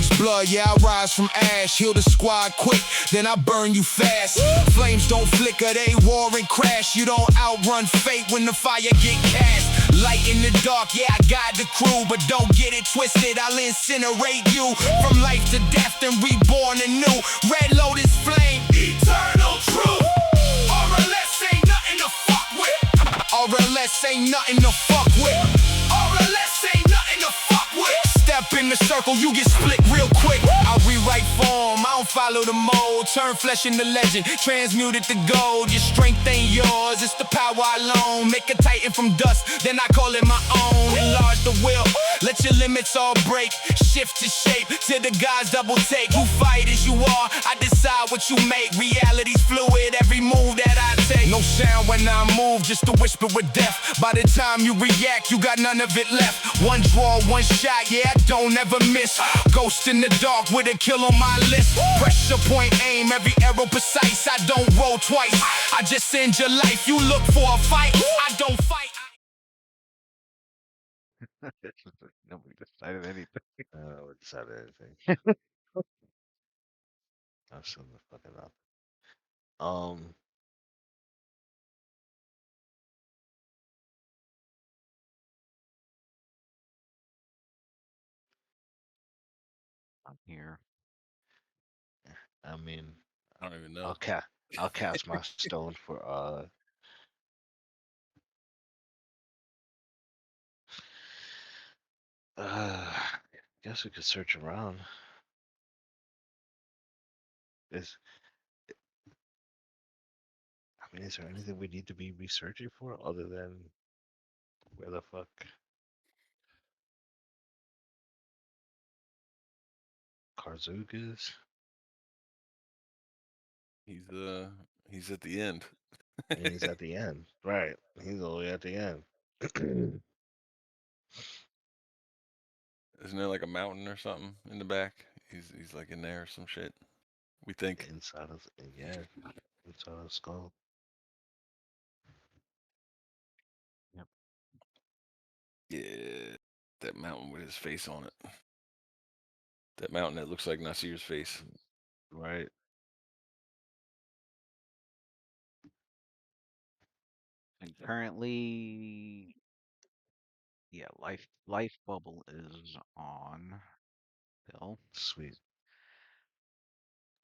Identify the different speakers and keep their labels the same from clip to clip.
Speaker 1: streets blood, yeah, I rise from ash. Heal the squad quick, then I burn you fast. Flames don't flicker, they war and crash. You don't outrun fate when the fire get cast. Light in the dark, yeah, I guide the crew, but don't get it twisted, I'll incinerate you. From life to death and reborn anew. Red Lotus flame, eternal truth. RLS ain't nothing to fuck with. RLS ain't nothing to fuck with. RLS ain't nothing to fuck with. Step in the circle, you get split real quick. I rewrite form, I don't follow the mold. Turn flesh into legend, transmute it to gold. Your strength ain't yours, it's the power I loan. Make a titan from dust, then I call it my own. Enlarge the will, let your limits all break. Shift to shape, till the gods double take. Who fight as you are, I decide what you make. Reality's fluid, every move that I take. No sound when I move, just a whisper with death. By the time you react, you got none of it left. One draw, one shot, yeah, I don't ever miss. Ghost in the dark with a kill on my list. Pressure point aim, every arrow precise. I don't roll twice, I just end your life. You look for a fight, I don't fight.
Speaker 2: Nobody decided anything.
Speaker 3: What decided anything? I'm still the fucking up. Um,
Speaker 2: I'm here.
Speaker 3: I mean,
Speaker 4: I don't even know.
Speaker 3: I'll cast my stone for guess we could search around. Is I mean, is there anything we need to be researching for other than where the fuck Karzuk is?
Speaker 4: He's at the end.
Speaker 3: And he's at the end, right? He's all the way at the end.
Speaker 4: Isn't there like a mountain or something in the back? He's like in there or some shit. We think.
Speaker 3: inside of yeah, inside of the skull.
Speaker 2: Yep.
Speaker 4: Yeah, that mountain with his face on it. That mountain that looks like Nasir's face.
Speaker 3: Right.
Speaker 2: And currently, yeah, life bubble is on. Bill.
Speaker 3: Sweet.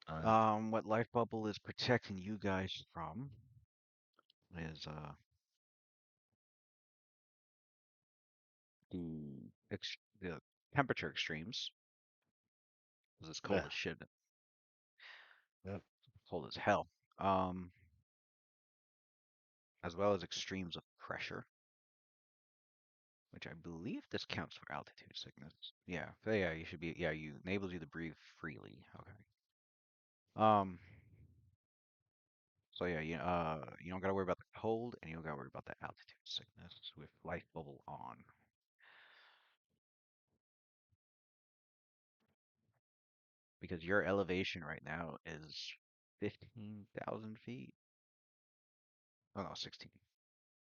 Speaker 2: What life bubble is protecting you guys from is the temperature extremes. 'Cause it's cold
Speaker 3: Yeah.
Speaker 2: as shit.
Speaker 3: Yep.
Speaker 2: Cold as hell. Um, as well as extremes of pressure, which I believe this counts for altitude sickness. Yeah, so yeah, you should be. Yeah, you enables you to breathe freely. Okay. Um. So yeah, you don't gotta worry about the cold, and you don't gotta worry about the altitude sickness with life bubble on. Because your elevation right now is 15,000 feet. Oh no, 16.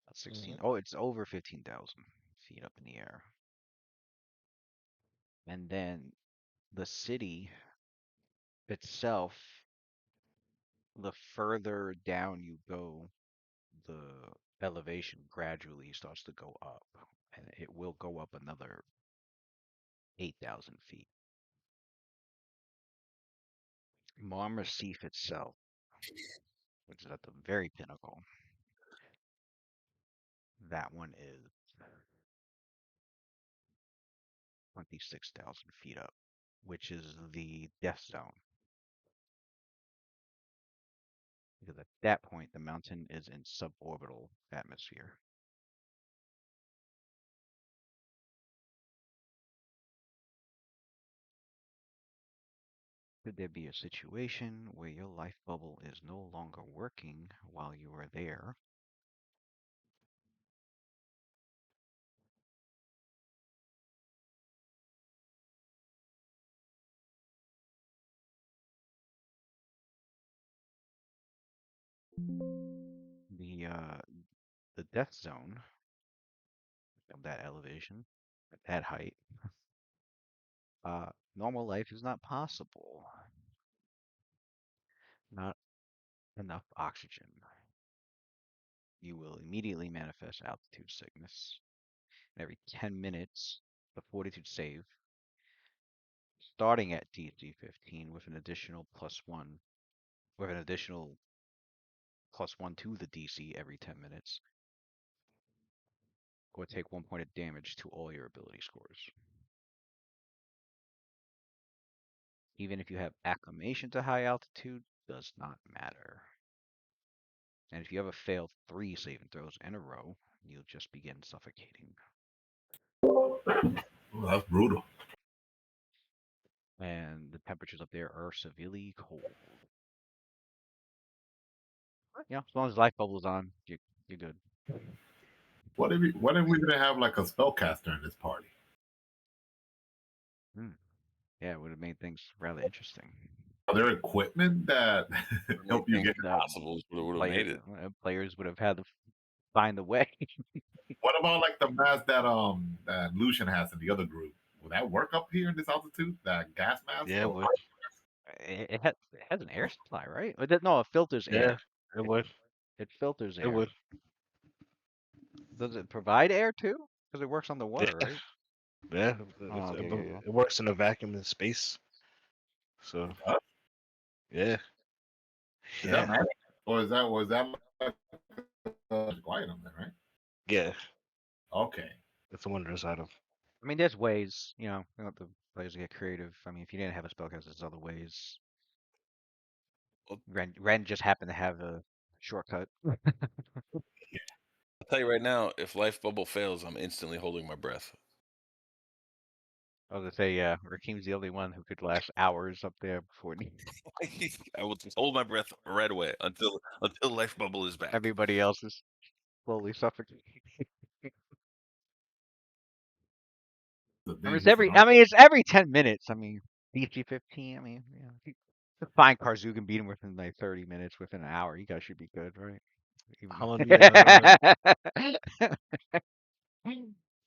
Speaker 2: That's 16.
Speaker 3: Mhm.
Speaker 2: Oh, it's over 15,000 feet up in the air. And then the city itself, the further down you go, the elevation gradually starts to go up, and it will go up another 8,000 feet. Mom Recif itself, which is at the very pinnacle, that one is 26,000 feet up, which is the death zone. Because at that point, the mountain is in suborbital atmosphere. Could there be a situation where your life bubble is no longer working while you are there? The the death zone of that elevation, at that height, normal life is not possible. Not enough oxygen. You will immediately manifest altitude sickness. And every 10 minutes, the fortitude save, starting at DC 15 with an additional +1, with an additional +1 to the DC every 10 minutes, or take 1 point of damage to all your ability scores. Even if you have acclimation to high altitude, does not matter. And if you ever fail 3 saving throws in a row, you'll just begin suffocating.
Speaker 5: Oh, that's brutal.
Speaker 2: And the temperatures up there are severely cold. Yeah, as long as life bubble's on, you're good.
Speaker 5: What if we didn't have like a spellcaster in this party?
Speaker 2: Yeah, it would have made things rather interesting.
Speaker 5: Are there equipment that help you get?
Speaker 4: Possible would have made it.
Speaker 2: Players would have had to find a way.
Speaker 5: What about like the mask that Lucian has in the other group? Will that work up here in this altitude? That gas mask?
Speaker 3: Yeah, it would.
Speaker 2: It has an air supply, right? No, it filters
Speaker 3: Yeah,
Speaker 2: air.
Speaker 3: it would.
Speaker 2: It filters
Speaker 3: It
Speaker 2: air.
Speaker 3: would.
Speaker 2: Does it provide air too? Because it works on the water,
Speaker 3: Yeah.
Speaker 2: right?
Speaker 3: Yeah,
Speaker 2: Oh, okay, yeah.
Speaker 3: it works in a vacuum in space. So yeah,
Speaker 5: Is
Speaker 3: yeah,
Speaker 5: that magic? Or is that like quiet on there, right?
Speaker 3: yeah.
Speaker 5: Okay.
Speaker 3: It's a wondrous item.
Speaker 2: I mean, there's ways, you know, let the players get creative. I mean, if you didn't have a spellcaster, there's other ways.
Speaker 4: Well-
Speaker 2: Ren just happened to have a shortcut.
Speaker 4: I'll tell you right now, if life bubble fails, I'm instantly holding my breath.
Speaker 2: I was gonna say, yeah, Rakim's the only one who could last hours up there before
Speaker 4: I will just hold my breath right away until life bubble is back.
Speaker 2: everybody else is slowly suffocating. I mean, it's every 10 minutes. I mean, DC 15. I mean, you know, if you find Karzug and beat him within like 30 minutes, within an hour, you guys should be good, right?
Speaker 3: How long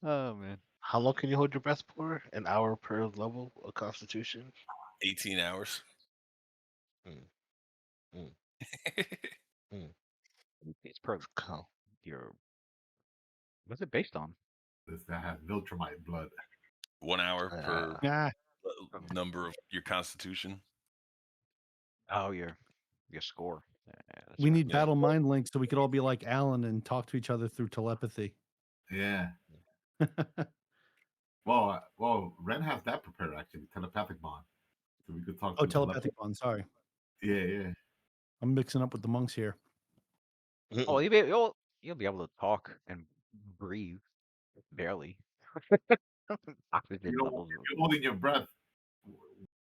Speaker 2: Oh man.
Speaker 3: how long can you hold your breath for? An hour per level of Constitution.
Speaker 4: 18 hours.
Speaker 2: It's per
Speaker 3: Count.
Speaker 2: your. What's it based on?
Speaker 5: That has Viltrumite blood.
Speaker 4: 1 hour per
Speaker 6: Yeah.
Speaker 4: number of your constitution.
Speaker 2: Oh, your score. Yeah, that's
Speaker 6: We
Speaker 2: right.
Speaker 6: need
Speaker 4: Yeah.
Speaker 6: battle mind links so we could all be like Alan and talk to each other through telepathy.
Speaker 5: Yeah. Well, Ren has that prepared actually, telepathic bond. So we could talk.
Speaker 6: Oh,
Speaker 5: through
Speaker 6: telepathic bond. Sorry,
Speaker 5: Yeah. I'm
Speaker 6: mixing up with the monks here.
Speaker 2: Oh, you'll be able to talk and breathe barely. Oxygen levels.
Speaker 5: If you're holding your breath,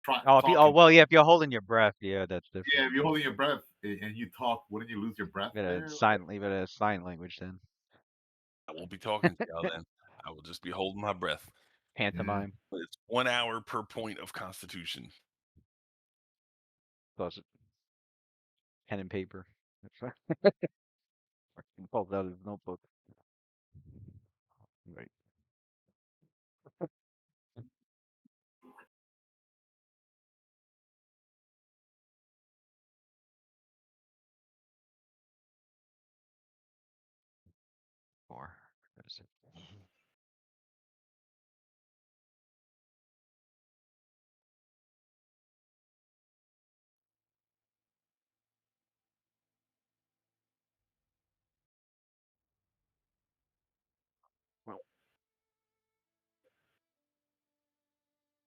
Speaker 5: try
Speaker 2: Oh,
Speaker 5: talking.
Speaker 2: well, yeah, if you're holding your breath, yeah, that's different.
Speaker 5: Yeah, if you're holding your breath and you talk, wouldn't you lose your breath?
Speaker 2: Leave it as sign language then.
Speaker 4: I won't be talking to y'all then. I will just be holding my breath.
Speaker 2: Pantomime.
Speaker 4: But it's 1 hour per point of constitution.
Speaker 2: Plus pen and paper. That's right. He pulls out his notebook. Right. Or what is it? Well,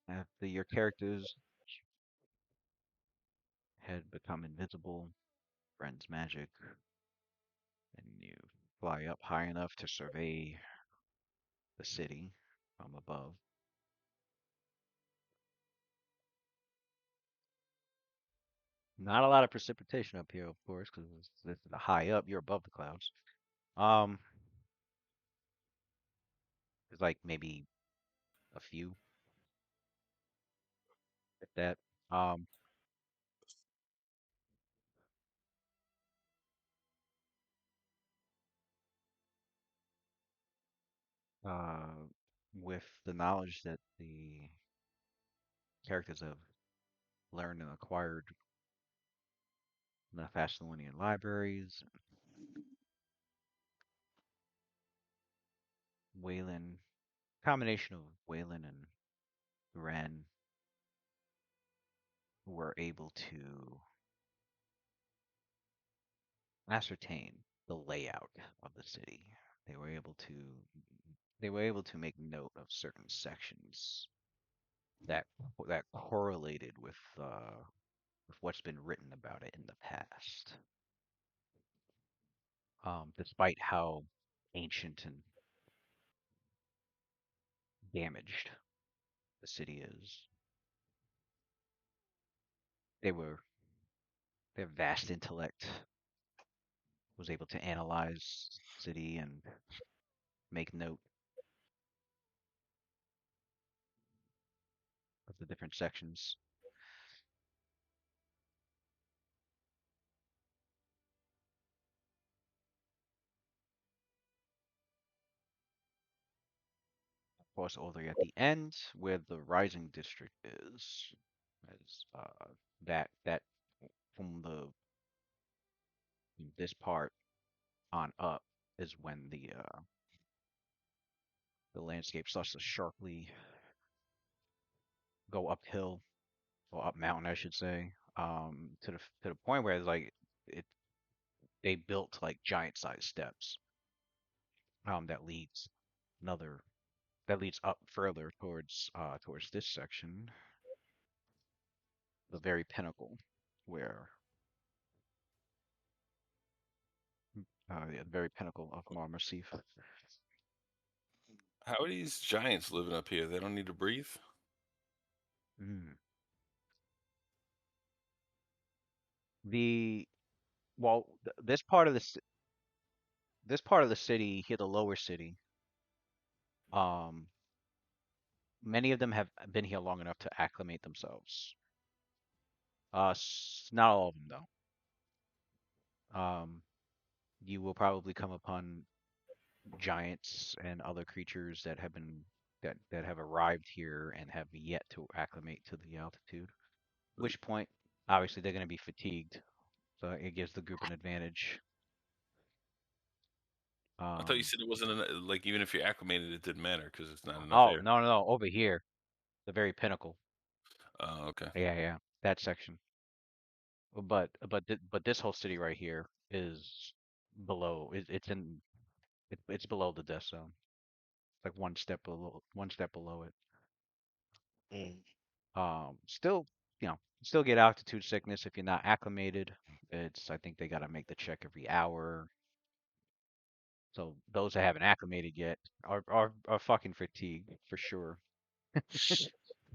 Speaker 2: after your characters had become invisible, friends magic, and you fly up high enough to survey the city from above. Not a lot of precipitation up here, of course, because it's high up. You're above the clouds. Um, There's like maybe a few, if that. Um, uh, with the knowledge that the characters have learned and acquired in the Fastlinian libraries. Waylon, combination of Waylon and Ren were able to ascertain the layout of the city. They were able to make note of certain sections that correlated with what's been written about it in the past. Despite how ancient and damaged the city is, their vast intellect was able to analyze the city and make note of the different sections. Of course, all the way at the end, where the Rising District is, as that from this part on up is when the landscape starts to sharply go uphill or up mountain, I should say, to the point where it's like it they built like giant sized steps that leads another that leads up further towards this section, the very pinnacle where yeah, the very pinnacle of Marmarsif.
Speaker 4: How are these giants living up here? They don't need to breathe?
Speaker 2: Mm. The well, this part of this part of the city here, the lower city, um, many of them have been here long enough to acclimate themselves. Not all of them though. You will probably come upon giants and other creatures that have been that have arrived here and have yet to acclimate to the altitude. Which point, obviously, they're going to be fatigued, so it gives the group an advantage.
Speaker 4: I thought you said it wasn't like even if you're acclimated, it didn't matter because it's not enough
Speaker 2: Oh,
Speaker 4: air.
Speaker 2: no, over here, the very pinnacle.
Speaker 4: Oh, okay.
Speaker 2: Yeah, that section. But this whole city right here is below. It's below the death zone. It's like one step below it.
Speaker 3: Mm.
Speaker 2: Still, still get altitude sickness if you're not acclimated. I think they got to make the check every hour. So those that haven't acclimated yet are fucking fatigued for sure.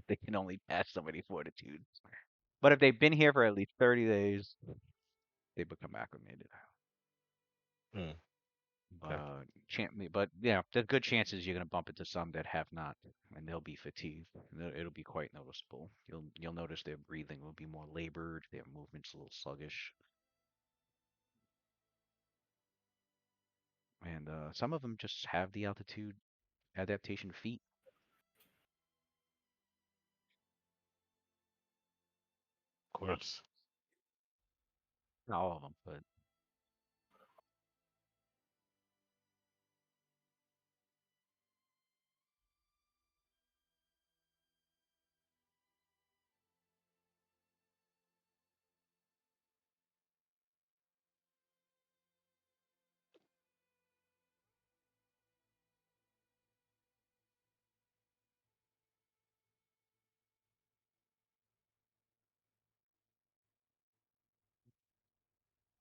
Speaker 2: They can only pass so many fortitudes. But if they've been here for at least 30 days, they become acclimated.
Speaker 3: Mm. Okay.
Speaker 2: But yeah, there's good chances you're gonna bump into some that have not, and they'll be fatigued. And it'll be quite noticeable. You'll notice their breathing will be more labored, their movements a little sluggish, and some of them just have the altitude adaptation feat.
Speaker 3: Of course.
Speaker 2: Not all of them, but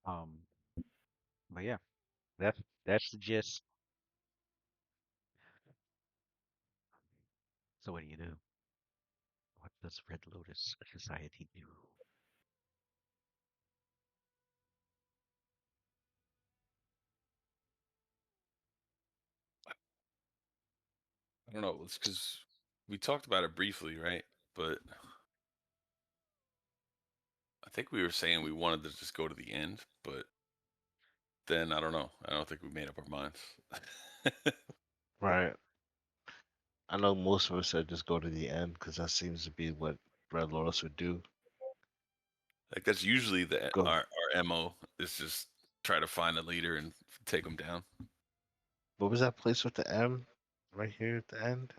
Speaker 2: um, but yeah, that's the gist. So what do you do? What does Red Lotus Society do?
Speaker 4: I don't know. It's because we talked about it briefly, right? But I think we were saying we wanted to just go to the end, but then I don't know. I don't think we made up our minds.
Speaker 3: Right. I know most of us said just go to the end because that seems to be what Runelords would do.
Speaker 4: Like that's usually the
Speaker 3: Go.
Speaker 4: our MO is just try to find a leader and take them down.
Speaker 3: What was that place with the M? Right here at the end.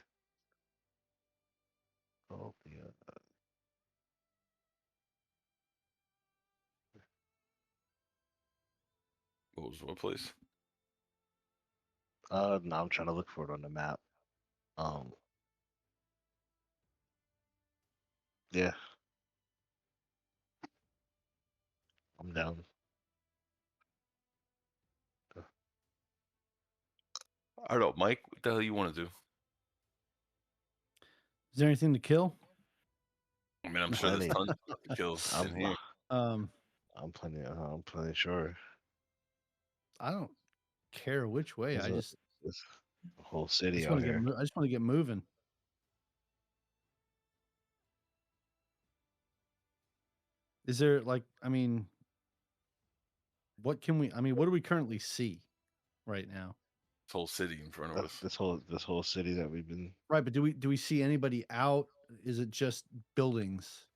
Speaker 3: Oh yeah.
Speaker 4: What place?
Speaker 3: Now I'm trying to look for it on the map. Yeah. I'm down.
Speaker 4: I don't know, Mike. What the hell you want to do?
Speaker 6: Is there anything to kill?
Speaker 4: I mean, I'm sure there's
Speaker 3: Plenty.
Speaker 4: tons of stuff to kill in here.
Speaker 3: I'm plenty sure.
Speaker 6: I don't care which way.
Speaker 3: There's
Speaker 6: I
Speaker 3: a,
Speaker 6: just
Speaker 3: there's a whole city
Speaker 6: want
Speaker 3: out
Speaker 6: to get.
Speaker 3: here.
Speaker 6: I just want to get moving. Is there like? I mean, what can we? I mean, what do we currently see right now?
Speaker 4: This whole city in front of us.
Speaker 3: This whole city that we've been.
Speaker 6: Right, but do we see anybody out? Is it just buildings?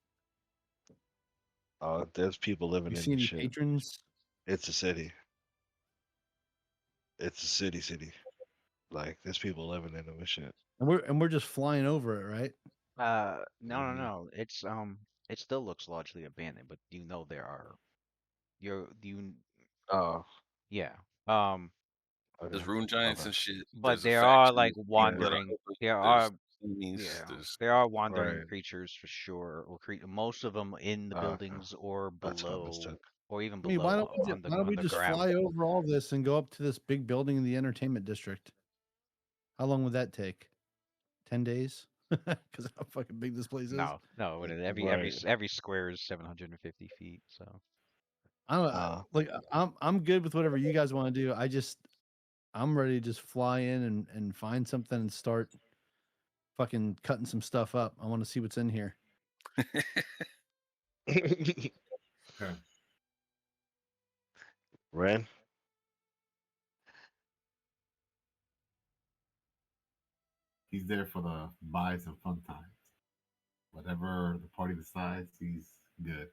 Speaker 3: There's people living
Speaker 6: You
Speaker 3: in
Speaker 6: see
Speaker 3: the
Speaker 6: any
Speaker 3: shit.
Speaker 6: patrons?
Speaker 3: It's a city. It's a city. Like there's people living in the shit.
Speaker 6: And we're just flying over it, right?
Speaker 2: No. It's it still looks largely abandoned, but you know there are.
Speaker 3: Oh,
Speaker 2: Yeah.
Speaker 3: okay.
Speaker 4: There's rune giants
Speaker 3: Okay.
Speaker 4: and shit.
Speaker 2: But
Speaker 4: There's a
Speaker 2: there are
Speaker 4: faction.
Speaker 2: like
Speaker 4: There's
Speaker 2: wandering. There
Speaker 4: there's
Speaker 2: are
Speaker 4: enemies.
Speaker 2: Yeah,
Speaker 4: There's
Speaker 2: there are wandering
Speaker 3: Right.
Speaker 2: creatures for sure, or most of them in the
Speaker 3: Okay.
Speaker 2: buildings or
Speaker 3: That's my
Speaker 2: below,
Speaker 3: mistake.
Speaker 2: or even
Speaker 6: I mean, why
Speaker 2: below
Speaker 6: don't why don't we just
Speaker 2: underground.
Speaker 6: fly over all this and go up to this big building in the entertainment district? How long would that take? 10 days? Because how fucking big this place is.
Speaker 2: No, but
Speaker 3: Right.
Speaker 2: every square is 750 feet. So
Speaker 6: I don't like. I'm good with whatever you guys want to do. I'm ready to just fly in and find something and start fucking cutting some stuff up. I want to see what's in here.
Speaker 5: Okay.
Speaker 3: Ren,
Speaker 5: He's there for the buys and fun times. Whatever the party decides, he's good.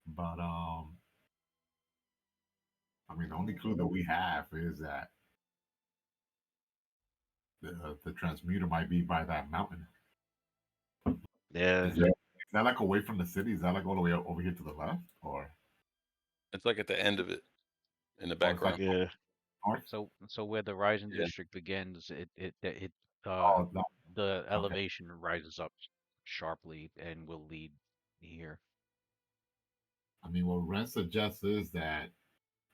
Speaker 5: But I mean, the only clue that we have is that the transmuter might be by that mountain.
Speaker 3: yeah.
Speaker 5: Is that like away from the city? Is that like all the way over here to the left, or
Speaker 4: It's like at the end of it, in the
Speaker 5: Oh, it's like-
Speaker 4: background.
Speaker 3: Yeah.
Speaker 5: north?
Speaker 2: so where the Rising
Speaker 4: Yeah.
Speaker 2: District begins,
Speaker 5: Oh, no.
Speaker 2: the elevation rises up sharply and will lead here.
Speaker 5: I mean, what Ren suggests is that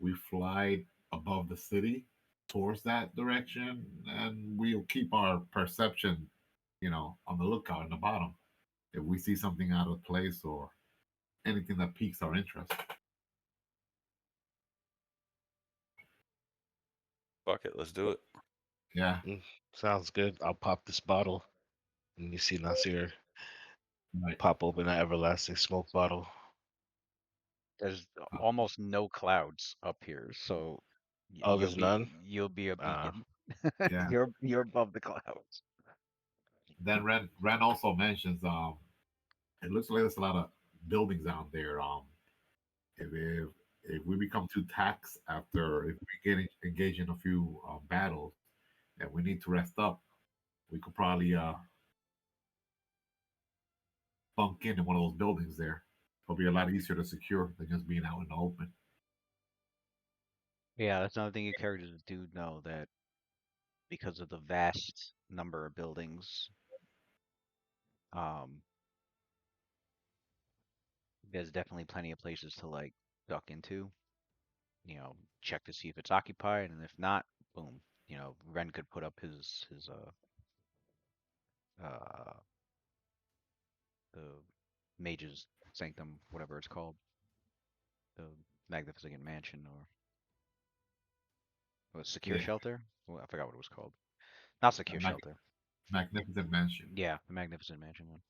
Speaker 5: we fly above the city towards that direction, and we'll keep our perception, on the lookout in the bottom. If we see something out of place or anything that piques our interest.
Speaker 4: Fuck it, let's do it.
Speaker 5: Yeah.
Speaker 3: Sounds good. I'll pop this bottle, and you see Nasir
Speaker 5: Right.
Speaker 3: pop open that everlasting smoke bottle.
Speaker 2: There's almost no clouds up here, so
Speaker 3: There's none?
Speaker 2: You'll be a
Speaker 3: Ah.
Speaker 2: beacon.
Speaker 5: Yeah.
Speaker 2: You're above the clouds.
Speaker 5: Then Ren also mentions it looks like there's a lot of buildings out there. If we become too taxed if we get engaged in a few battles and we need to rest up, we could probably bunk in one of those buildings there. It'll be a lot easier to secure than just being out in the open.
Speaker 2: Yeah, that's another thing your characters do know, that because of the vast number of buildings, there's definitely plenty of places to like duck into. Check to see if it's occupied, and if not, boom. Ren could put up his the mage's sanctum, whatever it's called, the magnificent mansion, or secure
Speaker 5: Yeah.
Speaker 2: shelter. Well, I forgot what it was called. Not secure shelter.
Speaker 5: Magnificent mansion.
Speaker 2: Yeah, the magnificent mansion one.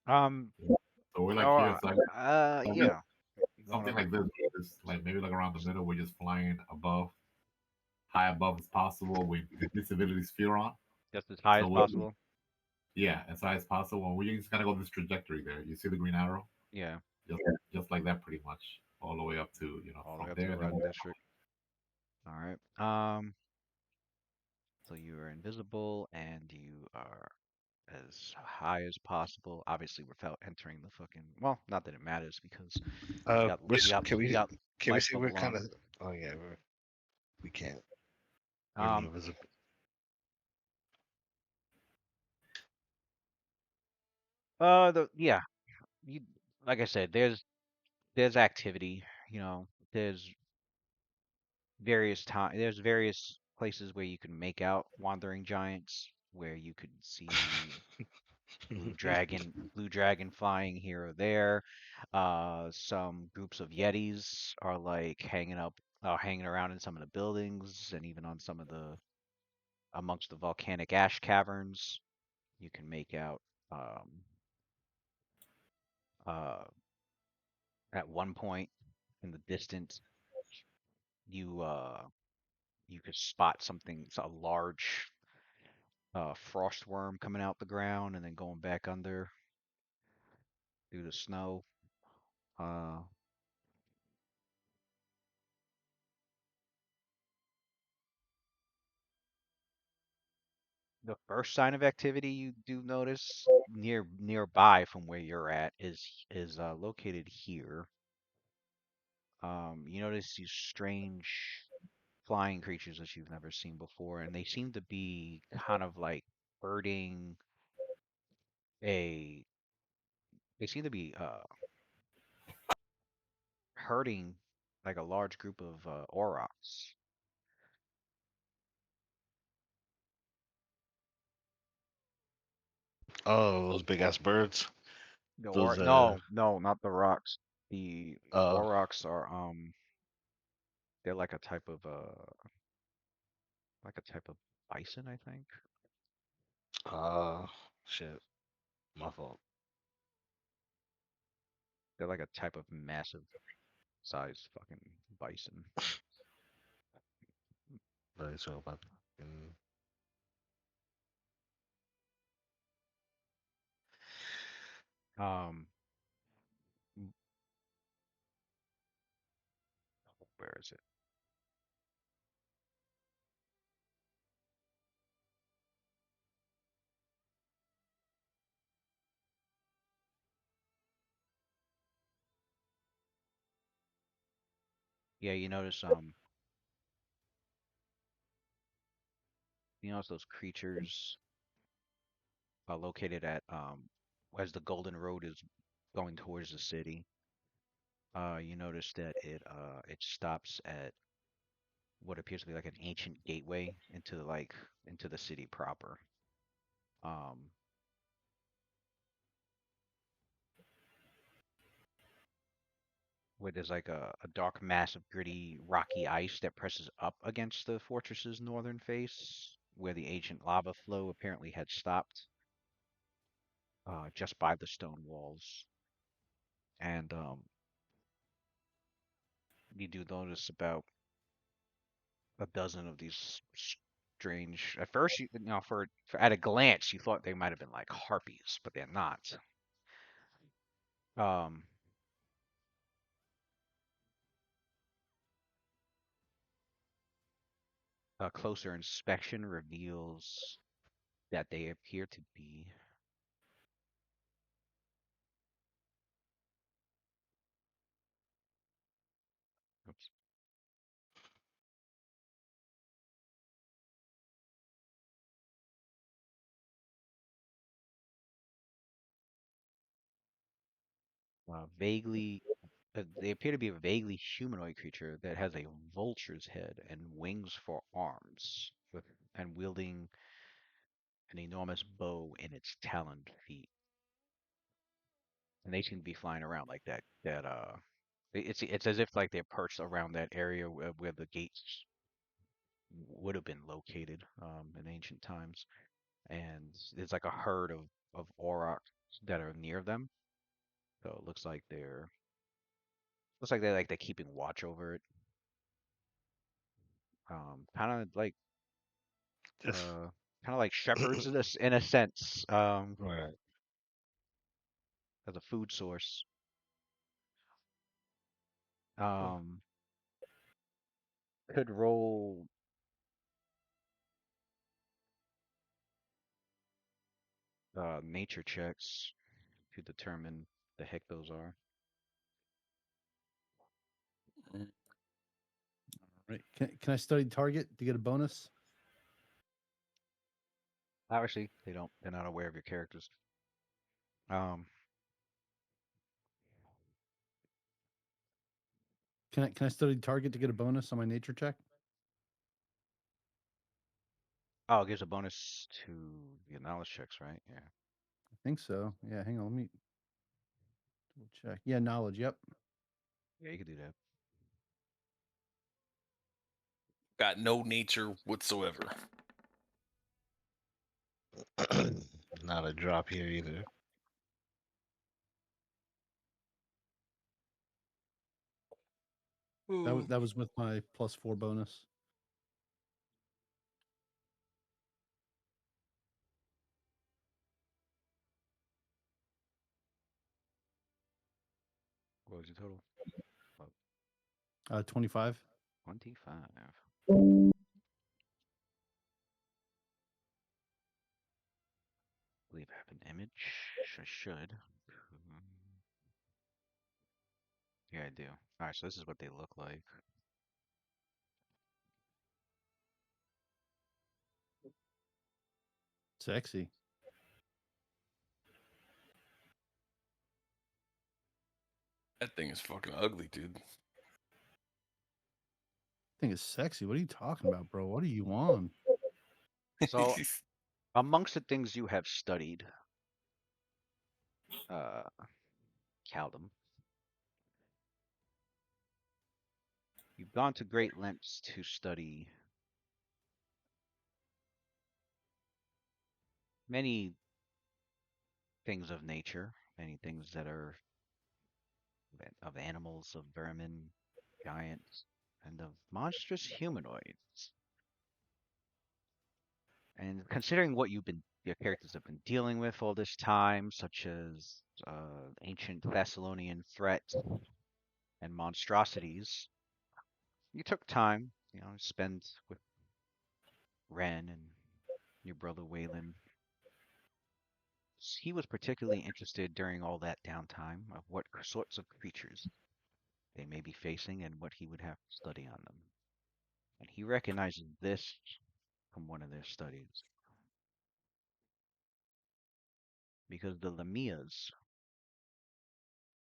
Speaker 2: Um.
Speaker 5: So we're like here,
Speaker 2: Oh.
Speaker 5: it's like
Speaker 2: Yeah. You
Speaker 5: something
Speaker 2: wanna
Speaker 5: like this, just like maybe like around the middle, we're just flying above, high above as possible with visibility sphere on.
Speaker 2: just as high
Speaker 5: So
Speaker 2: as
Speaker 5: we're,
Speaker 2: possible?
Speaker 5: yeah, as high as possible. And we just kind of go this trajectory there. You see the green arrow?
Speaker 2: Yeah.
Speaker 5: Just, just like that, pretty much, all the way up to
Speaker 2: All the
Speaker 5: from
Speaker 2: way up to
Speaker 5: there.
Speaker 2: the
Speaker 5: Then
Speaker 2: Red
Speaker 5: we'll,
Speaker 2: District. All right. So you are invisible and you are as high as possible. Obviously, without entering the fucking. Well, not that it matters because
Speaker 3: Can
Speaker 2: you
Speaker 3: we
Speaker 2: got life
Speaker 3: say we're
Speaker 2: level
Speaker 3: kind
Speaker 2: on.
Speaker 3: of? Oh yeah, we can't. We're
Speaker 2: Um.
Speaker 3: invisible.
Speaker 2: Yeah. You like I said, there's activity. You know, there's various places where you can make out wandering giants, where you could see blue dragon flying here or there. Some groups of yetis are like hanging around in some of the buildings and even on some of the amongst the volcanic ash caverns. You can make out um, uh, at one point in the distance you you could spot a large frost worm coming out the ground and then going back under through the snow. Uh, the first sign of activity you do notice nearby from where you're at is located here. You notice these strange flying creatures that you've never seen before, and they seem to be kind of like herding a. They seem to be herding like a large group of aurochs.
Speaker 3: Oh, those big ass birds. Those
Speaker 2: No, not the rocks. The
Speaker 3: uh
Speaker 2: aurochs are they're like a type of bison, I think.
Speaker 3: uh shit. My fault.
Speaker 2: They're like a type of massive sized fucking bison.
Speaker 3: Really so about. Mm,
Speaker 2: Um, m- where is it? Yeah, you notice those creatures are located at as the Golden Road is going towards the city. You notice that it stops at what appears to be like an ancient gateway into the city proper. Um, where there's like a dark mass of gritty, rocky ice that presses up against the fortress's northern face, where the ancient lava flow apparently had stopped, just by the stone walls. And you do notice about a dozen of these strange. At first, for at a glance, you thought they might have been like harpies, but they're not. Um, a closer inspection reveals that they appear to be. Oops. Vaguely they appear to be a vaguely humanoid creature that has a vulture's head and wings for arms, and wielding an enormous bow in its taloned feet. And they seem to be flying around like that. It's as if like they're perched around that area where the gates would have been located in ancient times. And it's like a herd of auroch that are near them. So it looks like they're they're keeping watch over it. Kind of like
Speaker 3: Just
Speaker 2: shepherds in a sense,
Speaker 3: right.
Speaker 2: as a food source.
Speaker 3: Huh.
Speaker 2: Um, could roll nature checks to determine the heck those are.
Speaker 4: Mm.
Speaker 6: Right. Can I study target to get a bonus?
Speaker 2: Obviously, they're not aware of your characters. Um,
Speaker 6: Can I study target to get a bonus on my nature check?
Speaker 2: oh, it gives a bonus to your knowledge checks, right? Yeah.
Speaker 6: I think so. Yeah, hang on, let me double check. Yeah, knowledge. Yep.
Speaker 2: Yeah, you could do that.
Speaker 4: Got no nature whatsoever.
Speaker 3: Not a drop here either.
Speaker 6: That was with my +4 bonus.
Speaker 2: What was your total?
Speaker 6: 25.
Speaker 2: 25. I believe I have an image. I should. Yeah, I do. All right, so this is what they look like.
Speaker 6: Sexy.
Speaker 4: That thing is fucking ugly, dude.
Speaker 6: I think it's sexy. What are you talking about, bro? What are you on?
Speaker 2: So, amongst the things you have studied, uh, Caldum, you've gone to great lengths to study many things of nature, many things that are of animals, of vermin, giants, and of monstrous humanoids. And considering what your characters have been dealing with all this time, such as ancient Thessalonian threats and monstrosities, you took time, to spend with Ren and your brother Waylon. He was particularly interested during all that downtime of what sorts of creatures they may be facing and what he would have to study on them. And he recognizes this from one of their studies. Because the Lamias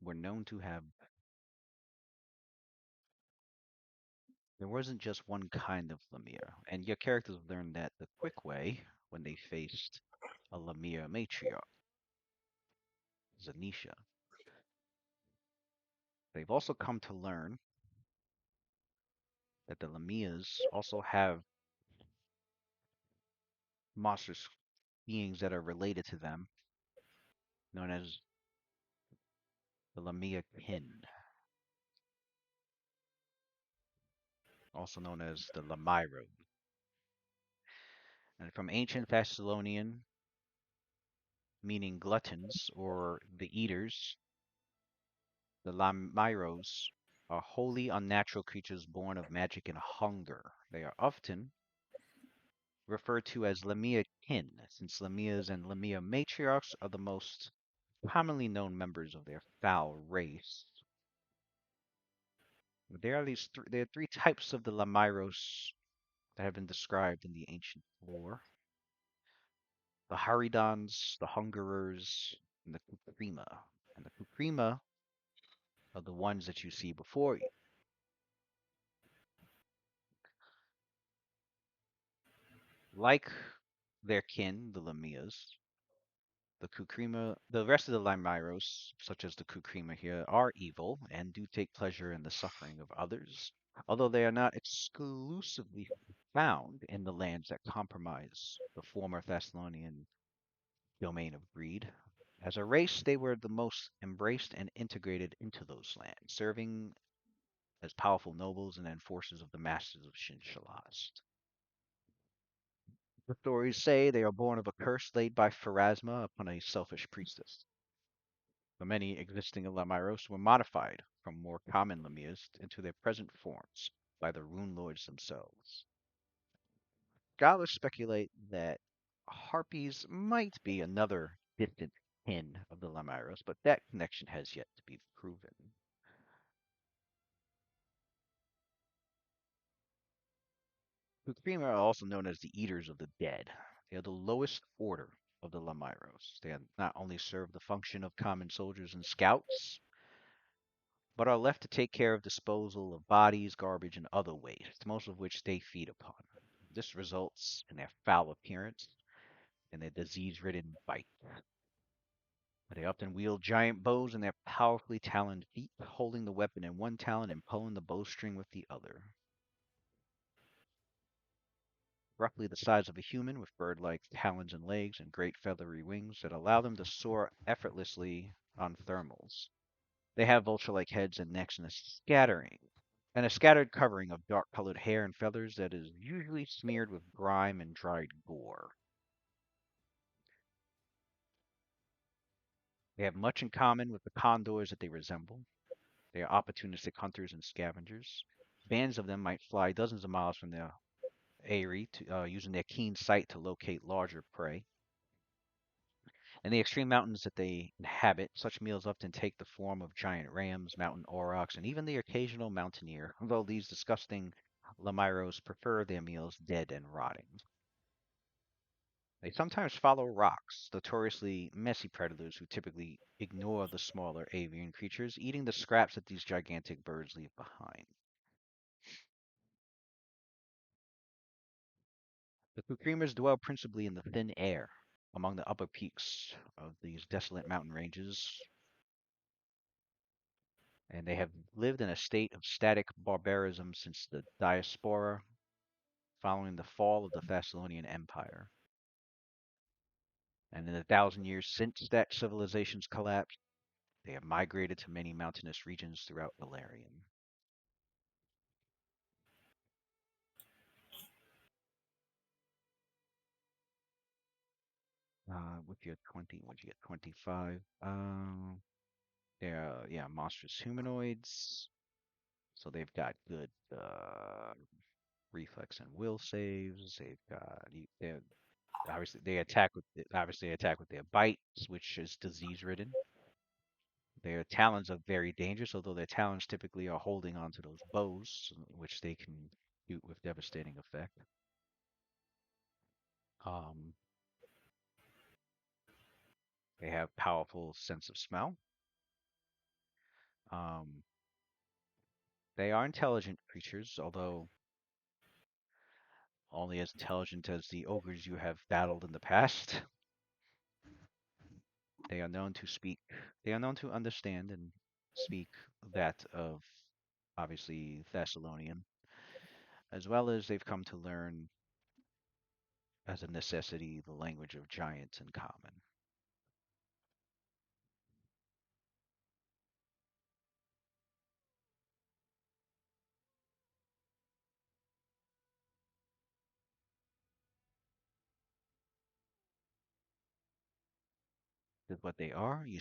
Speaker 2: were known to have, there wasn't just one kind of Lamia. And your characters learned that the quick way when they faced a Lamia matriarch, Zanisha. They've also come to learn that the Lamias also have monstrous beings that are related to them, known as the Lamia kin, also known as the Lamiro. And from ancient Thessalonian, meaning gluttons or the eaters, the Lamiros are wholly unnatural creatures born of magic and hunger. They are often referred to as Lamia kin, since Lamias and Lamia matriarchs are the most commonly known members of their foul race. There are there are three types of the Lamiros that have been described in the ancient lore: the Haridans, the Hungerers, and the Kukrima. And the Kukrima are the ones that you see before you. Like their kin, the Lamias, the rest of the Lamiros, such as the Kukrima here, are evil and do take pleasure in the suffering of others, although they are not exclusively found in the lands that comprise the former Thessalonian domain of greed As a race, they were the most embraced and integrated into those lands, serving as powerful nobles and enforcers of the masters of Xin-Shalast. The stories say they are born of a curse laid by Pharasma upon a selfish priestess. The many existing Lamiros were modified from more common Lamias into their present forms by the Runelords themselves. Scholars speculate that harpies might be another distant kin of the Lamiros, but that connection has yet to be proven. Supreme are also known as the Eaters of the Dead. They are the lowest order of the Lamiros. They not only serve the function of common soldiers and scouts, but are left to take care of disposal of bodies, garbage, and other waste, most of which they feed upon. This results in their foul appearance and their disease-ridden bite. They often wield giant bows in their powerfully taloned feet, holding the weapon in one talon and pulling the bowstring with the other. Roughly the size of a human, with bird-like talons and legs and great feathery wings that allow them to soar effortlessly on thermals. They have vulture-like heads and necks and a scattered covering of dark-colored hair and feathers that is usually smeared with grime and dried gore. They have much in common with the condors that they resemble. They are opportunistic hunters and scavengers. Bands of them might fly dozens of miles from their eyrie, using their keen sight to locate larger prey. In the extreme mountains that they inhabit, such meals often take the form of giant rams, mountain aurochs, and even the occasional mountaineer, although these disgusting Lamiros prefer their meals dead and rotting. They sometimes follow rocks, notoriously messy predators who typically ignore the smaller avian creatures, eating the scraps that these gigantic birds leave behind. The Kukrimers dwell principally in the thin air, among the upper peaks of these desolate mountain ranges, and they have lived in a state of static barbarism since the diaspora following the fall of the Thessalonian Empire. And in the 1,000 years since that civilization's collapse, they have migrated to many mountainous regions throughout Valerian. With your 20, what'd you get? 25. They're yeah, monstrous humanoids. So they've got good reflex and will saves. They've got they're obviously they attack with their bites, which is disease ridden. Their talons are very dangerous, although their talons typically are holding onto those bows, which they can shoot with devastating effect. Um, they have powerful sense of smell. Um, they are intelligent creatures, although only as intelligent as the ogres you have battled in the past. They are known to speak, they are known to understand and speak that of obviously Thessalonian, as well as they've come to learn as a necessity the language of giants in common. Is what they are, you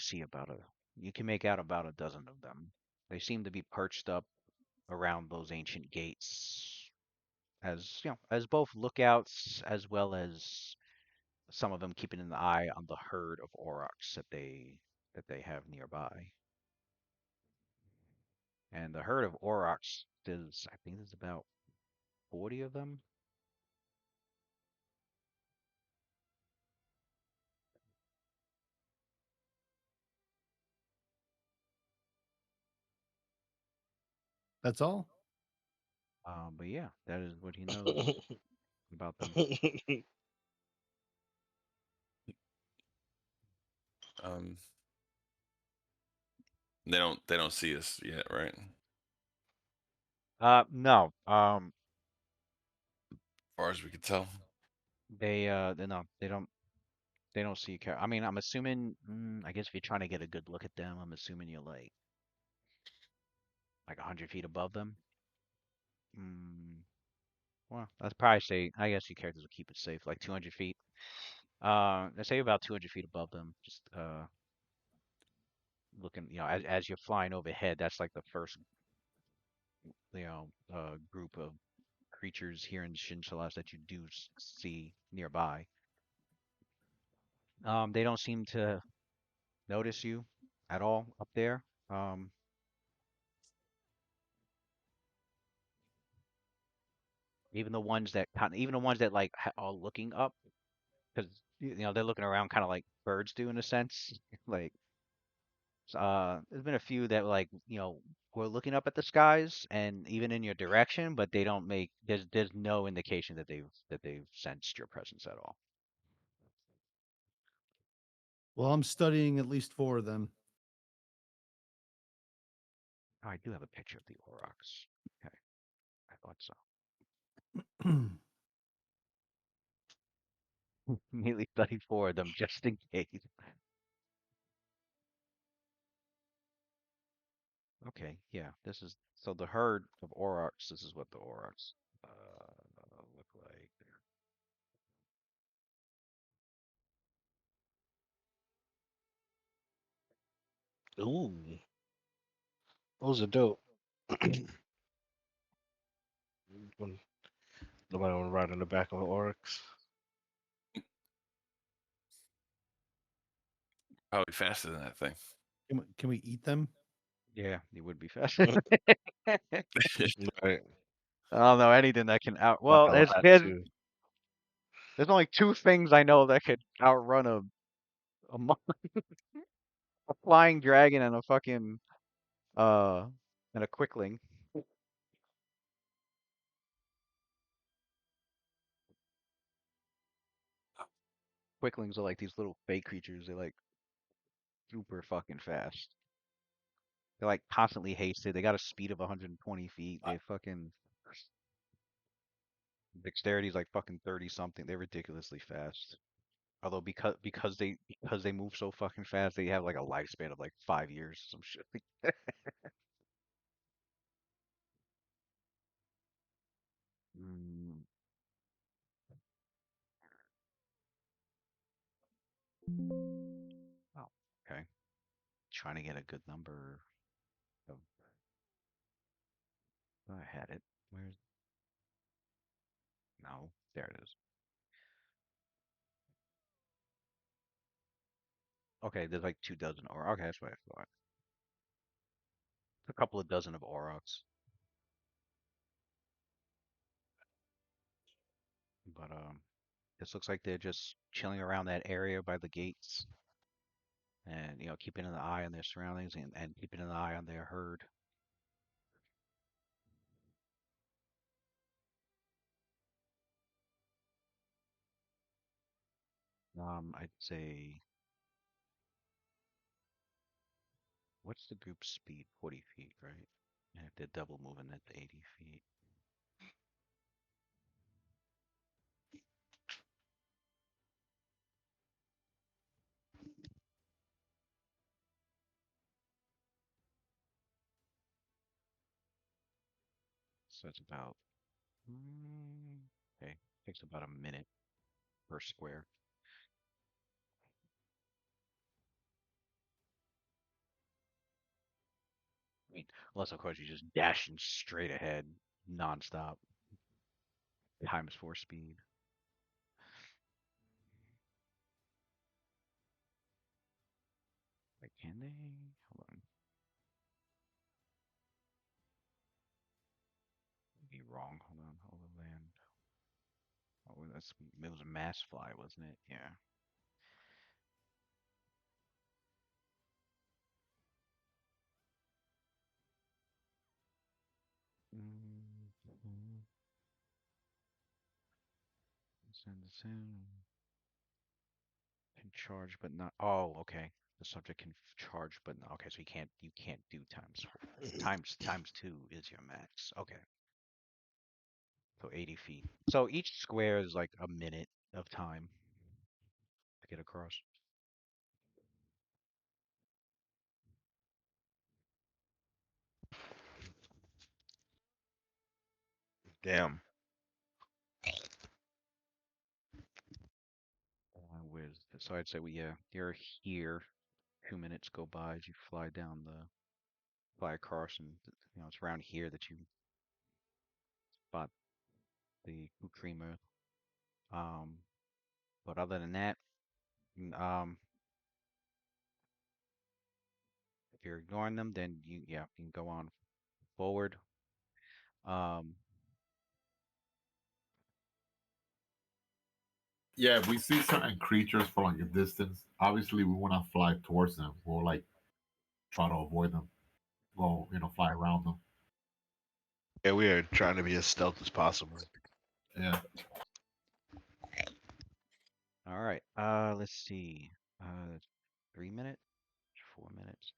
Speaker 2: can make out about a dozen of them. They seem to be perched up around those ancient gates as as both lookouts as well as some of them keeping an eye on the herd of aurochs that they have nearby. And the herd of aurochs I think there's about 40 of them.
Speaker 6: That's all.
Speaker 2: But yeah, that is what he knows about them.
Speaker 4: Um, they don't see us yet, right?
Speaker 2: No.
Speaker 4: As far as we can tell.
Speaker 2: They no, they don't. They don't see you. I mean, I'm assuming. I guess if you're trying to get a good look at them, I'm assuming you're like 100 feet above them. Mm, well, I'd probably say. I guess your characters will keep it safe, like 200 feet. Let's say about 200 feet above them. Just looking, as you're flying overhead, that's like the first, group of creatures here in Xin-Shalast that you do see nearby. They don't seem to notice you at all up there. Even the ones that like are looking up, because they're looking around kind of like birds do in a sense. Like, there's been a few that like were looking up at the skies and even in your direction, but they don't make there's no indication that they've sensed your presence at all.
Speaker 6: Well, I'm studying at least 4 of them.
Speaker 2: Oh, I do have a picture of the aurochs. Okay, I thought so. Immediately studied 4 of them just in case. Okay, yeah, this is so the herd of aurochs. This is what the aurochs look like.
Speaker 3: Ooh, those are dope. When nobody want to ride on the back of an oryx.
Speaker 4: Probably faster than that thing.
Speaker 6: Can we eat them?
Speaker 2: Yeah, you would be fast.
Speaker 3: Right.
Speaker 2: I don't know anything that can out.
Speaker 3: Not
Speaker 2: Well,
Speaker 3: a
Speaker 2: there's
Speaker 3: lot
Speaker 2: there's
Speaker 3: too.
Speaker 2: there's only 2 things I know that could outrun a a flying dragon and a fucking uh and a quickling. Quicklings are like these little fake creatures. They're like super fucking fast. They're like constantly hasted. They got a speed of 120 feet. They fucking dexterity is like fucking 30 something. They're ridiculously fast. Although because they move so fucking fast, they have like a lifespan of like 5 years, some shit. Mm, oh, okay. Trying to get a good number of. Oh, I had it. Where's no? There it is. Okay, there's like 2 dozen or okay, that's what I thought. A couple of dozen of aurochs. But this looks like they're just chilling around that area by the gates and keeping an eye on their surroundings and keeping an eye on their herd. I'd say what's the group speed? 40 feet, right? And if they're double moving, that's 80 feet. So it's about okay, takes about a minute per square. I mean, unless of course you're just dashing straight ahead, nonstop, times 4 speed. Like, can they? Hold on. Be wrong. Hold on. Hold the land. Oh, it was a mass fly, wasn't it? Yeah. Mm-hmm. Send this in. Can charge, but not. Oh, okay. The subject can charge, but not. Okay, so you can't do times 4. Times 2 is your max. Okay. So 80 feet. So each square is like a minute of time. to get across.
Speaker 3: Damn.
Speaker 2: So I'd say you're here. 2 minutes go by as you fly across, and it's around here that you spot the creamer. But other than that, if you're ignoring them, then you can go on forward.
Speaker 5: Yeah, if we see certain creatures from like a distance, obviously we want to fly towards them. We'll like try to avoid them. Go, fly around them.
Speaker 3: Yeah, we are trying to be as stealth as possible.
Speaker 5: Yeah.
Speaker 2: All right. Let's see. 3 minutes, 4 minutes,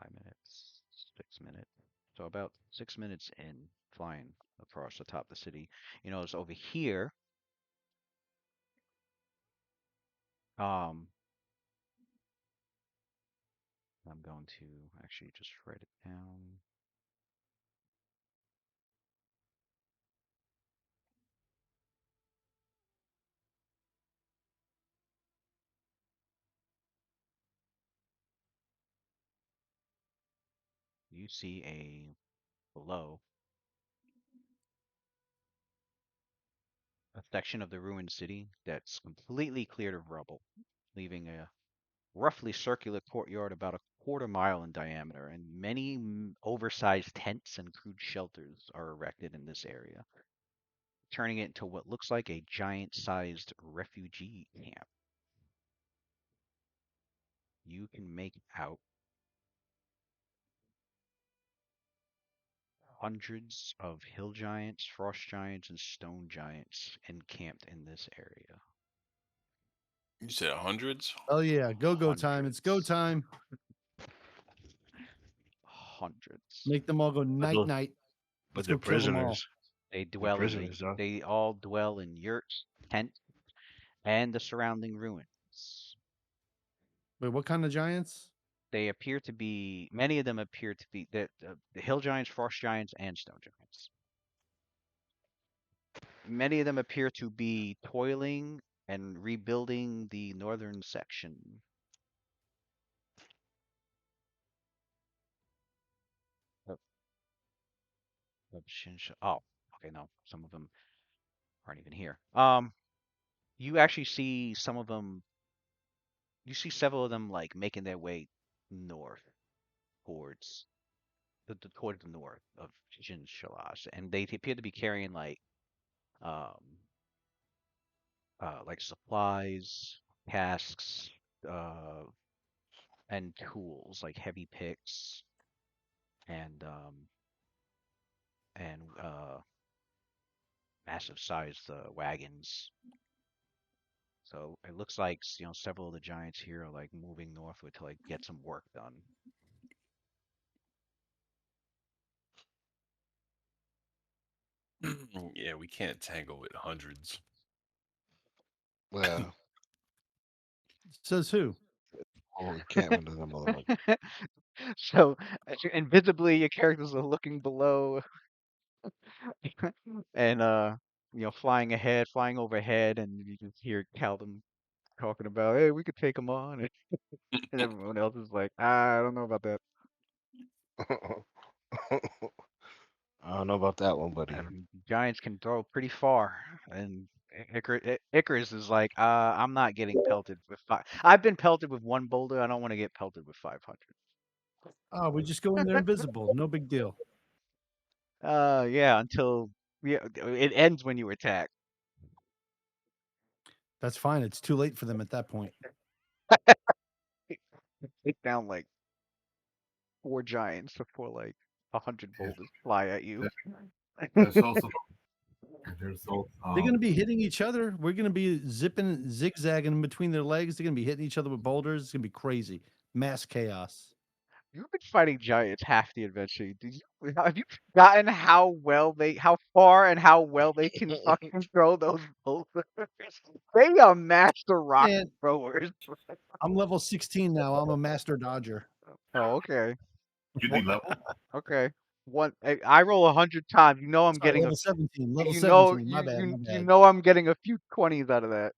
Speaker 2: 5 minutes, 6 minutes. So about 6 minutes in flying across the top of the city. It's over here. I'm going to actually just write it down. You see below a section of the ruined city that's completely cleared of rubble, leaving a roughly circular courtyard about a quarter mile in diameter, and many oversized tents and crude shelters are erected in this area, turning it into what looks like a giant-sized refugee camp. You can make out hundreds of hill giants, frost giants, and stone giants encamped in this area.
Speaker 4: You said hundreds?
Speaker 6: Oh yeah, go time! It's go
Speaker 2: Hundreds.
Speaker 6: time!
Speaker 2: Hundreds.
Speaker 6: Make them all go night night.
Speaker 3: But
Speaker 6: Let's
Speaker 3: they're
Speaker 6: go kill them all.
Speaker 3: prisoners.
Speaker 2: They
Speaker 3: They're
Speaker 2: dwell in
Speaker 3: prisoners, huh?
Speaker 2: they all dwell in yurts, tents, and the surrounding ruins.
Speaker 6: Wait, what kind of giants?
Speaker 2: Many of them appear to be the hill giants, frost giants, and stone giants. Many of them appear to be toiling and rebuilding the northern section. Of Oh, okay, no, some of them aren't even here. You actually see some of them. You see several of them like making their way north towards towards the north of Xin-Shalast, and they appear to be carrying um like supplies, casks, and tools like heavy picks and massive sized wagons. So it looks like several of the giants here are like moving northward to like get some work done.
Speaker 4: Yeah, we can't tangle with hundreds.
Speaker 3: Well,
Speaker 6: Says who?
Speaker 3: we can't win them motherfuckers.
Speaker 2: So invisibly, your characters are looking below and flying ahead, flying overhead, and you can hear Calvin talking about, "Hey, we could take them on," and everyone else is like, "I don't know about that."
Speaker 3: I don't know about that one, buddy.
Speaker 2: And giants can throw pretty far, and Icarus is like, I'm not getting pelted with five. I've been pelted with one boulder. I don't want to get pelted with 500.
Speaker 6: Oh, we just go in there invisible. No big deal.
Speaker 2: Yeah, until it ends when you attack.
Speaker 6: That's fine. It's too late for them at that point.
Speaker 2: Take down like 4 giants before like 100 boulders fly at you.
Speaker 5: There's also
Speaker 6: They're going to be hitting each other. We're going to be zigzagging in between their legs. They're going to be hitting each other with boulders. It's going to be crazy. Mass chaos.
Speaker 2: You've been fighting giants half the adventure. Have you forgotten how far and how well they can fucking throw those boulders? They are master rock
Speaker 6: And
Speaker 2: throwers.
Speaker 6: I'm level 16 now. I'm a master dodger.
Speaker 2: Oh, okay.
Speaker 5: You need level.
Speaker 2: Okay. I roll 100 times. You know I'm
Speaker 6: Sorry,
Speaker 2: getting
Speaker 6: level 17. Level
Speaker 2: you know
Speaker 6: 17. My bad. My bad.
Speaker 2: I'm getting a few 20s out of that.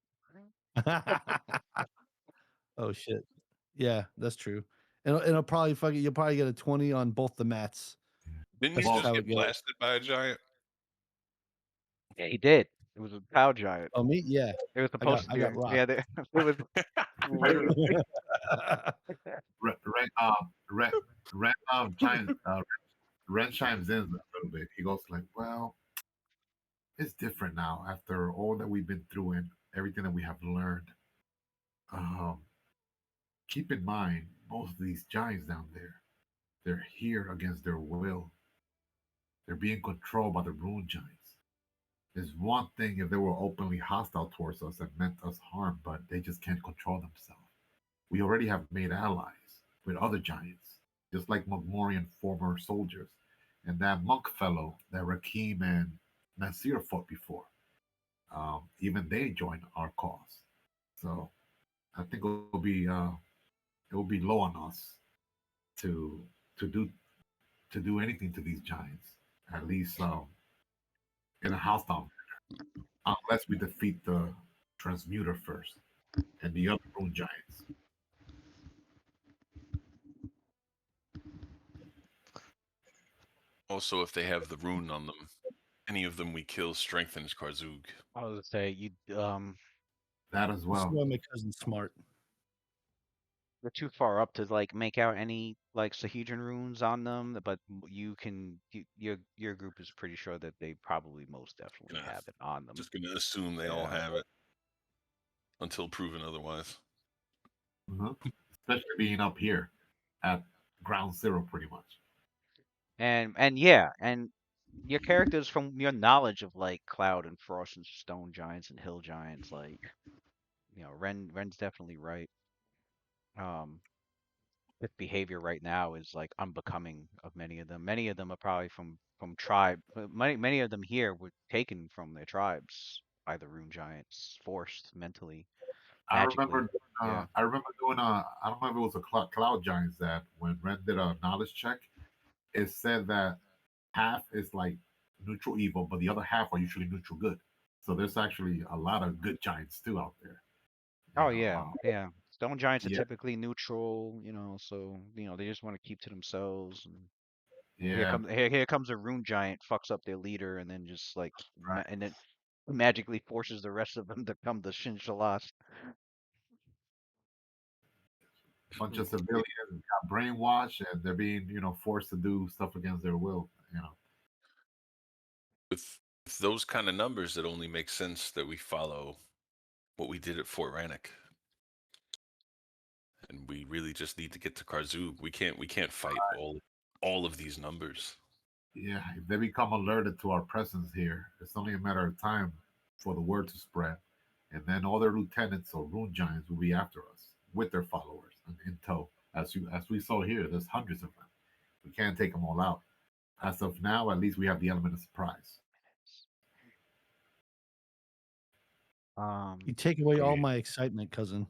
Speaker 6: Oh shit. Yeah, that's true. And it'll probably you'll probably get a 20 on both the mats.
Speaker 4: Didn't
Speaker 6: That's
Speaker 4: you
Speaker 6: just
Speaker 4: just
Speaker 6: how
Speaker 4: get
Speaker 6: it goes.
Speaker 4: blasted by a giant?
Speaker 2: Yeah, he did. It was a cow giant.
Speaker 6: Oh me? Yeah.
Speaker 2: It was supposed
Speaker 6: I
Speaker 2: to
Speaker 6: got
Speaker 2: be.
Speaker 6: rocked.
Speaker 2: Yeah, it was literally.
Speaker 5: Ren, Ren, chimes, Ren chimes in a little bit. He goes like, "Well, it's different now after all that we've been through and everything that we have learned. Um, keep in mind, most of these giants down there, they're here against their will. They're being controlled by the rune giants. There's one thing if they were openly hostile towards us and meant us harm, but they just can't control themselves. We already have made allies with other giants, just like Mogmorian former soldiers, and that monk fellow that Rakim and Nasir fought before. Even they joined our cause. So I think it will be low on us to to do to do anything to these giants, at least in a hostile manner, unless we defeat the transmuter first and the other rune giants.
Speaker 4: Also, if they have the rune on them, any of them we kill strengthens Karzug.
Speaker 2: I was gonna say
Speaker 5: That as
Speaker 6: This is
Speaker 5: well.
Speaker 6: why my cousin's smart.
Speaker 2: you're too far up to like make out any like Sahedron runes on them, but your group is pretty sure that they probably most definitely
Speaker 4: Gonna,
Speaker 2: have it on them.
Speaker 4: just gonna assume they all
Speaker 2: Yeah.
Speaker 4: have it until proven otherwise.
Speaker 5: Mhm. Especially being up here at ground zero, pretty much.
Speaker 2: And yeah, and your characters from your knowledge of like cloud and frost and stone giants and hill giants, like Ren's definitely right. Um, His behavior right now is like unbecoming of many of them. Many of them are probably from tribe. Many of them here were taken from their tribes by the rune giants, forced mentally,
Speaker 5: I
Speaker 2: magically.
Speaker 5: remember,
Speaker 2: Yeah.
Speaker 5: I remember doing I don't know if it was a cloud giants that when Ren did a knowledge check, it said that half is like neutral evil, but the other half are usually neutral good. So there's actually a lot of good giants too out there.
Speaker 2: Oh yeah, yeah. Stone giants are
Speaker 5: Yeah,
Speaker 2: typically neutral, so they just want to keep to themselves. And
Speaker 5: yeah,
Speaker 2: here comes a rune giant, fucks up their leader, and then just like
Speaker 5: right.
Speaker 2: and then magically forces the rest of them to come to Xin-Shalast.
Speaker 5: Bunch of civilians got brainwashed and they're being, forced to do stuff against their will.
Speaker 4: With those kind of numbers, it only makes sense that we follow what we did at Fort Rannoch. And we really just need to get to Karzug. We can't fight all of these numbers.
Speaker 5: Yeah, if they become alerted to our presence here, it's only a matter of time for the word to spread, and then all their lieutenants or rune giants will be after us with their followers and in tow. As we saw here, there's hundreds of them. We can't take them all out. As of now, at least we have the element of surprise.
Speaker 6: You take away all
Speaker 5: Yeah.
Speaker 6: my excitement, cousin.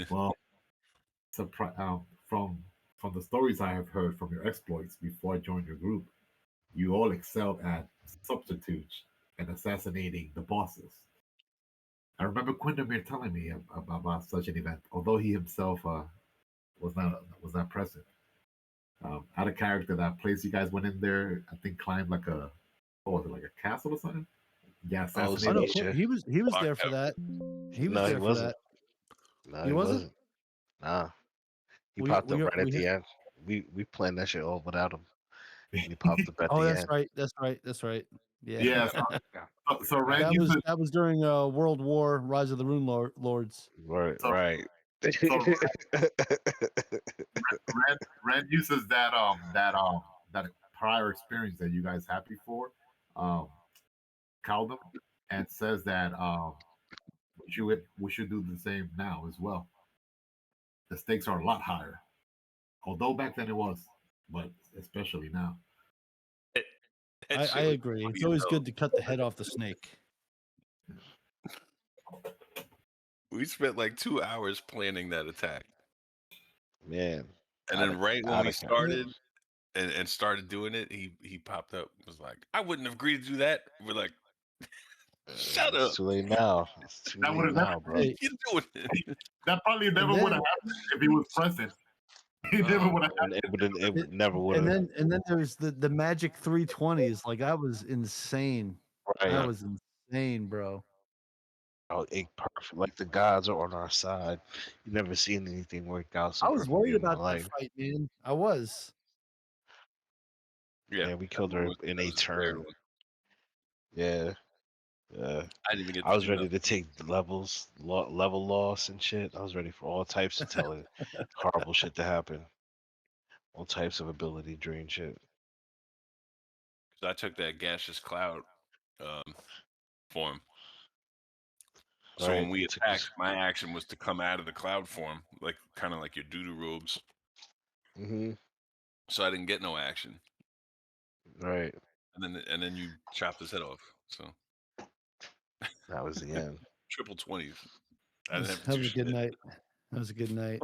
Speaker 5: Well, from the stories I have heard from your exploits before I joined your group, you all excelled at subterfuge and assassinating the bosses. I remember Quindamir telling me about such an event, although he himself was not present. I had a character that place you guys went in there. I think climbed like what was it, like a castle or something? Yeah,
Speaker 3: Oh,
Speaker 6: Oh
Speaker 5: assassinated.
Speaker 6: no,
Speaker 3: Sinisha.
Speaker 6: he was
Speaker 4: Locked
Speaker 6: there for
Speaker 4: out.
Speaker 6: that. He was
Speaker 3: No, he
Speaker 6: there for
Speaker 3: wasn't.
Speaker 6: that.
Speaker 3: No,
Speaker 6: He
Speaker 3: he
Speaker 6: wasn't.
Speaker 3: wasn't. Nah, he
Speaker 6: We
Speaker 3: popped up
Speaker 6: we
Speaker 3: right at
Speaker 6: we.
Speaker 3: the end. We planned that shit all without him. And he popped up at
Speaker 6: Oh,
Speaker 3: the
Speaker 6: that's
Speaker 3: end.
Speaker 6: right. That's right. That's right. Yeah.
Speaker 5: Yeah,
Speaker 2: Yeah.
Speaker 5: so Ren
Speaker 6: that
Speaker 5: uses
Speaker 6: was during World War, Rise of the Lords.
Speaker 3: Right,
Speaker 5: so,
Speaker 3: right.
Speaker 5: so Ren uses that prior experience that you guys had before, um, Caldum, and says that we should do the same now as well. The stakes are a lot higher. Although back then it was, but especially now.
Speaker 4: That
Speaker 6: I
Speaker 4: shit was
Speaker 6: agree.
Speaker 4: funny
Speaker 6: It's
Speaker 4: as
Speaker 6: always
Speaker 4: hell.
Speaker 6: good to cut the head off the snake.
Speaker 4: We spent like 2 hours planning that attack,
Speaker 3: Man.
Speaker 4: and then right when we
Speaker 3: Outta
Speaker 4: started and started doing it, he popped up. Was like, I wouldn't have agreed to do that. We're like, shut up.
Speaker 3: It's too late now. It's too
Speaker 5: That
Speaker 3: late
Speaker 5: would've
Speaker 3: now, bro.
Speaker 6: Hey,
Speaker 4: You're doing it.
Speaker 5: That probably never
Speaker 6: then-
Speaker 5: would have happened if he was present. He never would have
Speaker 3: And it never would
Speaker 6: and
Speaker 3: have.
Speaker 6: then there's the magic 320s. Like that was insane.
Speaker 3: Right.
Speaker 6: That was insane, bro.
Speaker 3: Oh, perfect. Like the gods are on our side. You never seen anything work out so
Speaker 6: I was
Speaker 3: perfectly
Speaker 6: worried
Speaker 3: in my
Speaker 6: about that
Speaker 3: life.
Speaker 6: fight, man. I was.
Speaker 3: Yeah, we killed her in a turn. Yeah.
Speaker 4: I didn't even get
Speaker 3: I
Speaker 4: to
Speaker 3: was
Speaker 4: do
Speaker 3: ready
Speaker 4: nothing.
Speaker 3: to take the level loss and shit. I was ready for all types of horrible shit to happen. All types of ability drain shit.
Speaker 4: I took that gaseous cloud form. So when
Speaker 3: Right,
Speaker 4: we
Speaker 3: it took
Speaker 4: attacked, my action was to come out of the cloud form, like kind of like your doo-doo robes.
Speaker 3: Mm-hmm.
Speaker 4: So I didn't get no action,
Speaker 3: Right.
Speaker 4: and then you chopped his head off. So
Speaker 3: That was the end.
Speaker 4: triple 20s. I
Speaker 6: That
Speaker 4: didn't
Speaker 6: was,
Speaker 4: have to
Speaker 6: that
Speaker 4: do
Speaker 6: was a good
Speaker 4: shit.
Speaker 6: night. That was a good night.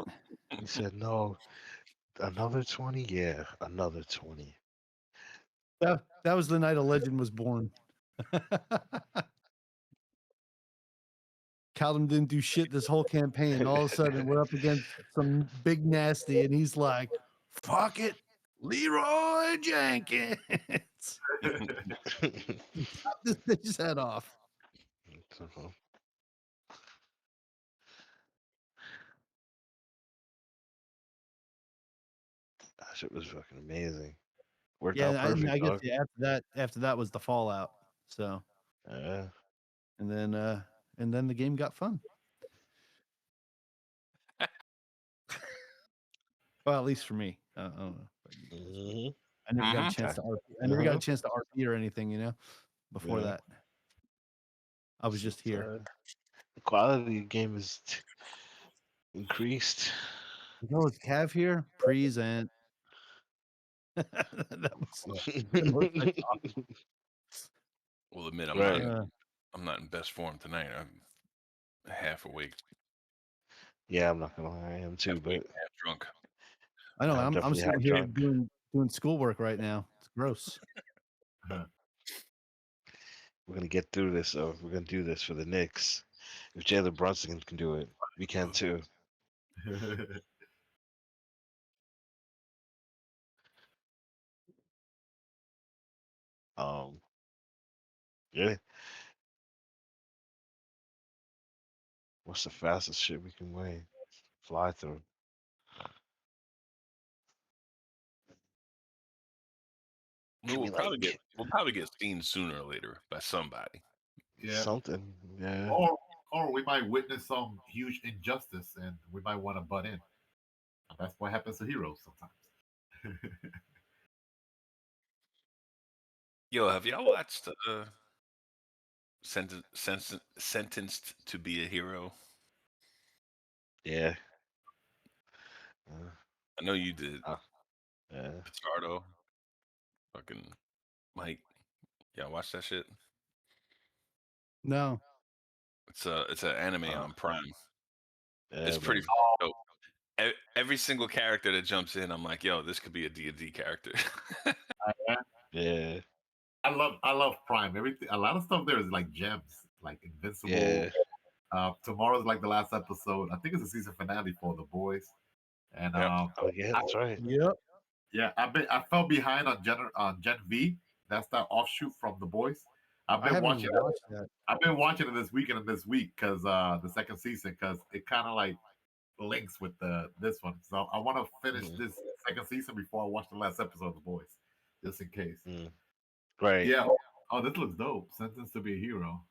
Speaker 3: He said, no, another 20? Yeah, another 20.
Speaker 6: That was the night a legend was born. Callum didn't do shit this whole campaign. All of a sudden, we're up against some big nasty, and he's like, "Fuck it, Leroy Jenkins." Chop this bitch's head off.
Speaker 3: That shit was fucking amazing. Worked
Speaker 6: Yeah,
Speaker 3: out perfect,
Speaker 6: I guess
Speaker 3: dog.
Speaker 6: yeah, after that was the fallout. So,
Speaker 3: Yeah.
Speaker 6: and then the game got fun. Well, at least for me. I don't know. About you guys, but
Speaker 3: Mhm.
Speaker 6: I never got a
Speaker 4: Mhm.
Speaker 6: chance to RP. I never got a chance to RP or anything, before
Speaker 3: Yeah.
Speaker 6: that. I was just here.
Speaker 3: The quality of the game is increased.
Speaker 6: You know, with Cav here, present. That was the most I talked.
Speaker 4: Well, admit
Speaker 3: Right.
Speaker 4: I'm not in best form tonight. I'm half awake,
Speaker 3: Yeah, I'm not gonna lie, I am too,
Speaker 4: half awake,
Speaker 3: but
Speaker 4: half drunk.
Speaker 6: I know.
Speaker 3: I'm
Speaker 6: I'm
Speaker 3: definitely
Speaker 6: sitting
Speaker 3: half
Speaker 6: here
Speaker 3: drunk.
Speaker 6: doing schoolwork right now. It's gross.
Speaker 3: We're gonna get through this, though. We're gonna do this for the Knicks. If Jalen Brunson can do it, we can too. Yeah. What's the fastest shit we can weigh? Fly through.
Speaker 4: No,
Speaker 3: Give me like
Speaker 4: we'll probably get seen sooner or later by somebody.
Speaker 5: Yeah.
Speaker 3: something. Yeah.
Speaker 5: Or we might witness some huge injustice and we might want to butt in. That's what happens to heroes sometimes.
Speaker 4: Yo, have y'all watched Sentenced to Be a Hero?
Speaker 3: Yeah.
Speaker 4: I know you did.
Speaker 3: Yeah.
Speaker 4: Pizzardo, fucking Mike. Y'all watch that shit?
Speaker 6: No.
Speaker 4: It's an anime on Prime. It's
Speaker 3: Yeah,
Speaker 4: pretty
Speaker 3: man.
Speaker 4: dope. Every single character that jumps in, I'm like, yo, this could be a D&D character.
Speaker 3: Yeah.
Speaker 5: I love Prime. Everything, a lot of stuff there is like gems, like Invincible.
Speaker 3: Yeah.
Speaker 5: Tomorrow's like the last episode. I think it's the season finale for The Boys. And
Speaker 4: Yep.
Speaker 3: Oh yeah, that's right.
Speaker 6: Yep.
Speaker 5: yeah, I fell behind on Gen V. That's that offshoot from The Boys. I've
Speaker 6: I
Speaker 5: been
Speaker 6: haven't
Speaker 5: watching
Speaker 6: even watched that.
Speaker 5: I've been watching it this weekend and this week because the second season because it kind of like links with this one. So I want to finish this second season before I watch the last episode of The Boys, just in case.
Speaker 3: Right.
Speaker 5: Yeah. Oh, this looks dope. Sentenced to Be a Hero.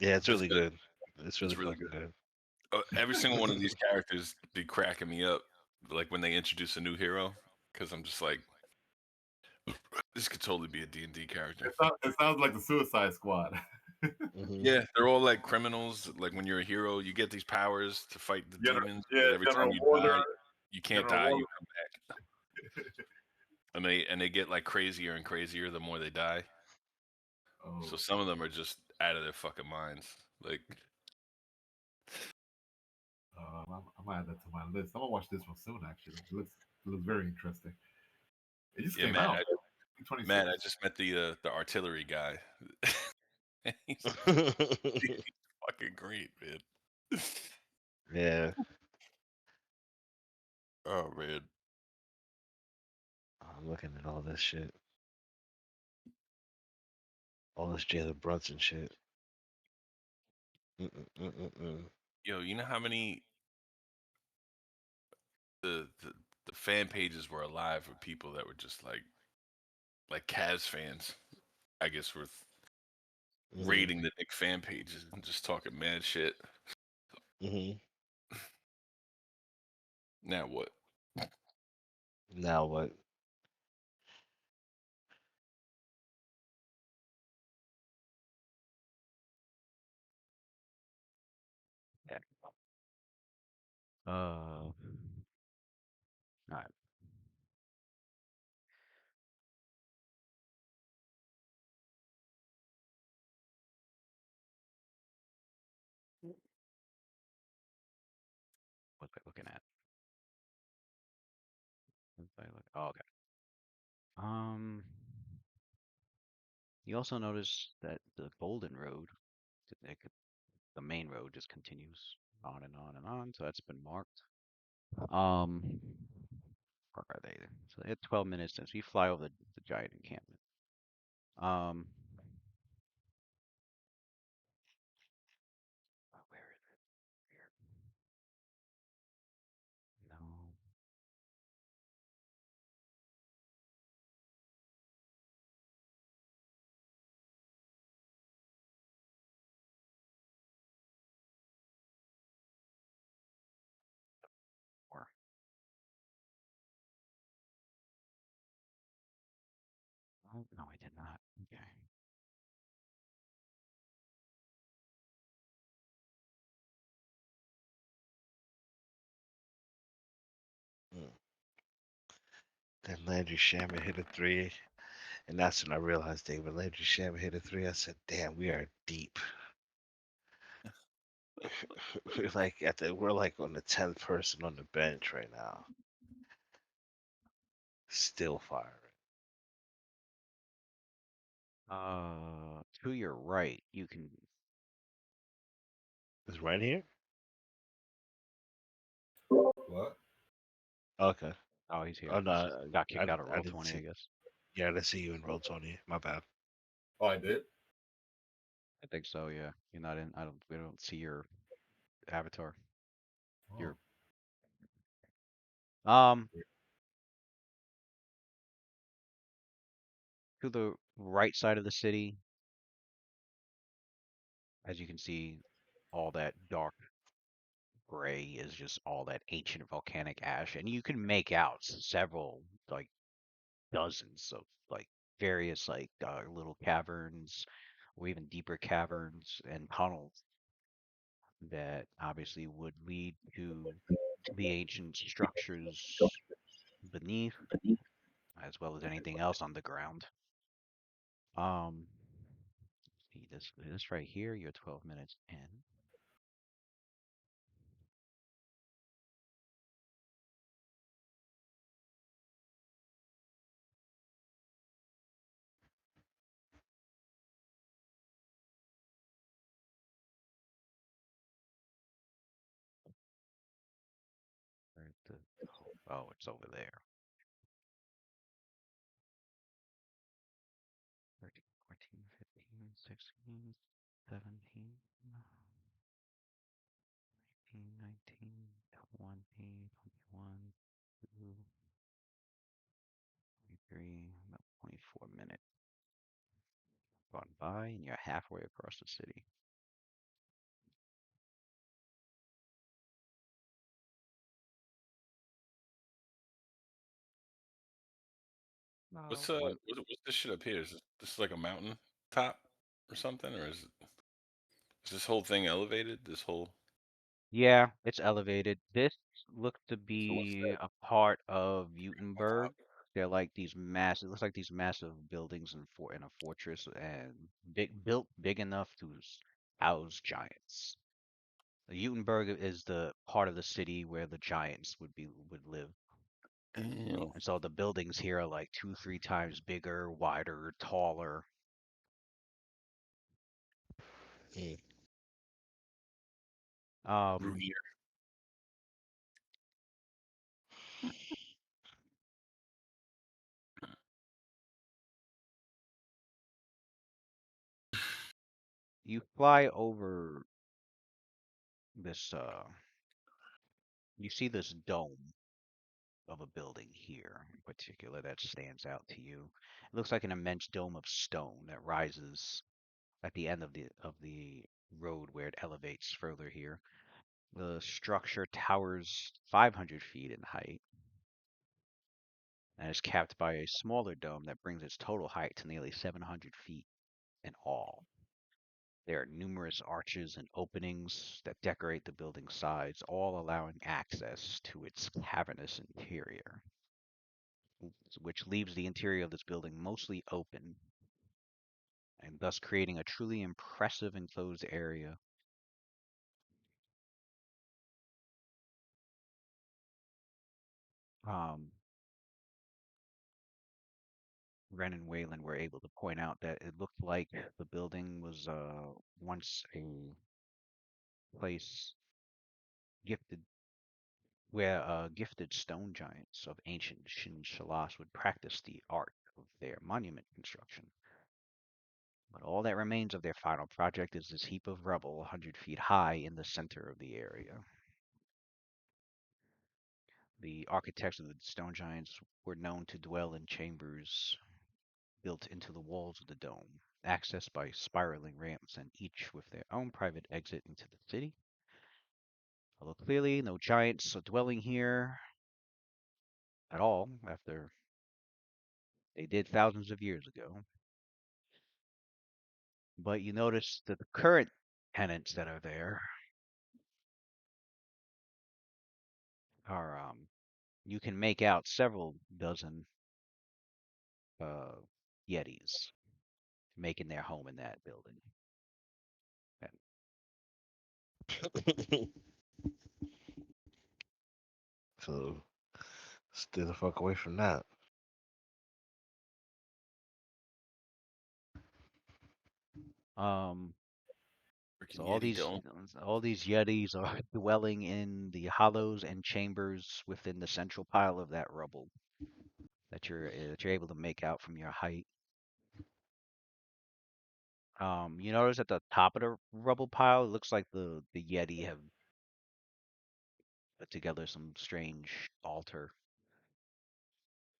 Speaker 3: Yeah, it's really
Speaker 4: good.
Speaker 3: good. It's really
Speaker 4: really
Speaker 3: fucking good.
Speaker 4: Every single one of these characters be cracking me up, like when they introduce a new hero, because I'm just like, this could totally be a D&D character.
Speaker 5: It sounds like the Suicide Squad.
Speaker 4: Yeah, they're all like criminals. Like when you're a hero, you get these powers to fight the demons. But every time you die, You can't
Speaker 5: General
Speaker 4: die.
Speaker 5: War.
Speaker 4: You come back, and they get like crazier and crazier the more they die.
Speaker 5: Oh,
Speaker 4: So some of them are just out of their fucking minds. Like,
Speaker 5: I might add that to my list. I'm gonna watch this one soon. Actually, it looks very interesting. It just
Speaker 4: yeah,
Speaker 5: came
Speaker 4: man,
Speaker 5: out.
Speaker 4: I
Speaker 5: 26.
Speaker 4: just met the artillery guy. he's, he's fucking great, man.
Speaker 3: Yeah.
Speaker 4: Oh man.
Speaker 3: I'm looking at all this shit. All this Jalen Brunson shit. Mm-mm-mm-mm-mm.
Speaker 4: Yo, you know how many the fan pages were alive with people that were just like Cavs fans, I guess, were raiding the Nick fan pages and just talking mad shit.
Speaker 3: Mm-hmm.
Speaker 4: Now what?
Speaker 3: Now what?
Speaker 2: Yeah. All right. What am I looking at? What was I look? Oh, okay. You also notice that the Golden Road, the main road, just continues on and on and on. So that's been marked. Where are they? So they had 12 minutes since we fly over the giant encampment. Where is it? Here. No. Or oh no, I did not. Okay.
Speaker 3: Mm. Then Landry Shaman hit a three, and that's when I realized David Landry Shaman hit a three. I said, "Damn, we are deep." We're like on the 10th person on the bench right now, still firing.
Speaker 2: To your right, you can.
Speaker 3: Is Ren here?
Speaker 5: What?
Speaker 3: Okay.
Speaker 2: Oh, he's here.
Speaker 3: Oh
Speaker 2: He's just
Speaker 3: no,
Speaker 2: got kicked out of
Speaker 3: I
Speaker 2: roll
Speaker 3: didn't
Speaker 2: 20, I
Speaker 3: see.
Speaker 2: guess.
Speaker 3: Yeah, I didn't see you in roll, Tony. My bad.
Speaker 5: Oh, I did.
Speaker 2: I think so. Yeah, you're not in. I don't. We don't see your avatar.
Speaker 5: Oh.
Speaker 2: Your um. To the right side of the city, as you can see, all that dark gray is just all that ancient volcanic ash, and you can make out several, like dozens of like various like little caverns or even deeper caverns and tunnels that obviously would lead to the ancient structures beneath, as well as anything else on the ground. Um, see this right here. You're 12 minutes in. Where's the? Oh, it's over there. 13, 14, 15, 16, 17, 18, 19, 20, 21, 22, 23, about 24 minutes gone by, and you're halfway across the city.
Speaker 4: What's
Speaker 2: One,
Speaker 4: what's this shit up here? Is this like a mountain top or something, or is this whole thing elevated? This whole
Speaker 2: Yeah, it's elevated. This looked to
Speaker 4: So what's
Speaker 2: be
Speaker 4: that?
Speaker 2: a part of Utenberg. They're like these massive, it looks like these massive buildings in a fortress and built big enough to house giants. Utenberg is the part of the city where the giants would live.
Speaker 4: Damn.
Speaker 2: And so the buildings here are like 2, 3 times bigger, wider, taller.
Speaker 3: Mm.
Speaker 2: Um,
Speaker 4: Brunier.
Speaker 2: you fly over this you see this dome of a building here in particular that stands out to you. It looks like an immense dome of stone that rises at the end of the road where it elevates further here. The structure towers 500 feet in height and is capped by a smaller dome that brings its total height to nearly 700 feet in all. There are numerous arches and openings that decorate the building's sides, all allowing access to its cavernous interior, which leaves the interior of this building mostly open and thus creating a truly impressive enclosed area. Um, Ren and Wayland were able to point out that it looked like the building was once a place gifted where gifted stone giants of ancient Xin-Shalast would practice the art of their monument construction. But all that remains of their final project is this heap of rubble 100 feet high in the center of the area. The architects of the stone giants were known to dwell in chambers built into the walls of the dome, accessed by spiraling ramps and each with their own private exit into the city. Although clearly no giants are dwelling here at all after they did thousands of years ago. But you notice that the current tenants that are there are you can make out several dozen uh, Yetis making their home in that building.
Speaker 3: So stay the fuck away from that.
Speaker 2: Um,
Speaker 4: Freaking
Speaker 2: so
Speaker 4: Yeti dome.
Speaker 2: all these Yetis are dwelling in the hollows and chambers within the central pile of that rubble that you're able to make out from your height. You notice at the top of the rubble pile, it looks like the Yeti have put together some strange altar.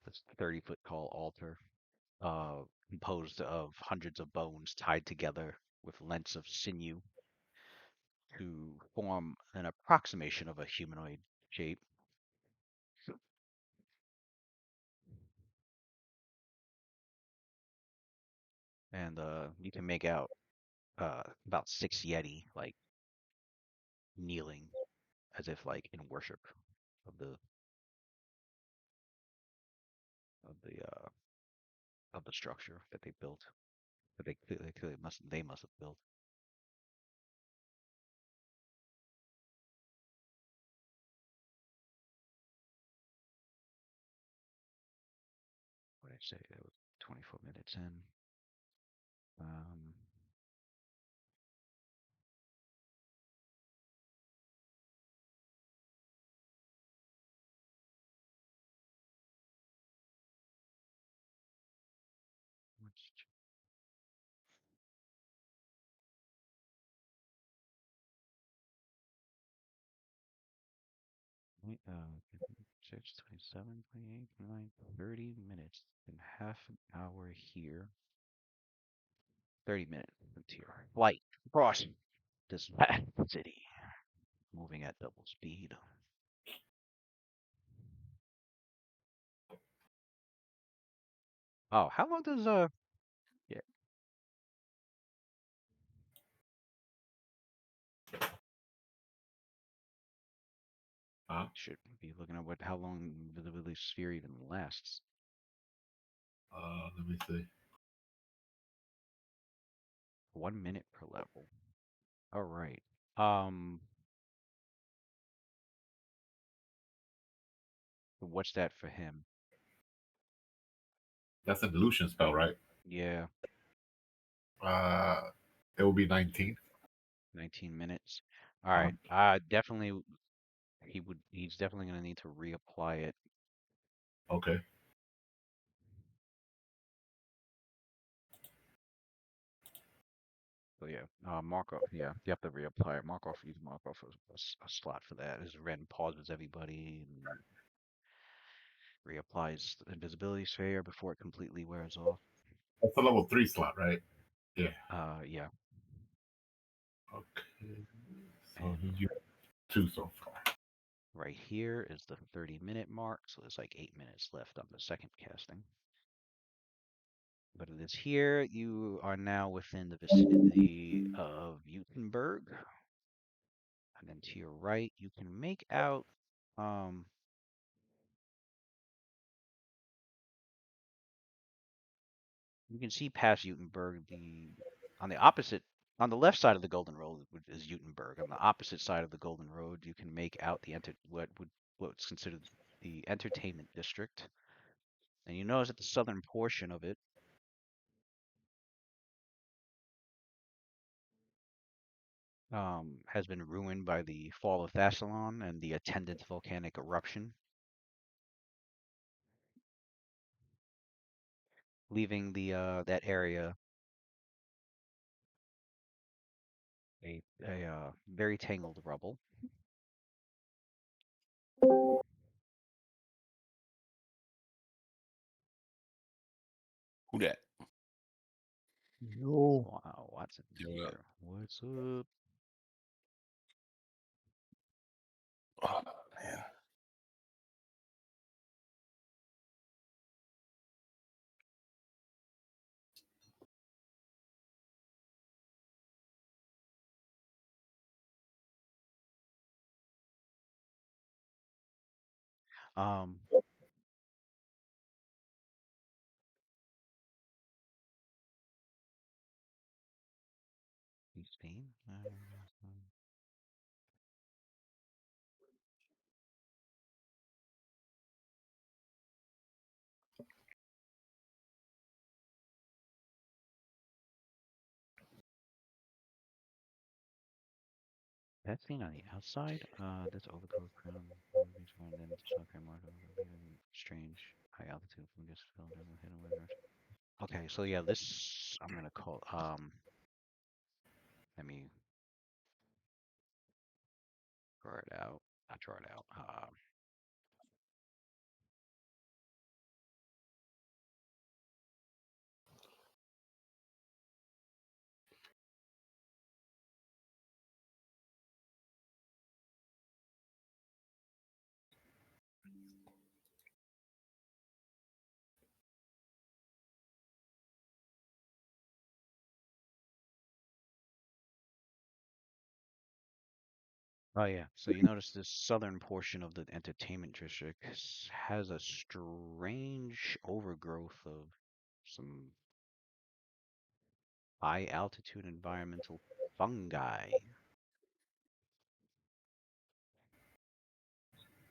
Speaker 2: This 30-foot tall altar, uh, composed of hundreds of bones tied together with lengths of sinew to form an approximation of a humanoid shape. And you can make out about 6 Yeti like kneeling as if like in worship of the of the structure that they built. That they clearly must have built. What did I say? That was 24 minutes in. Um, what's 6, 27, 28, 29, 30 minutes and half an hour here. 30 minutes into your flight across this vast city, moving at double speed. Oh, how long does yeah, Should be looking at how long invisibility sphere even lasts.
Speaker 5: Let me see.
Speaker 2: 1 minute per level. All right. What's that for him?
Speaker 5: That's an illusion spell, right?
Speaker 2: Yeah.
Speaker 5: It will be 19.
Speaker 2: 19 minutes. All right. Definitely. He's definitely gonna need to reapply it.
Speaker 5: Okay.
Speaker 2: So yeah, mark off. Yeah, you have to reapply it. Mark off. You can mark off a slot for that. As Ren pauses everybody and reapplies the invisibility sphere before it completely wears off.
Speaker 5: That's a level 3 slot, right? Yeah.
Speaker 2: Yeah.
Speaker 5: Okay. So
Speaker 2: And
Speaker 5: he used 2 so far.
Speaker 2: right here is the 30-minute mark, so there's like 8 minutes left on the second casting. But it is here. You are now within the vicinity of Utenberg. And then to your right, you can make out you can see past Utenberg. On the opposite, on the left side of the Golden Road is Utenberg. On the opposite side of the Golden Road, you can make out what's considered the entertainment district. And you notice that the southern portion of it has been ruined by the fall of Thassalon and the attendant volcanic eruption, leaving that area a very tangled rubble.
Speaker 4: Who that?
Speaker 6: Yo.
Speaker 2: Wow, Watson's
Speaker 4: Yo,
Speaker 2: here. What's up?
Speaker 4: Oh man.
Speaker 2: Um, Spain. That scene on the outside, this overgrowth crown, and then okay, more strange high altitude fungus filled in with hidden weather. Okay, so yeah, this I'm gonna call let me draw it out. Not draw it out. Oh yeah, so you notice this southern portion of the entertainment district has a strange overgrowth of some high altitude environmental fungi.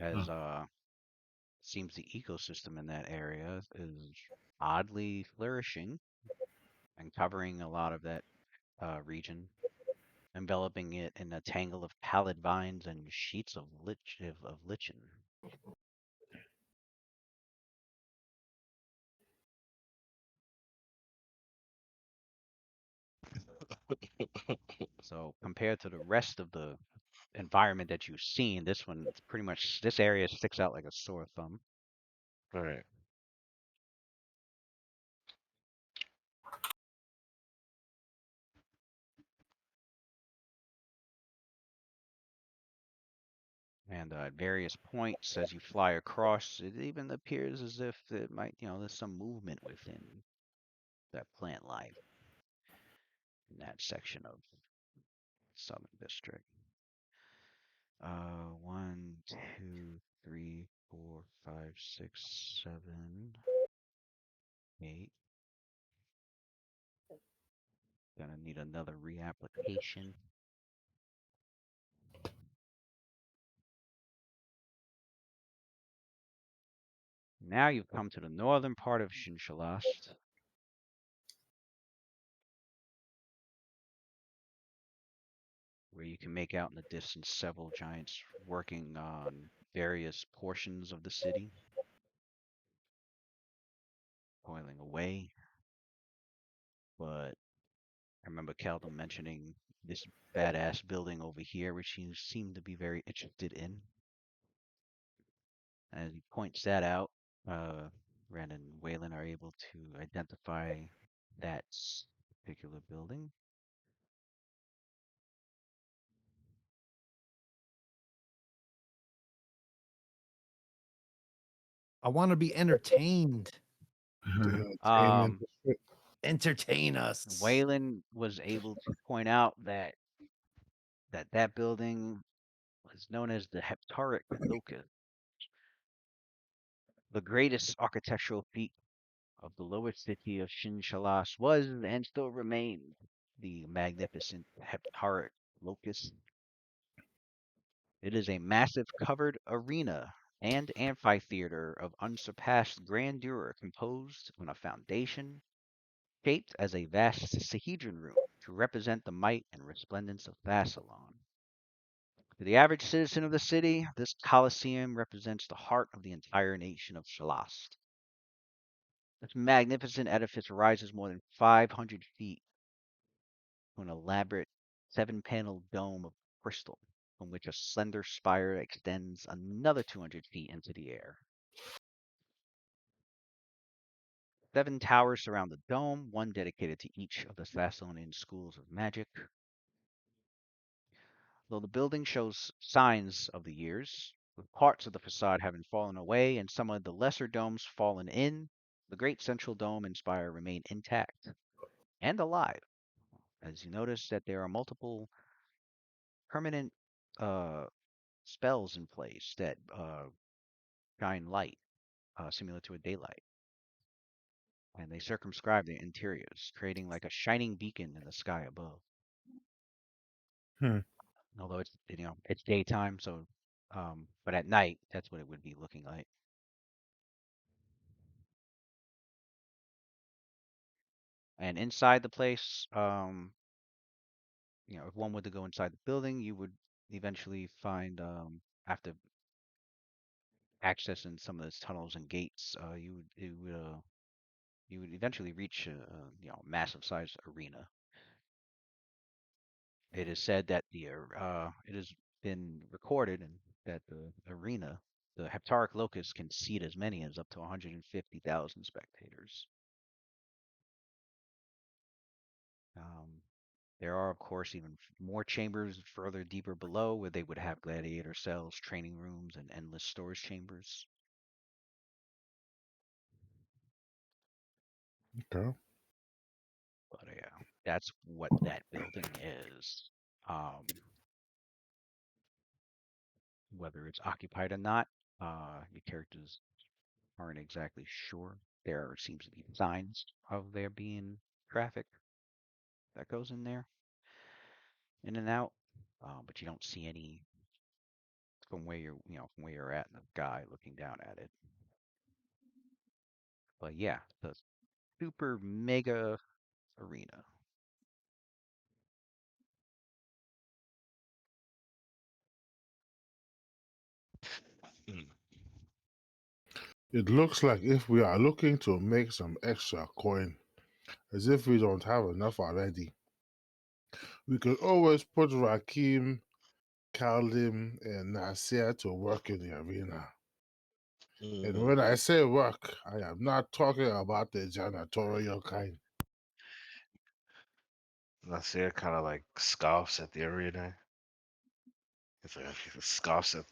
Speaker 2: As seems the ecosystem in that area is oddly flourishing and covering a lot of that region, enveloping it in a tangle of pallid vines and sheets of lichen. So compared to the rest of the environment that you've seen, this area sticks out like a sore thumb.
Speaker 3: All right.
Speaker 2: And at various points as you fly across, it even appears as if it might, there's some movement within that plant life in that section of Southern District. 1, 2, 5, 6, 7, 8. Gonna need another reapplication. Now you've come to the northern part of Xin-Shalast. Where you can make out in the distance several giants working on various portions of the city, toiling away. But I remember Calvin mentioning this badass building over here, which he seemed to be very interested in. As he points that out, Ren and Waylon are able to identify that particular building.
Speaker 6: I want to be entertained.
Speaker 2: Um,
Speaker 6: Entertain us.
Speaker 2: Waylon was able to point out that that building was known as the Heptaric Locus, the greatest architectural feat of the lower city of Xin-Shalast was and still remains the magnificent Heptaric Locus. It is a massive covered arena and amphitheater of unsurpassed grandeur composed on a foundation shaped as a vast Sahedron room to represent the might and resplendence of Thassalon. To the average citizen of the city, this Colosseum represents the heart of the entire nation of Shalast. This magnificent edifice rises more than 500 feet to an elaborate 7-paneled dome of crystal, from which a slender spire extends another 200 feet into the air. 7 towers surround the dome, one dedicated to each of the Thassalonian schools of magic. Though the building shows signs of the years, with parts of the facade having fallen away and some of the lesser domes fallen in, the great central dome and spire remain intact and alive. As you notice that there are multiple permanent spells in place that shine light, similar to a daylight. And they circumscribe the interiors, creating like a shining beacon in the sky above.
Speaker 3: Hmm.
Speaker 2: Although it's daytime, so but at night that's what it would be looking like. And inside the place, if one were to go inside the building, you would eventually find, after accessing some of those tunnels and gates, you would eventually reach a massive sized arena. It is said that it has been recorded and that the arena, the Heptaric Locus, can seat as many as up to 150,000 spectators. There are, of course, even more chambers further deeper below where they would have gladiator cells, training rooms, and endless storage chambers.
Speaker 3: Okay.
Speaker 2: But yeah, that's what that building is. Whether it's occupied or not, your characters aren't exactly sure. There seems to be signs of there being traffic that goes in there, in and out, but you don't see any from where you're at in the sky looking down at it. But yeah, the super mega arena.
Speaker 7: It looks like if we are looking to make some extra coin, as if we don't have enough already, we could always put Rakim, Kaldim, and Nasir to work in the arena. And when I say work, I am not talking about the janitorial kind.
Speaker 3: Nasir kind of like scoffs at the arena. It's like he scoffs at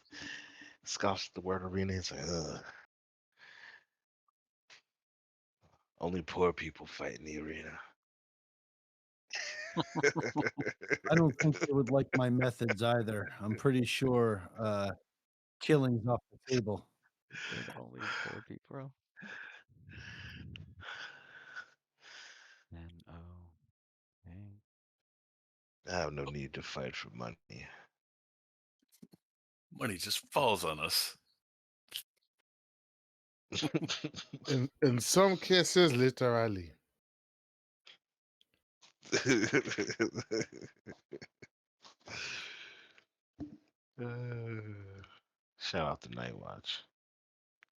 Speaker 3: the word arena. It's like, ugh. Only poor people fight in the arena.
Speaker 6: I don't think they would like my methods either. I'm pretty sure killing's off the table.
Speaker 2: There's only poor people. And okay.
Speaker 3: I have no need to fight for money.
Speaker 4: Money just falls on us.
Speaker 7: In some cases, literally.
Speaker 3: Shout out to Night Watch.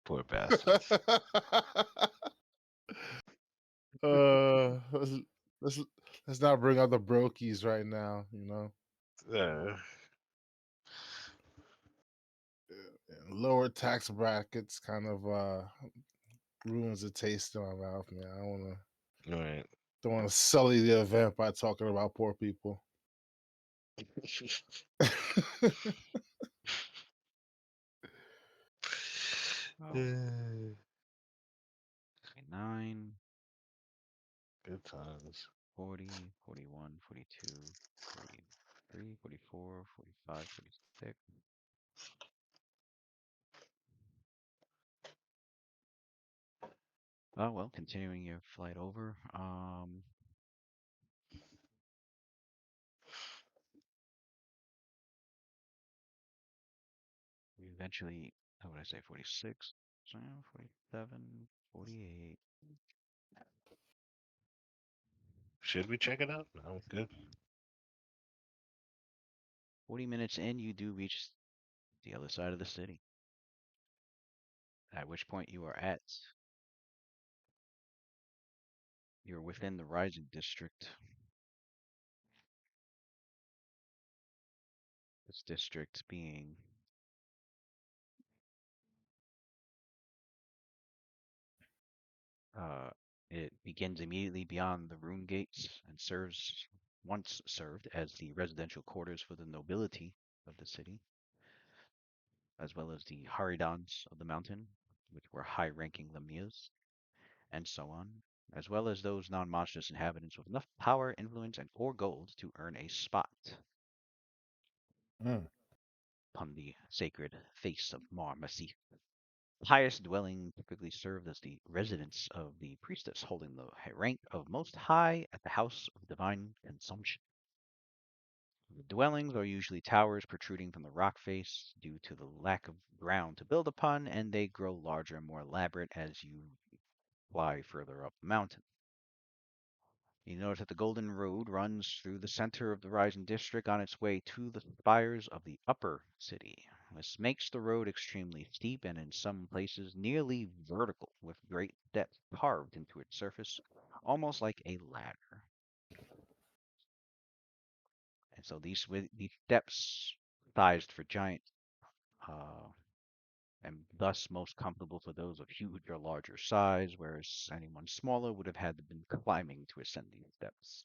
Speaker 3: Poor bastards.
Speaker 7: let's, let's let's not bring out the brokies right now.
Speaker 3: Uh,
Speaker 7: Lower tax brackets kind of ruins the taste in my mouth, man. I
Speaker 3: right.
Speaker 7: don't want to sully the event by talking about poor people.
Speaker 2: Oh,
Speaker 3: Good
Speaker 2: 9,
Speaker 3: times.
Speaker 2: 40, 41, 42, 43, 44, 45, 46. Oh, well, continuing your flight over. We eventually, how would I say, 46, 47, 48.
Speaker 3: Should we check it out? No, good.
Speaker 2: 40 minutes in, you do reach the other side of the city. At which point you're within the Rising District. This district being it begins immediately beyond the Rune Gates and once served as the residential quarters for the nobility of the city, as well as the Haridans of the mountain, which were high-ranking Lamias, and so on, as well as those non-monstrous inhabitants with enough power, influence, and or gold to earn a spot
Speaker 7: Mm.
Speaker 2: upon the sacred face of Mar Masih. The highest dwelling typically served as the residence of the priestess, holding the rank of most high at the house of divine consumption. The dwellings are usually towers protruding from the rock face due to the lack of ground to build upon, and they grow larger and more elaborate as you fly further up the mountain. You notice that the Golden Road runs through the center of the Rising District on its way to the spires of the upper city. This makes the road extremely steep and in some places nearly vertical, with great depth carved into its surface, almost like a ladder. And so these steps sized for giant, and thus most comfortable for those of huge or larger size, whereas anyone smaller would have had to been climbing to ascend these steps.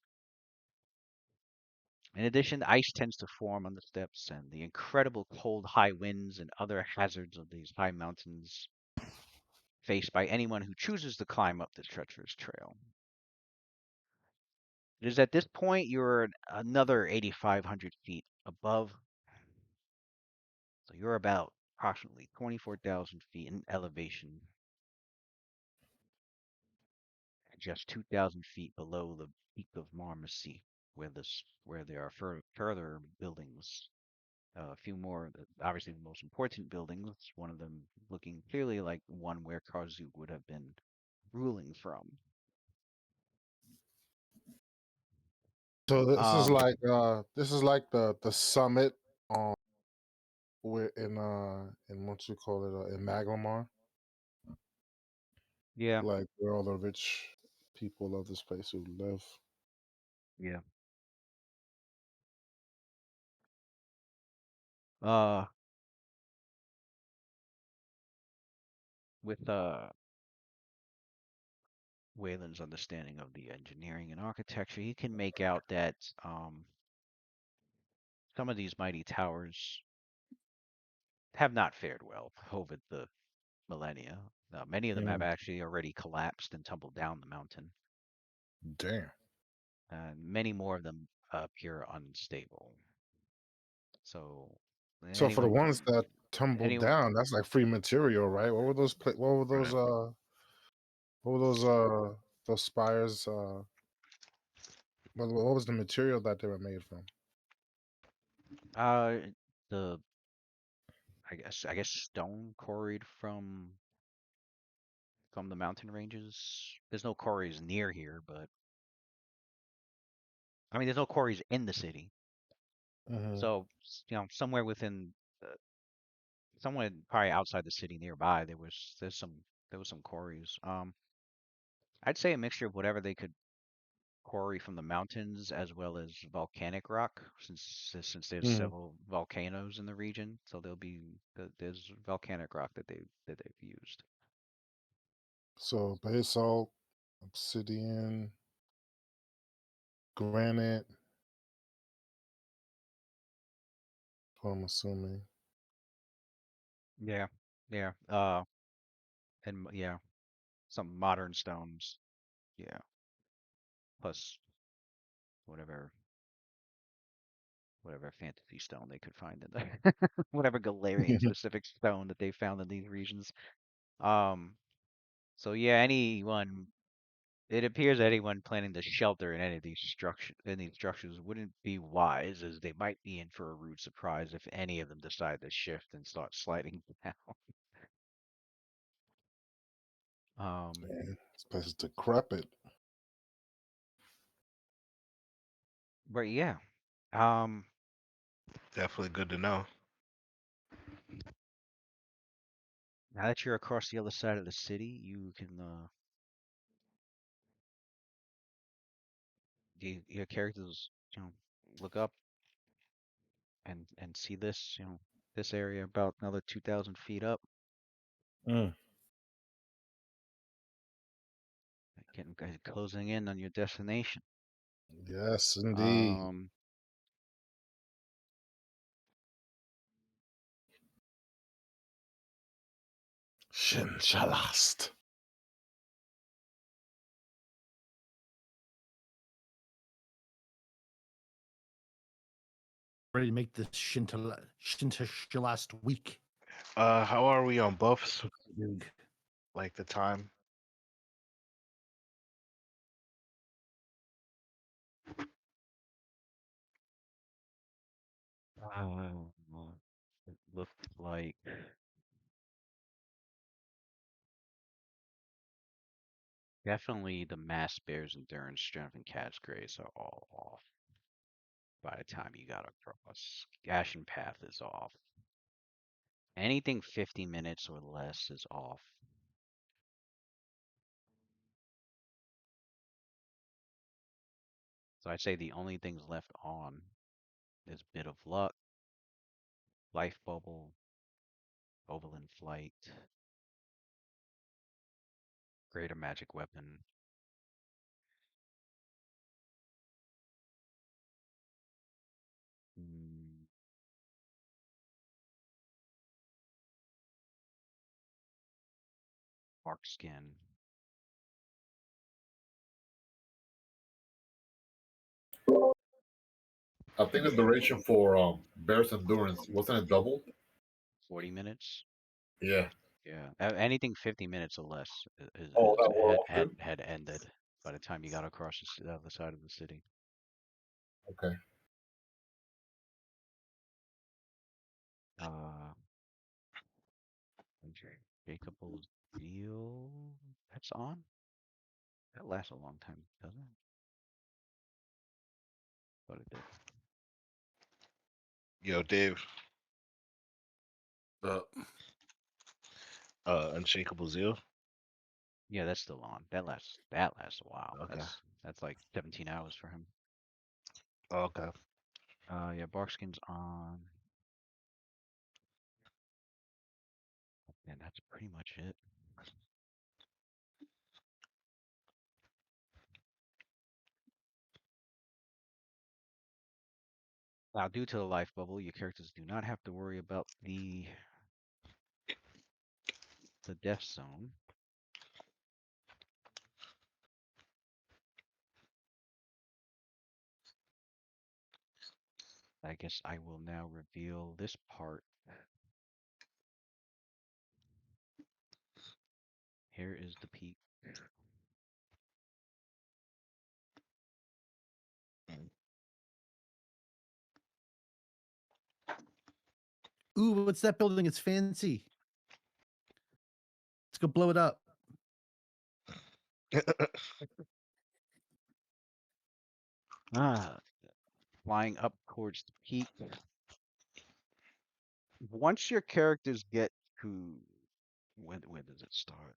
Speaker 2: In addition, ice tends to form on the steps, and the incredible cold, high winds and other hazards of these high mountains faced by anyone who chooses to climb up this treacherous trail. It is at this point you're another 8,500 feet above, so you're about approximately 24,000 feet in elevation, just 2,000 feet below the peak of Marmacy, where there are further buildings. A few more, obviously the most important buildings, one of them looking clearly like one where Karzuk would have been ruling from.
Speaker 7: So
Speaker 2: Um,
Speaker 7: this is like the summit on where in what you call it in Maglamar,
Speaker 2: yeah,
Speaker 7: like where all the rich people of this place who live.
Speaker 2: yeah. Uh, with Waylon's understanding of the engineering and architecture, he can make out that some of these mighty towers have not fared well over the millennia. Many of them have
Speaker 7: Mm,
Speaker 2: actually already collapsed and tumbled down the mountain,
Speaker 7: damn.
Speaker 2: and many more of them appear unstable. So
Speaker 7: So for the
Speaker 2: anyone,
Speaker 7: ones that tumbled
Speaker 2: Any
Speaker 7: down. That's like free material, right? What were those? What were those? What were those spires? What was the material that they were made from?
Speaker 2: uh the I guess stone quarried from the mountain ranges. There's no quarries near here, but I mean there's no quarries in the city.
Speaker 7: Hmm.
Speaker 2: So somewhere within somewhere probably outside the city nearby there was some quarries. I'd say a mixture of whatever they could quarry from the mountains as well as volcanic rock, since there's
Speaker 7: Hmm.
Speaker 2: several volcanoes in the region, so there's volcanic rock that they've used.
Speaker 7: So basalt, obsidian, granite. I'm assuming.
Speaker 2: Yeah, yeah. Yeah, some modern stones. Yeah, plus whatever whatever fantasy stone they could find in there, whatever Galarian specific stone that they found in these regions. Um, so yeah, anyone. It appears anyone planning to shelter in any of these structures wouldn't be wise, as they might be in for a rude surprise if any of them decide to shift and start sliding down. Um,
Speaker 7: Man, this place is decrepit.
Speaker 2: but yeah. Um,
Speaker 3: Definitely good to know.
Speaker 2: now that you're across the other side of the city, you can your characters, look up and see this, this area about another 2,000 feet up,
Speaker 7: Mm.
Speaker 2: getting closing in on your destination.
Speaker 7: Yes, indeed.
Speaker 2: Um,
Speaker 7: Xin-Shalast.
Speaker 6: Ready to make this Shinta week.
Speaker 3: How are we on buffs?
Speaker 6: Dude.
Speaker 3: Like the time?
Speaker 2: it looked like definitely the mass bear's endurance, strength, and cat's grace are all off by the time you got across. Ashen path is off. Anything 50 minutes or less is off. So I'd say the only things left on is bit of luck, life bubble, overland flight, greater magic weapon. Mm, bark skin.
Speaker 5: I think the duration for Bear's Endurance wasn't it double?
Speaker 2: 40 minutes.
Speaker 5: Yeah.
Speaker 2: Yeah, anything 50 minutes or less
Speaker 5: Oh, that wore off too.
Speaker 2: had ended by the time you got across the other side of the city.
Speaker 5: Okay.
Speaker 2: Uh, Jacob's deal. That's on. That lasts a long time, doesn't it? But it did.
Speaker 3: Yo, Dave.
Speaker 4: Uh,
Speaker 3: Unshakable Zeal.
Speaker 2: Yeah, that's still on. That lasts a while.
Speaker 3: Okay.
Speaker 2: That's like 17 hours for him.
Speaker 3: Okay.
Speaker 2: Yeah, Barkskin's on. And that's pretty much it. Now, due to the life bubble, your characters do not have to worry about the death zone. I guess I will now reveal this part Here is the peak.
Speaker 6: Ooh, what's that building? It's fancy. Let's go blow it up.
Speaker 2: Flying up towards the peak. Once your characters get to when does it start?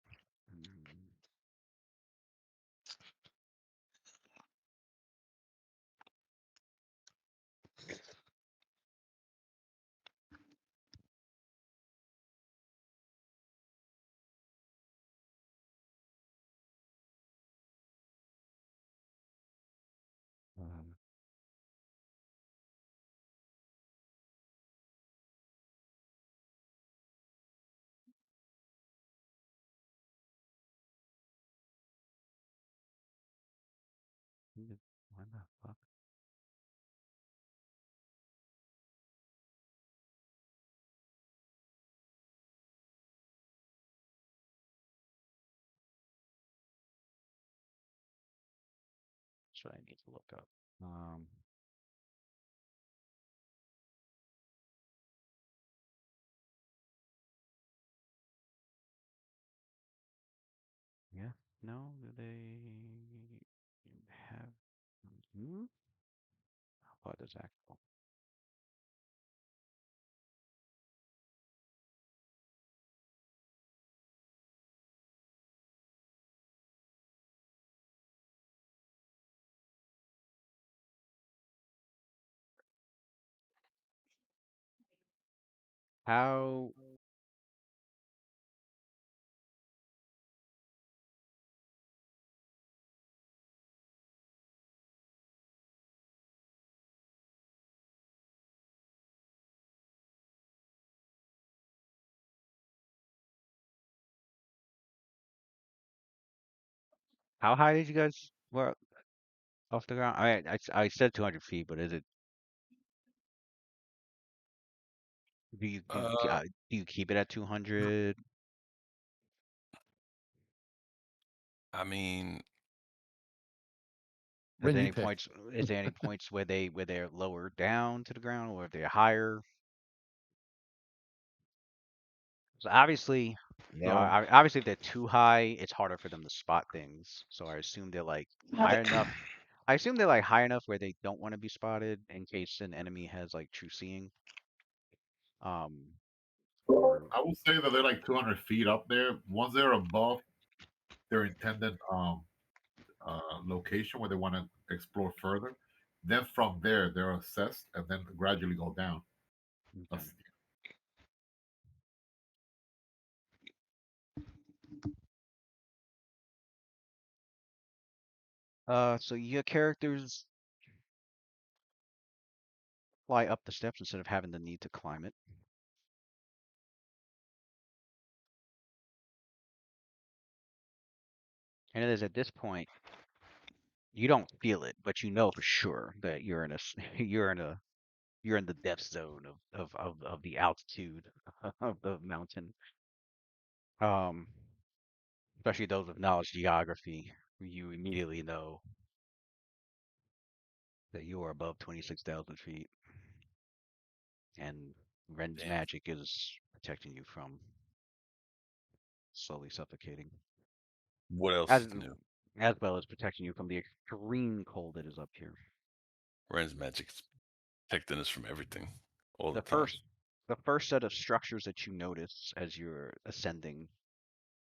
Speaker 2: Why the fuck? That's what I need to look up. Yeah. No, do they have? What is actual? How how high did you guys were off the ground? I said 200 feet, but is it? Do you keep it at 200?
Speaker 4: I mean,
Speaker 6: Ren, you pick.
Speaker 2: Is there any points where they're lower down to the ground, or if they're higher? So obviously,
Speaker 3: No.
Speaker 2: obviously if they're too high, it's harder for them to spot things. So I assume they're like high enough. I assume they're like high enough where they don't want to be spotted in case an enemy has like true seeing. Or
Speaker 5: I will say that they're like 200 feet up there. Once they're above their intended location where they want to explore further, then from there they're assessed and then gradually go down.
Speaker 2: okay. So your characters fly up the steps instead of having the need to climb it. And it is at this point you don't feel it, but you know for sure that you're in a you're in the depth zone of the altitude of the mountain. Um, Especially those with knowledge geography, you immediately know that you are above 26,000 feet, and Ren's
Speaker 4: damn.
Speaker 2: magic is protecting you from slowly suffocating,
Speaker 4: What else
Speaker 2: as
Speaker 4: is new?
Speaker 2: as well as protecting you from the extreme cold that is up here.
Speaker 4: Ren's magic is protecting us from everything all the
Speaker 2: The
Speaker 4: time.
Speaker 2: first the first set of structures that you notice as you're ascending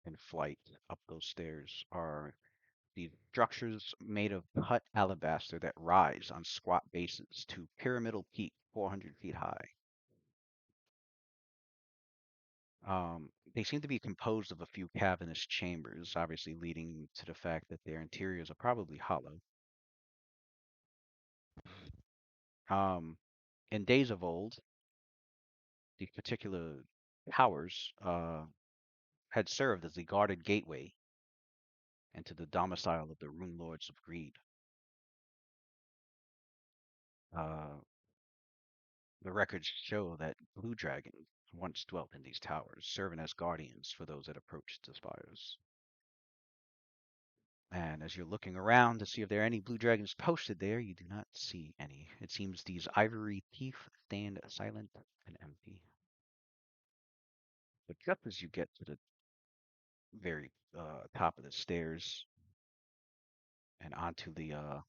Speaker 2: in flight up those stairs are these structures made of cut alabaster that rise on squat bases to pyramidal peak 400 feet high. They seem to be composed of a few cavernous chambers, obviously leading to the fact that their interiors are probably hollow. In days of old, these particular towers had served as the guarded gateway into the domicile of the Runelords of Greed. Uh, the records show that blue dragons once dwelt in these towers, serving as guardians for those that approached the spires. And as you're looking around to see if there are any blue dragons posted there, you do not see any. It seems these ivory teeth stand silent and empty. But just as you get to the very top of the stairs and onto the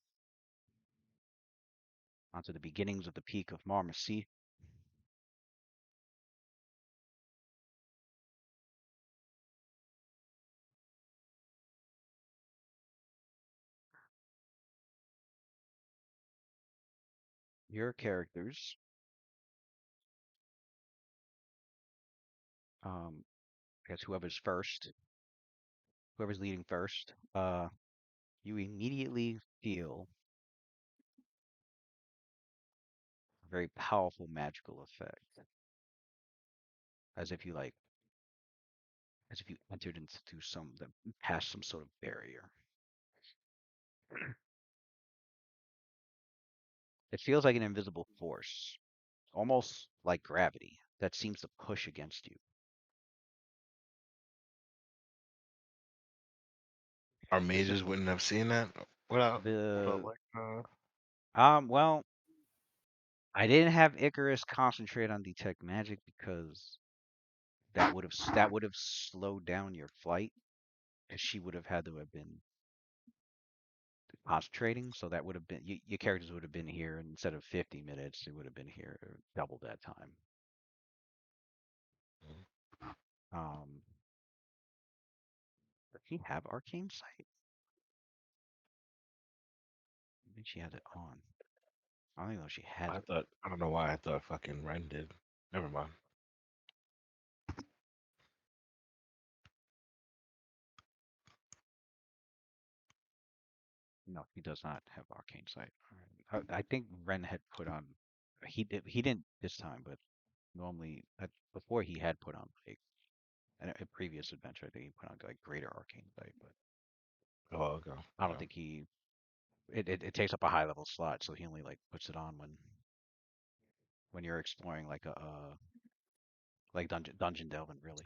Speaker 2: beginnings of the peak of Marmacy, your characters, I guess whoever's leading first, you immediately feel a very powerful magical effect, as if you entered into past some sort of barrier. It feels like an invisible force, almost like gravity, that seems to push against you.
Speaker 3: Our mages wouldn't have seen that without
Speaker 2: The
Speaker 3: like
Speaker 2: well, I didn't have Icarus concentrate on detect magic because that would have slowed down your flight, because she would have had to have been concentrating. So that would have been your characters would have been here, and instead of 50 minutes, they would have been here double that time. Does she have arcane sight? I think she has it on. I don't even know if she has it.
Speaker 3: I don't know why I thought fucking Ren did. Never mind.
Speaker 2: No, he does not have arcane sight. All right. I think Ren had put on. He didn't this time, but normally before he had put on like a previous adventure. I think he put on like greater arcane sight, but
Speaker 3: Oh, okay.
Speaker 2: I don't think he. It takes up a high level slot, so he only like puts it on when you're exploring like like dungeon delving really.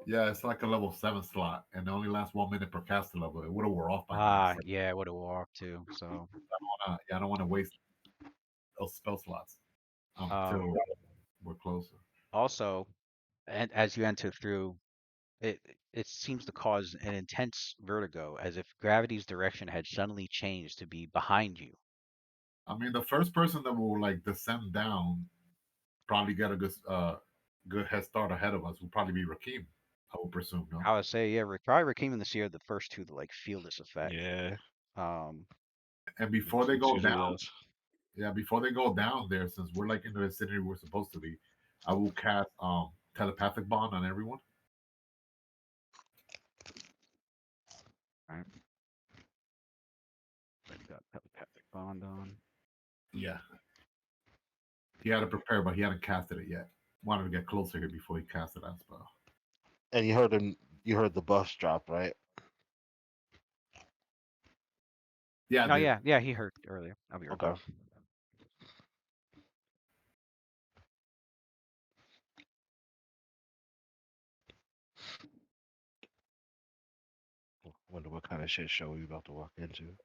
Speaker 5: Yeah, it's like a level 7 slot, and it only lasts 1 minute per caster level. It would have wore off by now.
Speaker 2: Ah, yeah, it would have wore off too. So
Speaker 5: I don't want to waste those spell slots until we're closer.
Speaker 2: also, and as you enter through, it it seems to cause an intense vertigo, as if gravity's direction had suddenly changed to be behind you.
Speaker 5: I mean, the first person that will like descend down probably get a good head start ahead of us will probably be Rakim, I would presume, no?
Speaker 2: I would say, yeah, probably Rakim and the Seer are the first two to like feel this effect.
Speaker 3: Yeah.
Speaker 5: And before they
Speaker 3: It's
Speaker 5: go
Speaker 3: usually
Speaker 5: down,
Speaker 3: us.
Speaker 5: before they go down there, since we're like in the vicinity we're supposed to be, I will cast telepathic bond on everyone.
Speaker 2: All right. Already got telepathic bond on.
Speaker 5: Yeah. He had to prepare, but he hadn't casted it yet. Wanted to get closer here before he casted that spell.
Speaker 3: And you heard him. You heard the buffs drop, right?
Speaker 5: Yeah,
Speaker 2: Oh yeah, he heard earlier. I'll be right
Speaker 3: Okay.
Speaker 2: back.
Speaker 3: Wonder what kind of shit show we about to walk into.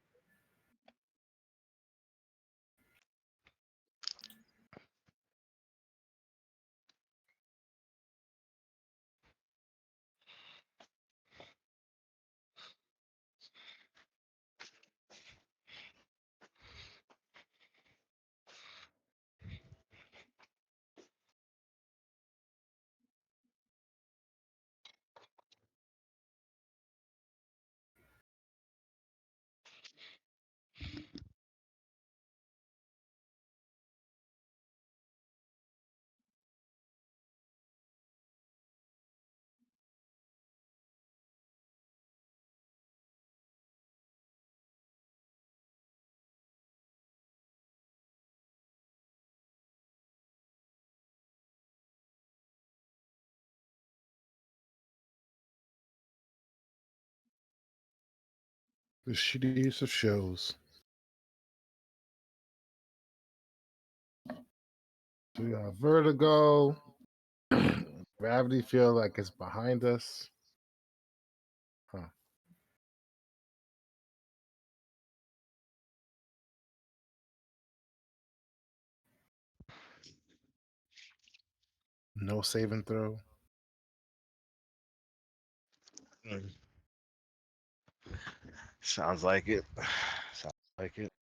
Speaker 7: The shittiest of shows. So we got vertigo. Gravity feel like it's behind us. No saving throw.
Speaker 3: Mm. Sounds like it. Sounds like it.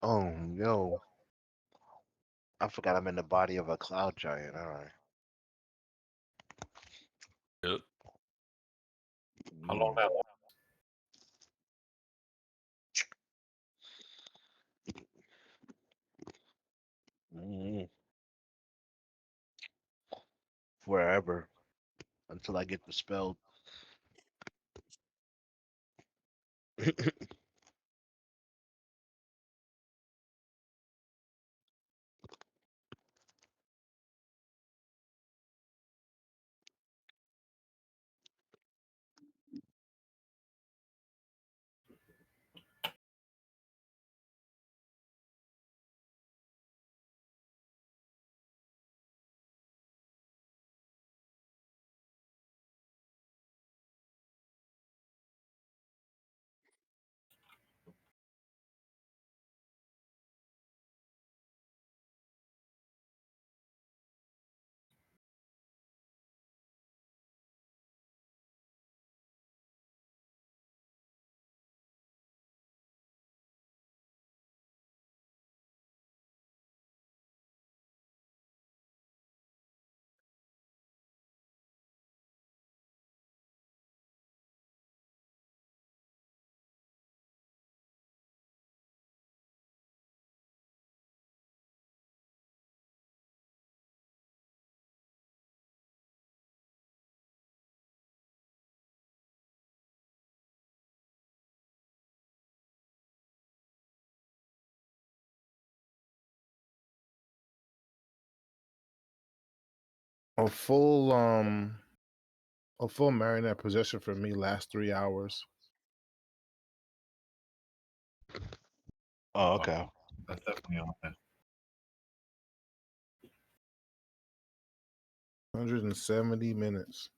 Speaker 3: Oh no. I forgot I'm in the body of a cloud giant. All right.
Speaker 4: Yep.
Speaker 5: How long that?
Speaker 3: Mm. Forever until I get dispelled.
Speaker 7: A full marionette possession for me lasts 3 hours.
Speaker 3: Oh, okay.
Speaker 5: That's definitely on there.
Speaker 7: 170 minutes.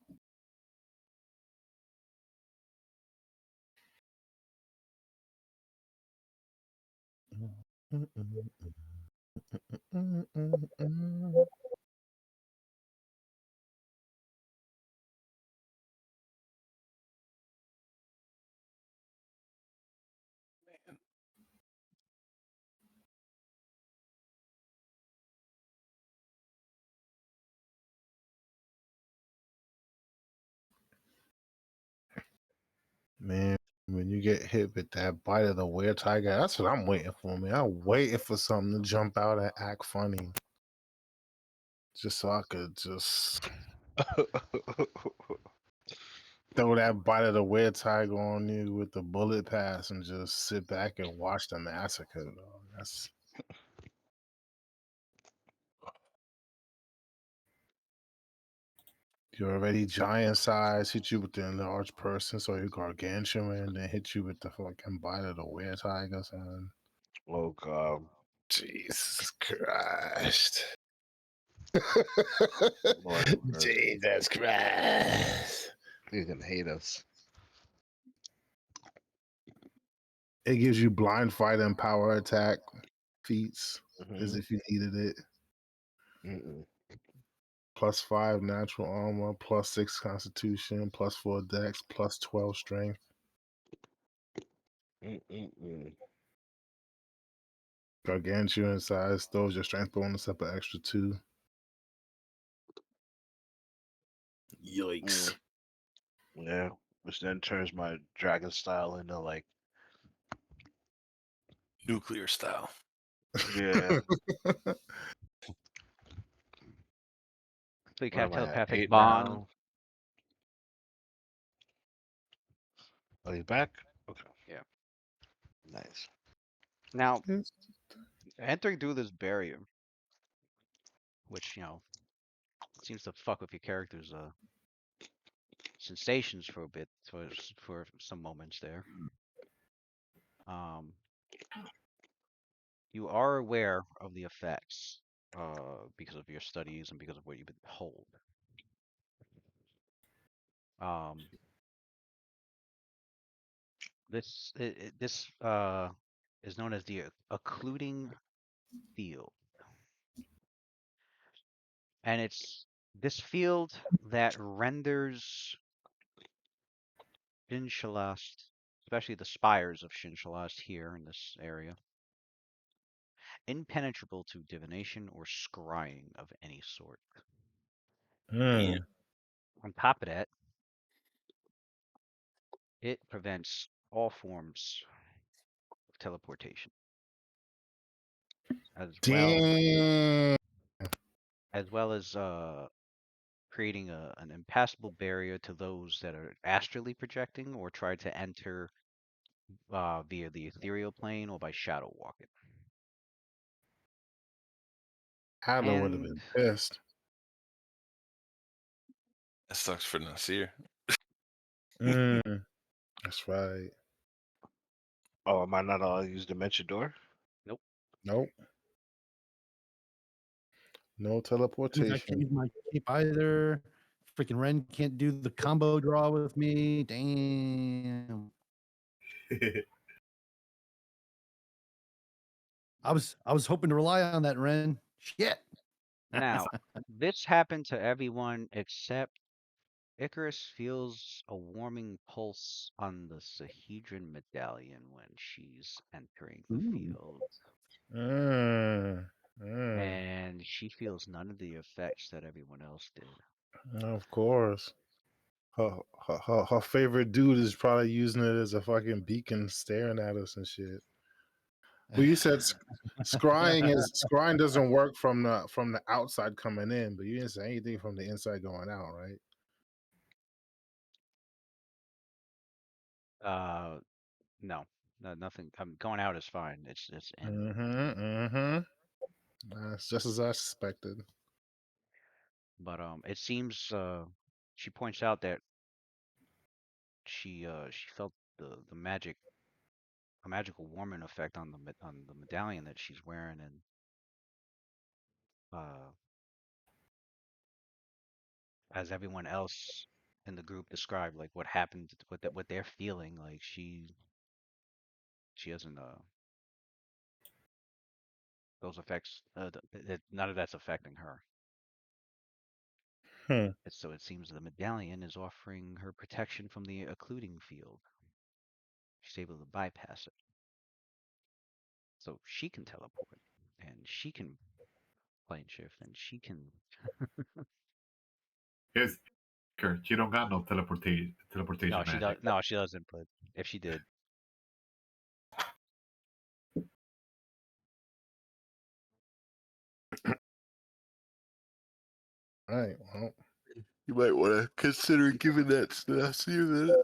Speaker 7: Man, when you get hit with that bite of the were tiger, that's what I'm waiting for, man. I'm waiting for something to jump out and act funny. Just so I could just throw that bite of the were tiger on you with the bullet pass and just sit back and watch the massacre. Dog. That's you're already giant size, hit you with the enlarged person, so you're gargantuan, then hit you with the fucking bite of the were tiger, son.
Speaker 3: Oh god.
Speaker 7: Jesus Christ.
Speaker 3: Lord have mercy.
Speaker 7: Jesus Christ.
Speaker 3: He's gonna hate us.
Speaker 7: It gives you blind fight and power attack feats as
Speaker 3: Mhm.
Speaker 7: if you needed it.
Speaker 3: Mm-mm.
Speaker 7: +5 natural armor, +6 constitution, +4 dex, +12 strength.
Speaker 3: Mm-mm-mm.
Speaker 7: Gargantuan size throws your strength bonus up an extra 2. Yikes.
Speaker 3: Yeah. Which then turns my dragon style into like,
Speaker 4: Nuclear style.
Speaker 3: yeah.
Speaker 2: So you
Speaker 3: What
Speaker 2: can have
Speaker 3: am I at?
Speaker 2: telepathic
Speaker 3: 8
Speaker 2: bond.
Speaker 3: now? Oh, he's back? Okay.
Speaker 2: Yeah.
Speaker 3: Nice.
Speaker 2: Now,
Speaker 7: Yes.
Speaker 2: entering through this barrier, which, seems to fuck with your character's sensations for a bit, for some moments there. You are aware of the effects because of your studies and because of what you've been told. This is known as the occluding field. And it's this field that renders Xin-Shalast, especially the spires of Xin-Shalast here in this area, impenetrable to divination or scrying of any sort.
Speaker 4: Yeah.
Speaker 2: On top of that, it prevents all forms of teleportation, as well
Speaker 7: Damn.
Speaker 2: as creating an impassable barrier to those that are astrally projecting or try to enter via the ethereal plane or by shadow walking.
Speaker 7: Adam would have
Speaker 2: And
Speaker 7: been pissed.
Speaker 4: That sucks for Nasir.
Speaker 7: That's right.
Speaker 3: Oh, am I not allowed to use Dimension Door?
Speaker 2: nope,
Speaker 7: Nope. No
Speaker 6: I can't
Speaker 7: teleportation.
Speaker 6: use my cape either. Freaking Ren can't do the combo draw with me. Damn. I was hoping to rely on that Ren. Shit.
Speaker 2: now this happened to everyone except Icarus feels a warming pulse on the Sahedron medallion when she's entering the
Speaker 6: Ooh.
Speaker 2: field,
Speaker 7: Mm,
Speaker 2: and she feels none of the effects that everyone else did.
Speaker 7: of course. Her favorite dude is probably using it as a fucking beacon, staring at us and shit. Well, you said scrying doesn't work from the outside coming in, but you didn't say anything from the inside going out, right?
Speaker 2: No, nothing. Going out is fine. It's in.
Speaker 7: Mm-hmm. That's just as I suspected.
Speaker 2: But it seems she points out that she felt the a magical warming effect on on the medallion that she's wearing, and uh, as everyone else in the group described, like what happened, what they're feeling, like she doesn't those effects, none of that's affecting her.
Speaker 7: Hmm.
Speaker 2: So it seems the medallion is offering her protection from the occluding field. She's able to bypass it. So she can teleport, and she can plane shift, and she can.
Speaker 5: Yes, Kurt, you don't got no teleportation
Speaker 2: No, she does.
Speaker 5: magic.
Speaker 2: No, she doesn't. But if she did,
Speaker 7: All right. Well, you might want to consider giving that to Nasir then.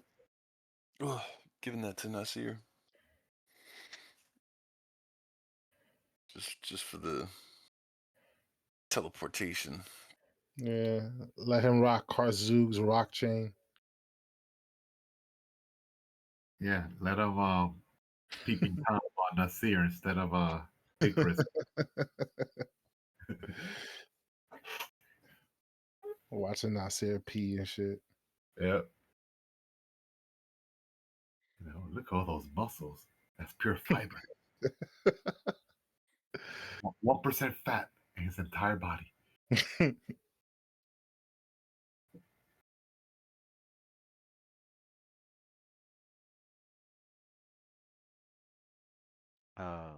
Speaker 4: Oh, giving that to Nasir. Just for the teleportation.
Speaker 7: Yeah, let him rock Karzug's rock chain.
Speaker 5: Yeah, let him peeping Tom on Nasir instead of Icarus.
Speaker 7: Watching Nasir pee and shit.
Speaker 5: Yep. Look at all those muscles. That's pure fiber. 1% fat in his entire body.
Speaker 2: uh,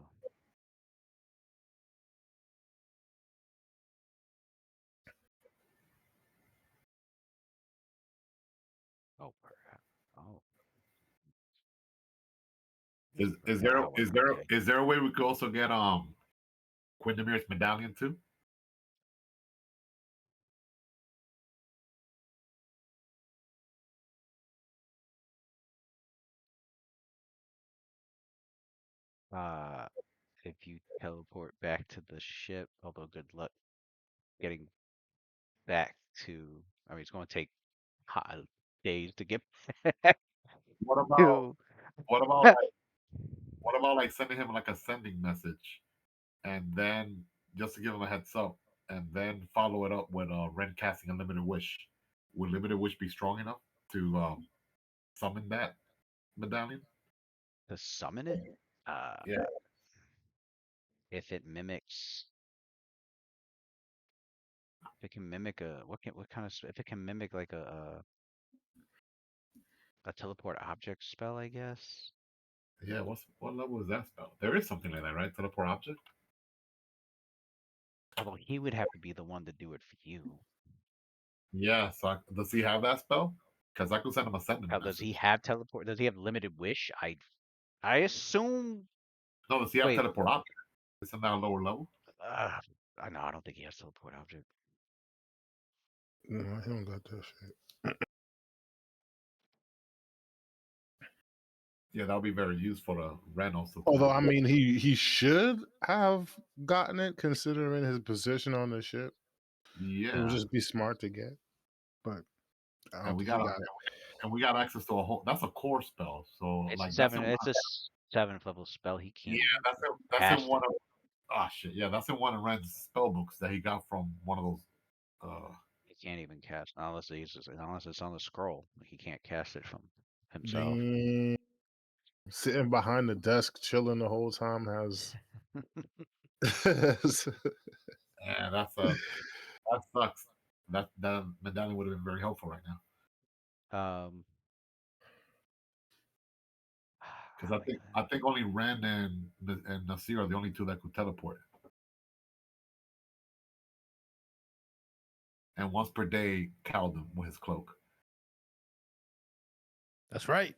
Speaker 2: oh, perhaps. Oh,
Speaker 5: Is
Speaker 2: forgot
Speaker 5: there
Speaker 2: how
Speaker 5: is there is there a way we could also get Quindemir's medallion too?
Speaker 2: if you teleport back to the ship, although good luck getting back to. I mean, it's going to take days to get back
Speaker 5: What about
Speaker 2: to.
Speaker 5: what about like what about like sending him like a sending message and then just to give him a heads up and then follow it up with Ren casting a limited wish. Would limited wish be strong enough to summon that medallion?
Speaker 2: To summon it?
Speaker 5: Yeah.
Speaker 2: If it mimics, if it can mimic what kind of if it can mimic like a teleport object spell, I guess.
Speaker 5: Yeah. What level is that spell? There is something like that, right? Teleport object.
Speaker 2: Although he would have to be the one to do it for you.
Speaker 5: Yeah. So does he have that spell? Because I could send him a sending
Speaker 2: How does he
Speaker 5: message.
Speaker 2: have teleport? Does he have limited wish? I assume.
Speaker 5: No, does he have
Speaker 2: Wait,
Speaker 5: teleport object? Isn't that a lower level?
Speaker 2: I know. I don't think he has teleport object.
Speaker 7: No, he don't got that shit.
Speaker 5: Yeah, that would be very useful to Ren also.
Speaker 7: Although I mean, he should have gotten it considering his position on the ship. It would
Speaker 5: Yeah,
Speaker 7: just be smart to get, but I
Speaker 5: and
Speaker 7: don't
Speaker 5: we
Speaker 7: think he
Speaker 5: got
Speaker 7: got it.
Speaker 5: access to a whole. That's a core spell. So
Speaker 2: It's
Speaker 5: like
Speaker 2: seven. It's a seventh level spell. He
Speaker 5: yeah,
Speaker 2: can't even
Speaker 5: that's in
Speaker 2: cast
Speaker 5: one
Speaker 2: it.
Speaker 5: of shit. Yeah, that's in one of Ren's spell books that he got from one of those.
Speaker 2: He can't even cast unless unless it's on the scroll. He can't cast it from himself.
Speaker 7: Damn. Sitting behind the desk, chilling the whole time has.
Speaker 5: Yeah, that sucks. That medallion would have been very helpful right now.
Speaker 2: Um,
Speaker 5: Because I think only Ren and Nasir are the only two that could teleport. And once per day, cowed them with his cloak.
Speaker 6: That's right.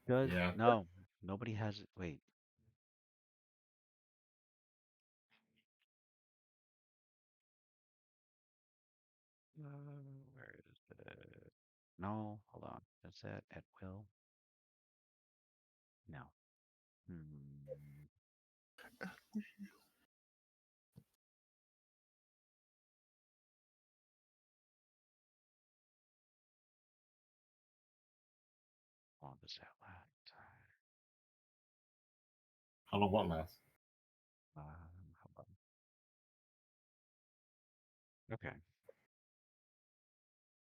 Speaker 2: does
Speaker 5: Yeah,
Speaker 2: no, nobody has it. Wait, where is it? No, hold on. Is that at will? No. Hmm. How long does that last?
Speaker 5: how long what lasts?
Speaker 2: Hold on. Okay.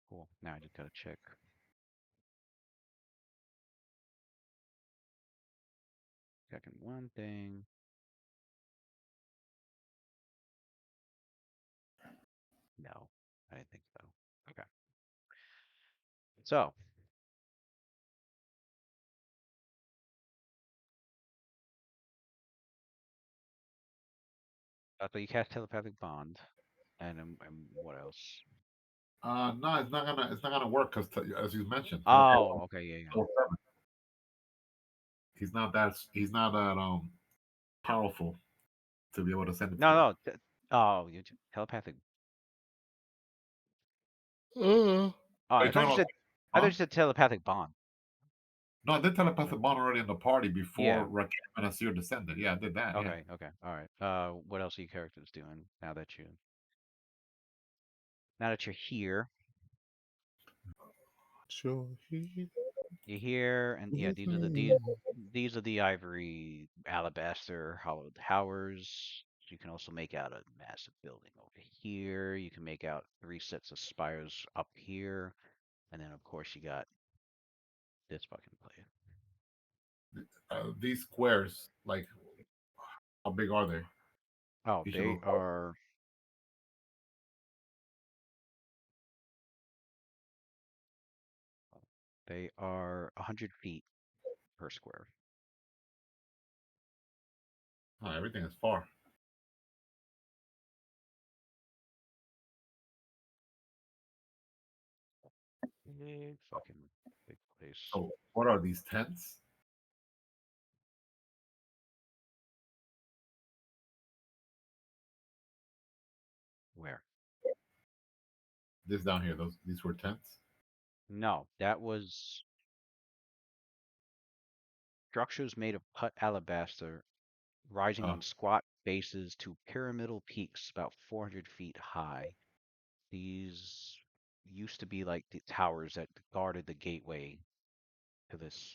Speaker 2: Cool. Now I just gotta check. Checking one thing. No, I didn't think so. Okay. So, so you cast telepathic bond, and what else?
Speaker 5: No, it's not gonna work because as you mentioned,
Speaker 2: Oh, okay, yeah, yeah.
Speaker 5: he's not that powerful to be able to send it to
Speaker 2: No,
Speaker 5: you.
Speaker 2: no. Oh, telepathic. Oh,
Speaker 5: Are
Speaker 2: I
Speaker 5: you
Speaker 2: thought
Speaker 5: talking
Speaker 2: you
Speaker 5: about
Speaker 2: said. I thought
Speaker 5: huh?
Speaker 2: you said telepathic bond.
Speaker 5: No, I did telepathic bond already in the party
Speaker 2: Yeah.
Speaker 5: before Rakim and Asir descended. Yeah, I did that. Yeah.
Speaker 2: Okay. Okay. All right. What else are your characters doing now that you're here?
Speaker 7: Sure, he
Speaker 2: You're here, and yeah,
Speaker 7: is me.
Speaker 2: these are the ivory alabaster hollowed towers. You can also make out a massive building over here. You can make out 3 sets of spires up here, and then of course you got this fucking place.
Speaker 5: These squares, like, how big are they?
Speaker 2: Oh,
Speaker 5: Each of those.
Speaker 2: they are 100 feet per square.
Speaker 5: Oh, everything is far.
Speaker 2: Big fucking big place.
Speaker 5: So, what are these tents?
Speaker 2: Where?
Speaker 5: This down here, these were tents.
Speaker 2: No, that was structures made of cut alabaster rising
Speaker 5: Oh,
Speaker 2: on squat bases to pyramidal peaks about 400 feet high. These used to be like the towers that guarded the gateway to this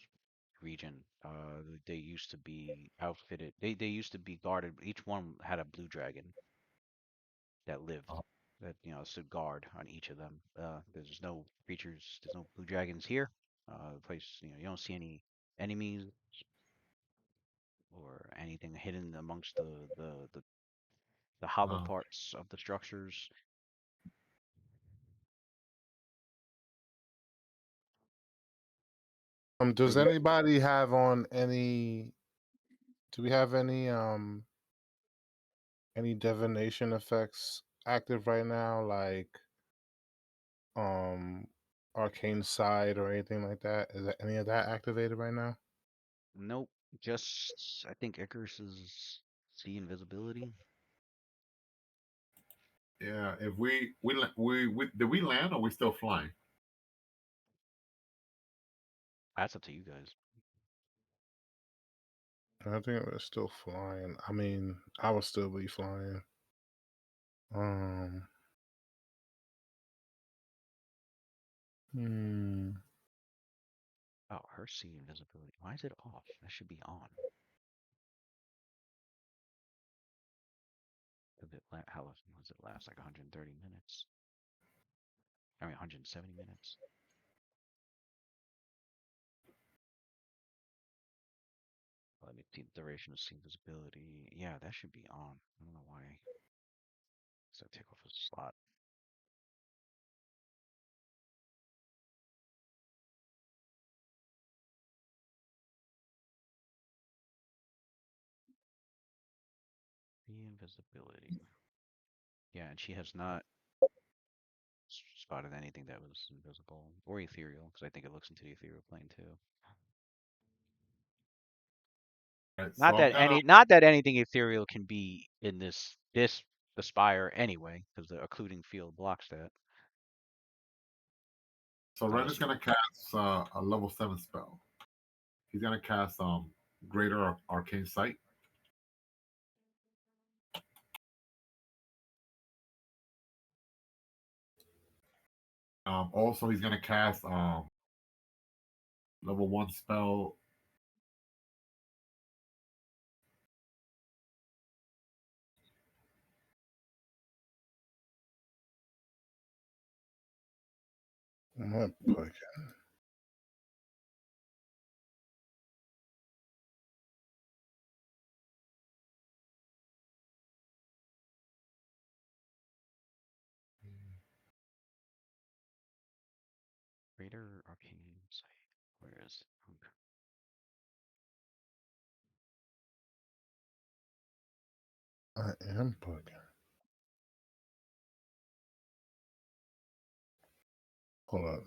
Speaker 2: region. They used to be outfitted. They used to be guarded. Each one had a blue dragon that lived.
Speaker 5: oh.
Speaker 2: that it's a guard on each of them. There's no creatures, there's no blue dragons here. The place, you don't see any enemies or anything hidden amongst the hollow parts of the structures.
Speaker 7: Does anybody have on any? Do we have any divination effects active right now, like um arcane side or anything like that? Is that any of that activated right now?
Speaker 2: Nope, just I think Icarus's see invisibility.
Speaker 5: Yeah, if we did we land or we still flying?
Speaker 2: That's up to you guys.
Speaker 7: I think it was still flying. I mean, I would still be flying. Um. Hmm.
Speaker 2: Oh, her see invisibility. Why is it off? That should be on. How long does it last? Like 130 minutes? I mean, 170 minutes. Let me see the duration of see invisibility. Yeah, that should be on. I don't know why. Does that take off a slot? See invisibility. Yeah, and she has not spotted anything that was invisible or ethereal, because I think it looks into the ethereal plane too.
Speaker 5: Right, so
Speaker 2: Not that anything ethereal can be in this the spire anyway, because the occluding field blocks that.
Speaker 5: so Ren
Speaker 2: Unless
Speaker 5: is
Speaker 2: you
Speaker 5: gonna cast a level 7 spell. He's gonna cast Greater Arcane Sight. Also, he's gonna cast level 1 spell.
Speaker 7: What book?
Speaker 2: greater arcane sight. Where is it?
Speaker 7: I am booking. Hold up.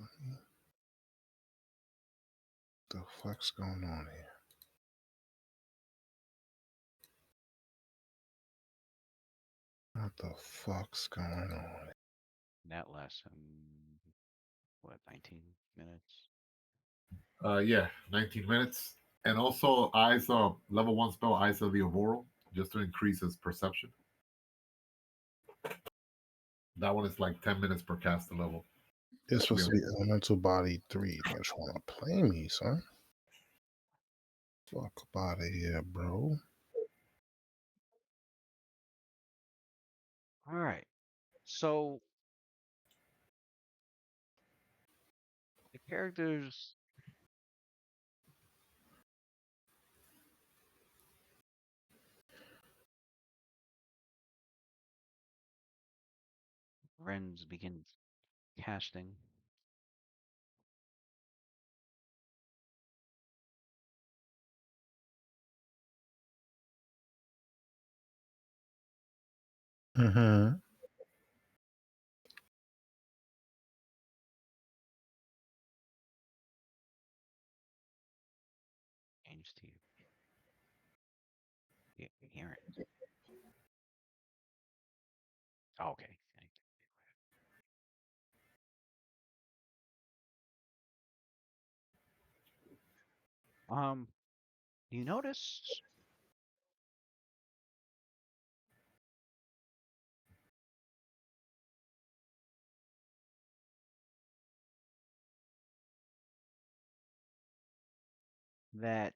Speaker 7: The fuck's going on here? What the fuck's going on?
Speaker 2: That lasts what, 19 minutes?
Speaker 5: Yeah, 19 minutes. And also Eyes of level 1 spell Eyes of the Aurora, just to increase his perception. That one is like 10 minutes per caster level.
Speaker 7: It's supposed to be Elemental Body 3. They're trying to play me, son. Fuck out of here, bro.
Speaker 2: All right. So the characters Ren's begins casting.
Speaker 7: Mm-hmm.
Speaker 2: Change to the inherent. Oh, okay. You notice that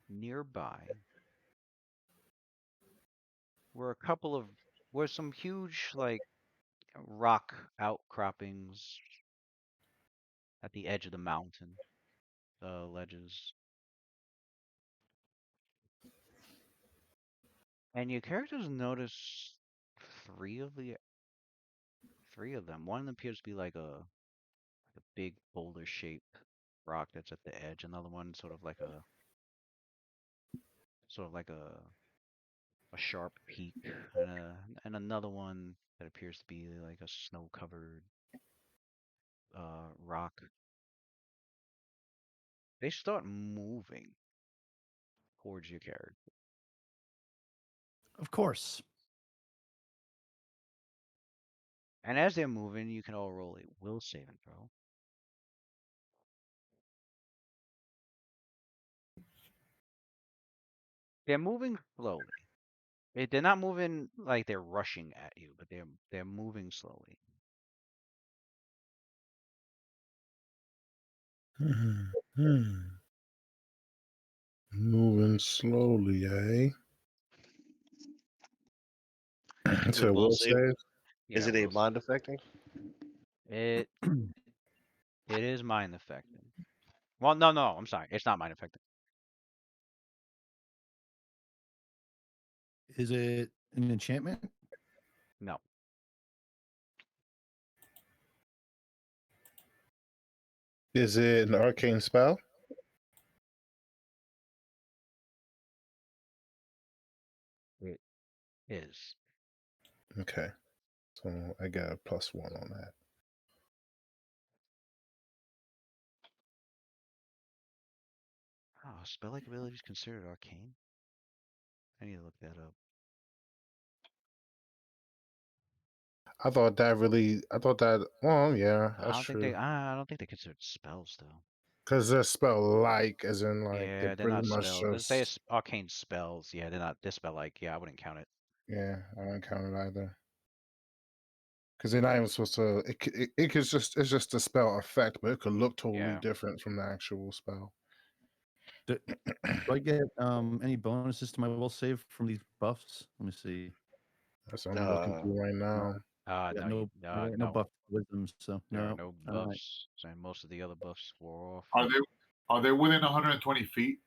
Speaker 2: nearby were some huge like rock outcroppings at the edge of the mountain, the ledges. And your characters notice three of them. One appears to be like a big boulder shaped rock that's at the edge. Another one sort of like a sharp peak, and another one that appears to be like a snow covered rock. They start moving towards your character.
Speaker 6: Of course.
Speaker 2: And as they're moving, you can all roll a will save and throw. They're moving slowly. They're not moving like they're rushing at you, but they're moving slowly.
Speaker 7: Moving slowly, eh?
Speaker 3: Is
Speaker 7: So
Speaker 3: it will
Speaker 7: we'll
Speaker 3: save?
Speaker 7: save.
Speaker 3: Is
Speaker 2: Yeah,
Speaker 3: it a
Speaker 2: will save.
Speaker 3: mind affecting?
Speaker 2: It is mind affecting. Well, no, I'm sorry. It's not mind affecting.
Speaker 6: Is it an enchantment?
Speaker 2: No.
Speaker 7: Is it an arcane spell?
Speaker 2: It is.
Speaker 7: Okay. So I got a +1 on that.
Speaker 2: Oh, spell-like abilities considered arcane? I need to look that up.
Speaker 7: I thought that. Well, yeah, that's true.
Speaker 2: I don't think they considered spells though.
Speaker 7: Because they're spelled like, as in like they're
Speaker 2: Yeah, they're
Speaker 7: pretty
Speaker 2: not
Speaker 7: much
Speaker 2: spells. Let's say
Speaker 7: just.
Speaker 2: it's arcane spells. Yeah, they're not. They're spell-like. Yeah, I wouldn't count it.
Speaker 7: Yeah, I don't count it either. Because they're not even supposed to. It could just. It's just a spell effect, but it could look totally
Speaker 2: Yeah.
Speaker 7: different from the actual spell.
Speaker 6: Do I get any bonuses to my will save from these buffs? Let me see.
Speaker 7: That's what I'm looking through right now.
Speaker 6: I got
Speaker 2: No,
Speaker 6: no buff wisdom, so
Speaker 2: there are
Speaker 6: no.
Speaker 2: no
Speaker 6: All right.
Speaker 2: buffs, and most of the other buffs wore off.
Speaker 5: Are they within 120 feet?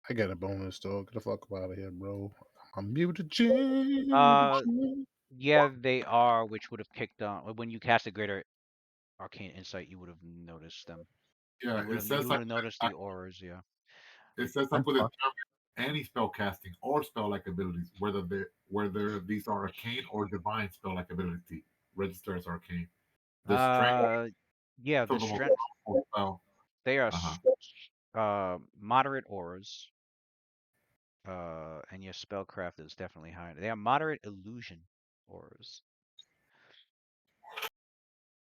Speaker 7: I get a bonus, though. Get the fuck out of here, bro. I'm mutagen.
Speaker 2: Yeah, they are, which would have kicked on when you cast a greater arcane insight. You would have noticed them.
Speaker 5: Yeah,
Speaker 2: You would have noticed the auras. Yeah.
Speaker 5: it says I
Speaker 6: I'm
Speaker 5: put
Speaker 6: fucked.
Speaker 5: any spell casting or spell like abilities, whether these are arcane or divine spell like ability, register as arcane. The strength
Speaker 2: Yeah,
Speaker 5: of
Speaker 2: the
Speaker 5: the most
Speaker 2: strength.
Speaker 5: powerful spell.
Speaker 2: They are moderate auras. And your spellcraft is definitely higher. They are moderate illusion auras.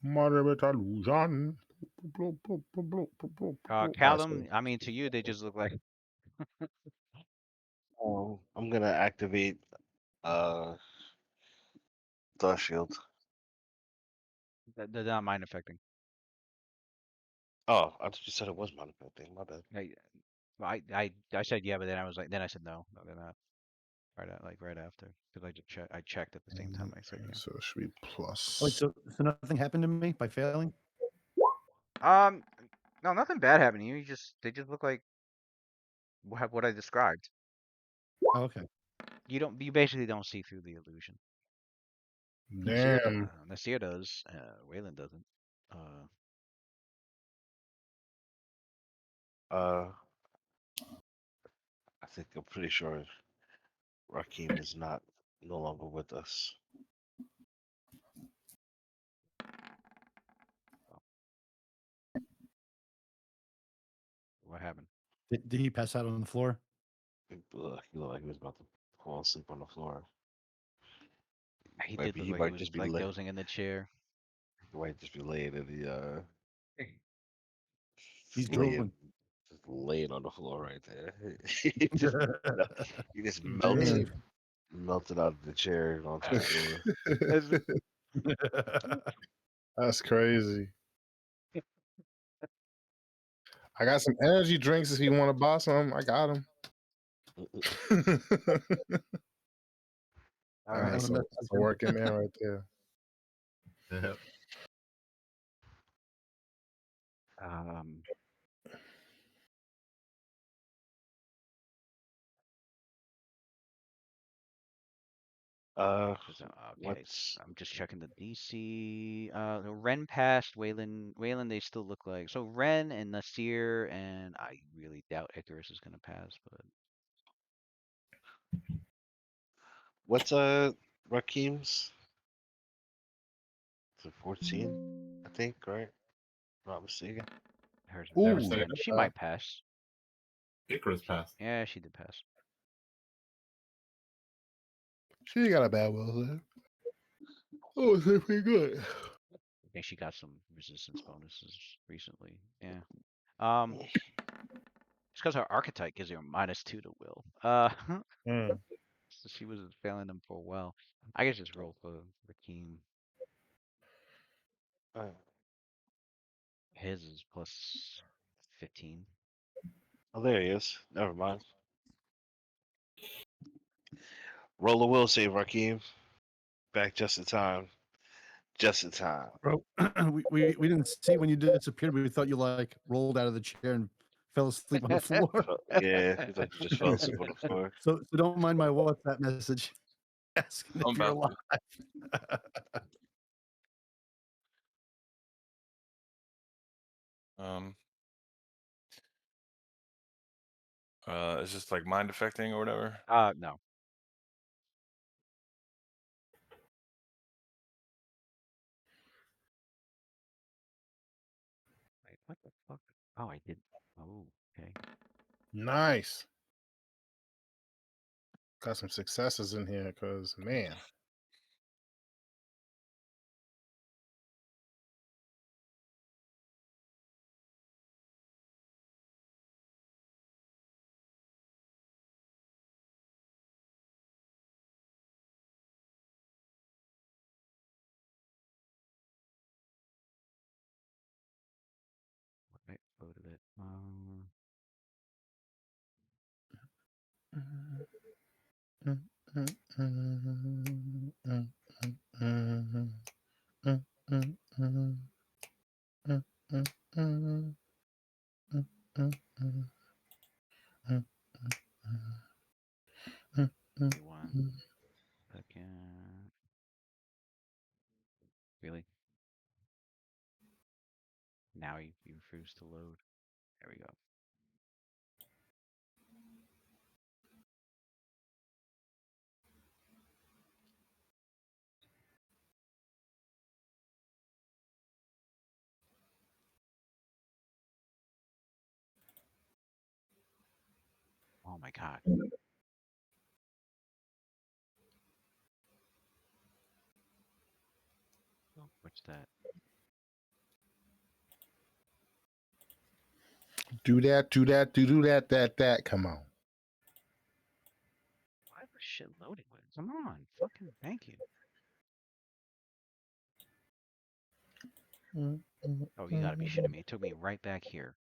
Speaker 7: Moderate illusion.
Speaker 2: Callum, I mean, to you, they just look like.
Speaker 3: I'm gonna activate Dust Shield.
Speaker 2: They're not mind affecting.
Speaker 3: Oh, I thought you said it was mind affecting. My bad.
Speaker 2: I said yeah, but then I said no, they're not. Right after, because I checked at the same time. I said yeah.
Speaker 7: So it should be plus.
Speaker 6: Wait, so nothing happened to me by failing?
Speaker 2: No, nothing bad happened to you. They just look like what I described.
Speaker 6: Oh, okay.
Speaker 2: You basically don't see through the illusion.
Speaker 7: Damn.
Speaker 2: Nasir does. Waylon doesn't.
Speaker 3: I think I'm pretty sure Rakim is no longer with us.
Speaker 2: What happened?
Speaker 6: Did he pass out on the floor?
Speaker 3: He looked like he was about to fall asleep on the floor.
Speaker 2: He did look like he was like dozing in the chair.
Speaker 3: He might just be laying in the
Speaker 6: He's
Speaker 3: laying,
Speaker 6: drooling.
Speaker 3: just laying on the floor right there. he just
Speaker 6: Damn.
Speaker 3: melted out of the chair onto the floor.
Speaker 7: That's crazy. I got some energy drinks if you want to buy some. I got them.
Speaker 2: All
Speaker 6: All right, I'm
Speaker 2: right.
Speaker 7: That's
Speaker 6: gonna
Speaker 7: a,
Speaker 6: message
Speaker 7: that's a
Speaker 6: him.
Speaker 7: working man right there.
Speaker 5: Yeah.
Speaker 2: Um, okay,
Speaker 3: What's
Speaker 2: I'm just checking the DC. The Ren passed. Wayland, they still look like so. Ren and Nasir, and I really doubt Icarus is gonna pass, but
Speaker 3: what's Rakim's? It's a 14, I think, right? Not mistaken.
Speaker 2: hers is
Speaker 5: Never
Speaker 7: Ooh,
Speaker 5: say
Speaker 2: 14. She
Speaker 7: uh,
Speaker 2: might pass.
Speaker 5: Icarus passed.
Speaker 2: Yeah, she did pass.
Speaker 7: she got a bad will there. Oh, it's pretty good.
Speaker 2: I think she got some resistance bonuses recently. Yeah. Um, it's because her archetype gives her a -2 to will.
Speaker 7: Mm.
Speaker 2: So she was failing them for a while. I guess just roll for Rakeem.
Speaker 3: Uh,
Speaker 2: His is plus 15.
Speaker 3: oh, there he is. Never mind. Roller will save Rakim. Back just in time. Just in time.
Speaker 6: Bro, we didn't see when you disappeared. We thought you like rolled out of the chair and fell asleep on the floor.
Speaker 3: Yeah, he thought you just fell asleep on the floor.
Speaker 6: So don't mind my WhatsApp message asking
Speaker 4: I'm
Speaker 6: if you're
Speaker 4: about
Speaker 6: alive.
Speaker 4: to. It's just like mind affecting or whatever.
Speaker 2: No. Wait, what the fuck? Oh, I did. Oh, okay.
Speaker 7: Nice. Got some successes in here because, man.
Speaker 2: I voted it. You want second? Really? Now you refuse to load. There we go. Oh my god. Oh, what's that?
Speaker 7: Do that, do that, do that, that. Come on.
Speaker 2: Why was shit loading with? Come on, fucking thank you. Oh, you gotta be shitting me. It took me right back here.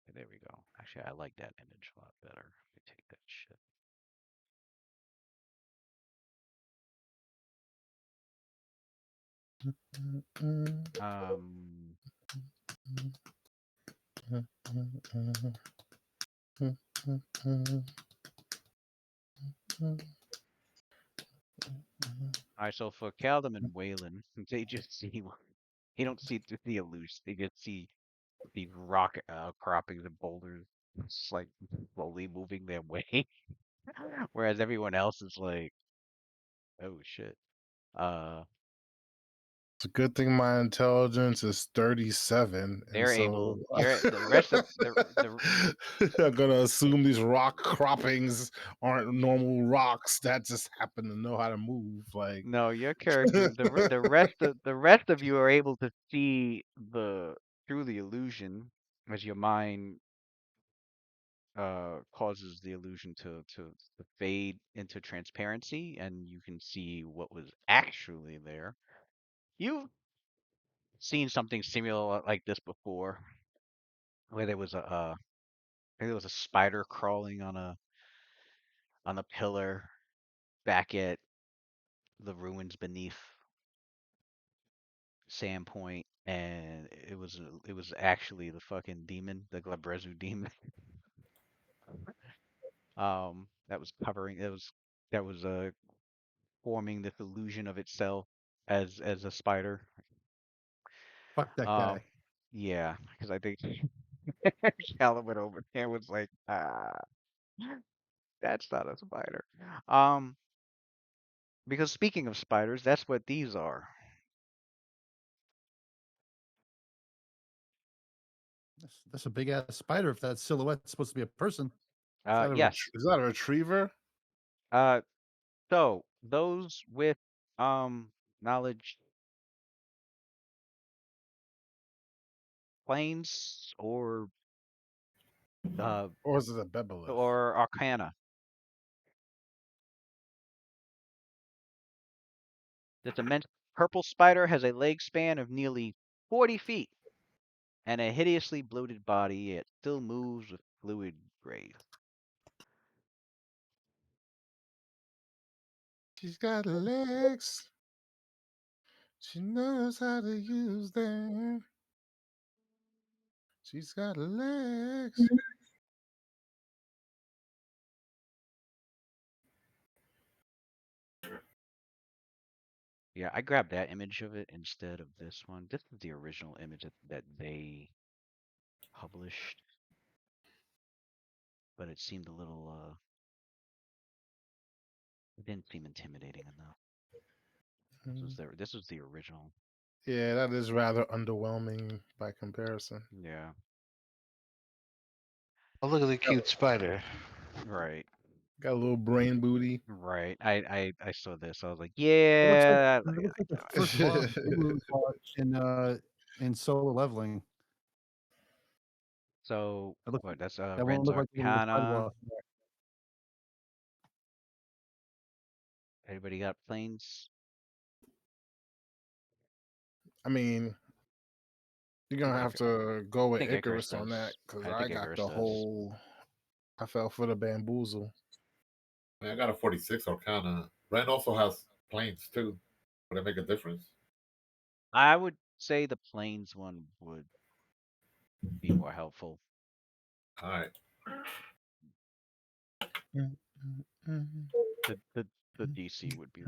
Speaker 2: Okay, there we go. Actually, I like that image a lot better. Let me take that shit. Um, all right. So for Caldum and Waylon, they just see they don't see the illusion. They just see these rock croppings and boulders, just like slowly moving their way. Whereas everyone else is like, oh shit. Uh,
Speaker 7: It's a good thing my intelligence is 37, and
Speaker 2: they're
Speaker 7: so
Speaker 2: able. The rest of the
Speaker 7: I'm gonna assume these rock croppings aren't normal rocks that just happen to know how to move. Like,
Speaker 2: no, your character, the rest of you are able to see the through the illusion as your mind causes the illusion to fade into transparency, and you can see what was actually there. You've seen something similar like this before. where there was maybe there was a spider crawling on a pillar back at the ruins beneath Sandpoint, and it was actually the fucking demon, the Glabrezu demon. That was covering. That was forming this illusion of itself as a spider.
Speaker 6: Fuck that
Speaker 2: Um,
Speaker 6: guy.
Speaker 2: yeah, because I think Callum went over there and was like, that's not a spider. Um, because speaking of spiders, that's what these are.
Speaker 6: That's a big ass spider. If that silhouette's supposed to be a person.
Speaker 2: Yes.
Speaker 7: Is that a retriever?
Speaker 2: Uh, so those with knowledge planes uh
Speaker 7: Or is it a bebelith?
Speaker 2: or arcana. This immense purple spider has a leg span of nearly 40 feet and a hideously bloated body. It still moves with fluid grace.
Speaker 7: She's got legs. She knows how to use them. She's got legs.
Speaker 2: Yeah, I grabbed that image of it instead of this one. This is the original image that they published, but it seemed a little it didn't seem intimidating enough. This was the original.
Speaker 7: Yeah, that is rather underwhelming by comparison.
Speaker 2: Yeah.
Speaker 3: Oh, look at the cute spider.
Speaker 2: Right.
Speaker 7: Got a little brain booty.
Speaker 2: Right. I saw this. I was like,
Speaker 6: It looks like
Speaker 2: yeah.
Speaker 6: it looks like the first boss we fought in solo leveling.
Speaker 2: So
Speaker 6: It looked,
Speaker 2: what? That's
Speaker 6: that one
Speaker 2: Ren's
Speaker 6: looked like the little side
Speaker 2: Arcana.
Speaker 6: boss.
Speaker 2: Anybody got planes?
Speaker 7: I mean, you're
Speaker 2: I
Speaker 7: gonna
Speaker 2: think
Speaker 7: have
Speaker 2: Icar-
Speaker 7: to go
Speaker 2: I
Speaker 7: with
Speaker 2: think Icarus
Speaker 7: Icarus on that
Speaker 2: does.
Speaker 7: because
Speaker 2: I
Speaker 7: I
Speaker 2: think
Speaker 7: got
Speaker 2: Icarus
Speaker 7: the
Speaker 2: does.
Speaker 7: whole. I fell for the bamboozle.
Speaker 5: I got a 46 Arcana. Ren also has planes too. Would it make a difference?
Speaker 2: I would say the planes one would be more helpful.
Speaker 5: All right.
Speaker 2: The DC would be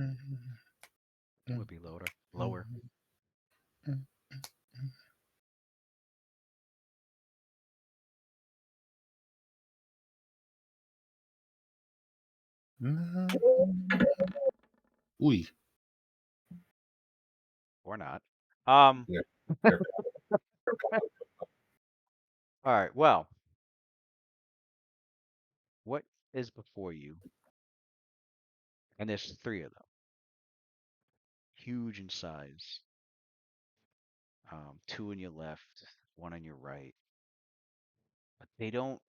Speaker 2: lower. Lower.
Speaker 7: Ooh.
Speaker 2: Or not.
Speaker 5: Yeah.
Speaker 2: All right. Well, what is before you? And there's three of them. Huge in size. Two on your left, one on your right. But they don't.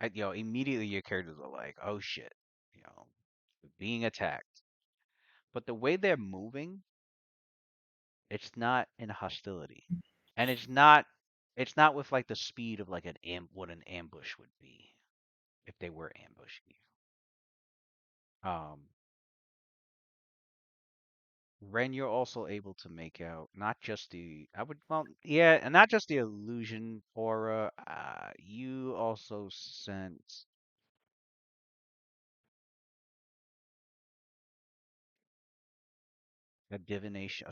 Speaker 2: Immediately your characters are like, "Oh shit," you know, being attacked. But the way they're moving, it's not in hostility, and it's not with like the speed of like what an ambush would be if they were ambushing you. Ren, you're also able to make out not just and not just the illusion aura. You also sense a divination,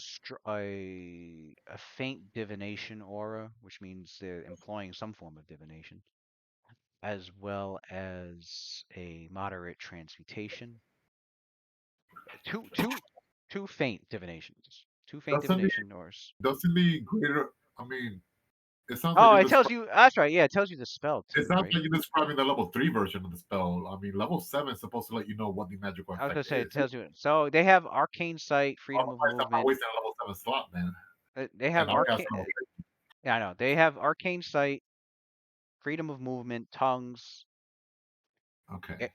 Speaker 2: a faint divination aura, which means they're employing some form of divination, as well as a moderate transmutation. Two, two, two faint divinations. Two faint
Speaker 5: Doesn't the
Speaker 2: divination auras.
Speaker 5: doesn't the greater? I mean, it sounds like
Speaker 2: Oh,
Speaker 5: you're
Speaker 2: it tells
Speaker 5: describing.
Speaker 2: you. That's right. Yeah, it tells you the spell
Speaker 5: It
Speaker 2: too,
Speaker 5: sounds
Speaker 2: right?
Speaker 5: like you're describing the level 3 version of the spell. I mean, level 7 is supposed to let you know what the magical
Speaker 2: I was gonna
Speaker 5: effect
Speaker 2: say it
Speaker 5: is.
Speaker 2: tells you. So they have arcane sight, freedom of
Speaker 5: Otherwise, I'm not
Speaker 2: movement.
Speaker 5: wasting a level 7 slot, man.
Speaker 2: They have
Speaker 5: And I'll cast
Speaker 2: arcane.
Speaker 5: level 3.
Speaker 2: Yeah, I know. They have arcane sight, freedom of movement, tongues.
Speaker 5: Okay.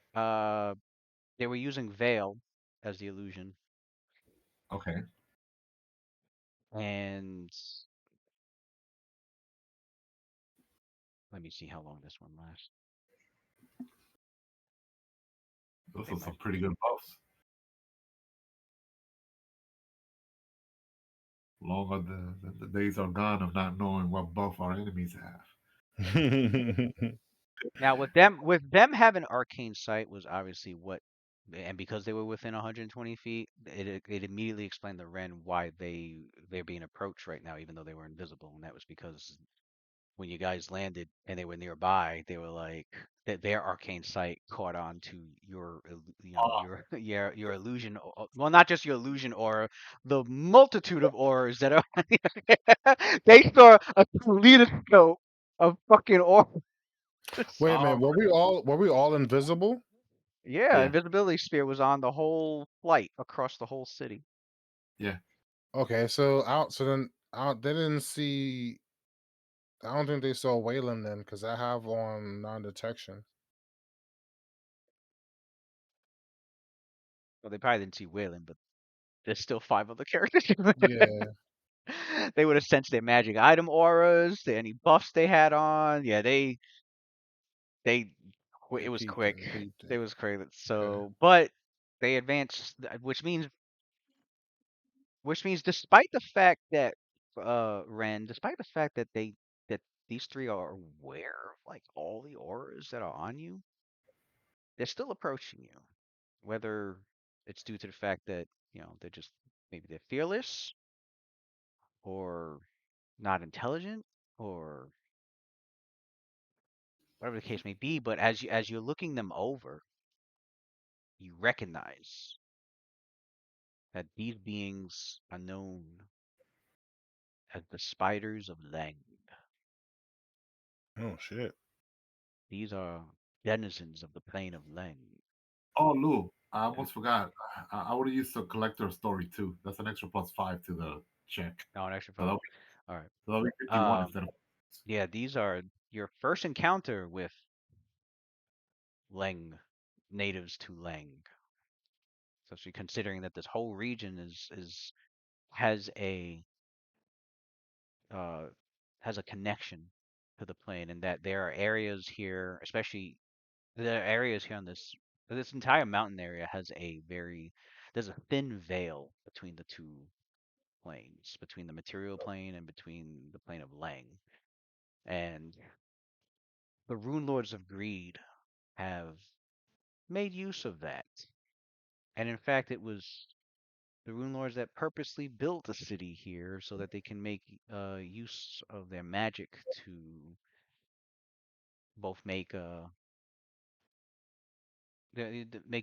Speaker 2: They were using veil as the illusion,
Speaker 5: Okay.
Speaker 2: and Let me see how long this one lasts.
Speaker 5: Those
Speaker 2: They
Speaker 5: are
Speaker 2: might.
Speaker 5: some pretty good buffs. Longer the days are gone of not knowing what buff our enemies have.
Speaker 2: Now with them having arcane sight was obviously what, and because they were within 120 feet, it immediately explained to Ren why they're being approached right now, even though they were invisible, and that was because when you guys landed and they were nearby, they were like that their arcane sight caught on to your your your illusion, well, not just your illusion aura, the multitude of auras that are they saw a kaleidoscope of fucking auras.
Speaker 7: Wait a minute,
Speaker 5: Oh,
Speaker 7: were we all invisible?
Speaker 2: Yeah,
Speaker 5: yeah,
Speaker 2: invisibility sphere was on the whole flight across the whole city.
Speaker 5: yeah.
Speaker 7: Okay, so they didn't see. I don't think they saw Wayland then, because I have on non-detection.
Speaker 2: Well, they probably didn't see Wayland, but there's still 5 other characters.
Speaker 7: Yeah,
Speaker 2: They would have sensed their magic item auras, any buffs they had on. Yeah, they
Speaker 7: they
Speaker 2: it was
Speaker 7: peeped it.
Speaker 2: quick.
Speaker 7: They peeped it.
Speaker 2: It was quick.
Speaker 7: Okay.
Speaker 2: So, but they advanced, which means despite the fact that Ren, despite the fact that that these three are aware of like all the auras that are on you, they're still approaching you. Whether it's due to the fact that, they're just maybe they're fearless or not intelligent or whatever the case may be, but as you're looking them over, you recognize that these beings are known as the spiders of Leng.
Speaker 7: Oh shit.
Speaker 2: These are denizens of the plane of Leng.
Speaker 5: Oh, Lou, I
Speaker 2: And
Speaker 5: almost forgot. I would have used the collector story too. That's an extra +5 to the check.
Speaker 2: no, an extra
Speaker 5: So
Speaker 2: plus. All right.
Speaker 5: that'll be 51
Speaker 2: Um,
Speaker 5: instead of.
Speaker 2: yeah, these are your first encounter with Leng, natives to Leng. Especially considering that this whole region is has a uh, has a connection to the plane, and that there are areas here, especially there are areas here on this entire mountain area has a very there's a thin veil between the two planes, between the material plane and between the plane of Lang. And the Runelords of Greed have made use of that. And in fact, it was the Runelords that purposely built a city here so that they can make use of their magic to both make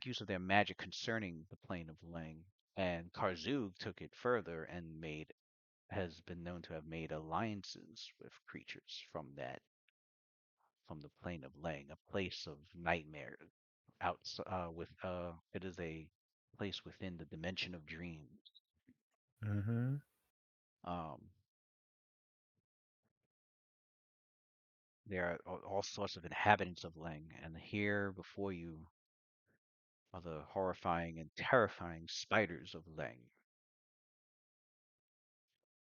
Speaker 2: use of their magic concerning the plane of Lang. And Karzug took it further and has been known to have made alliances with creatures from the plane of Lang, a place of nightmare. It is a place within the dimension of dreams.
Speaker 7: Mm-hmm.
Speaker 2: Um, there are all sorts of inhabitants of Lang, and here before you are the horrifying and terrifying spiders of Lang.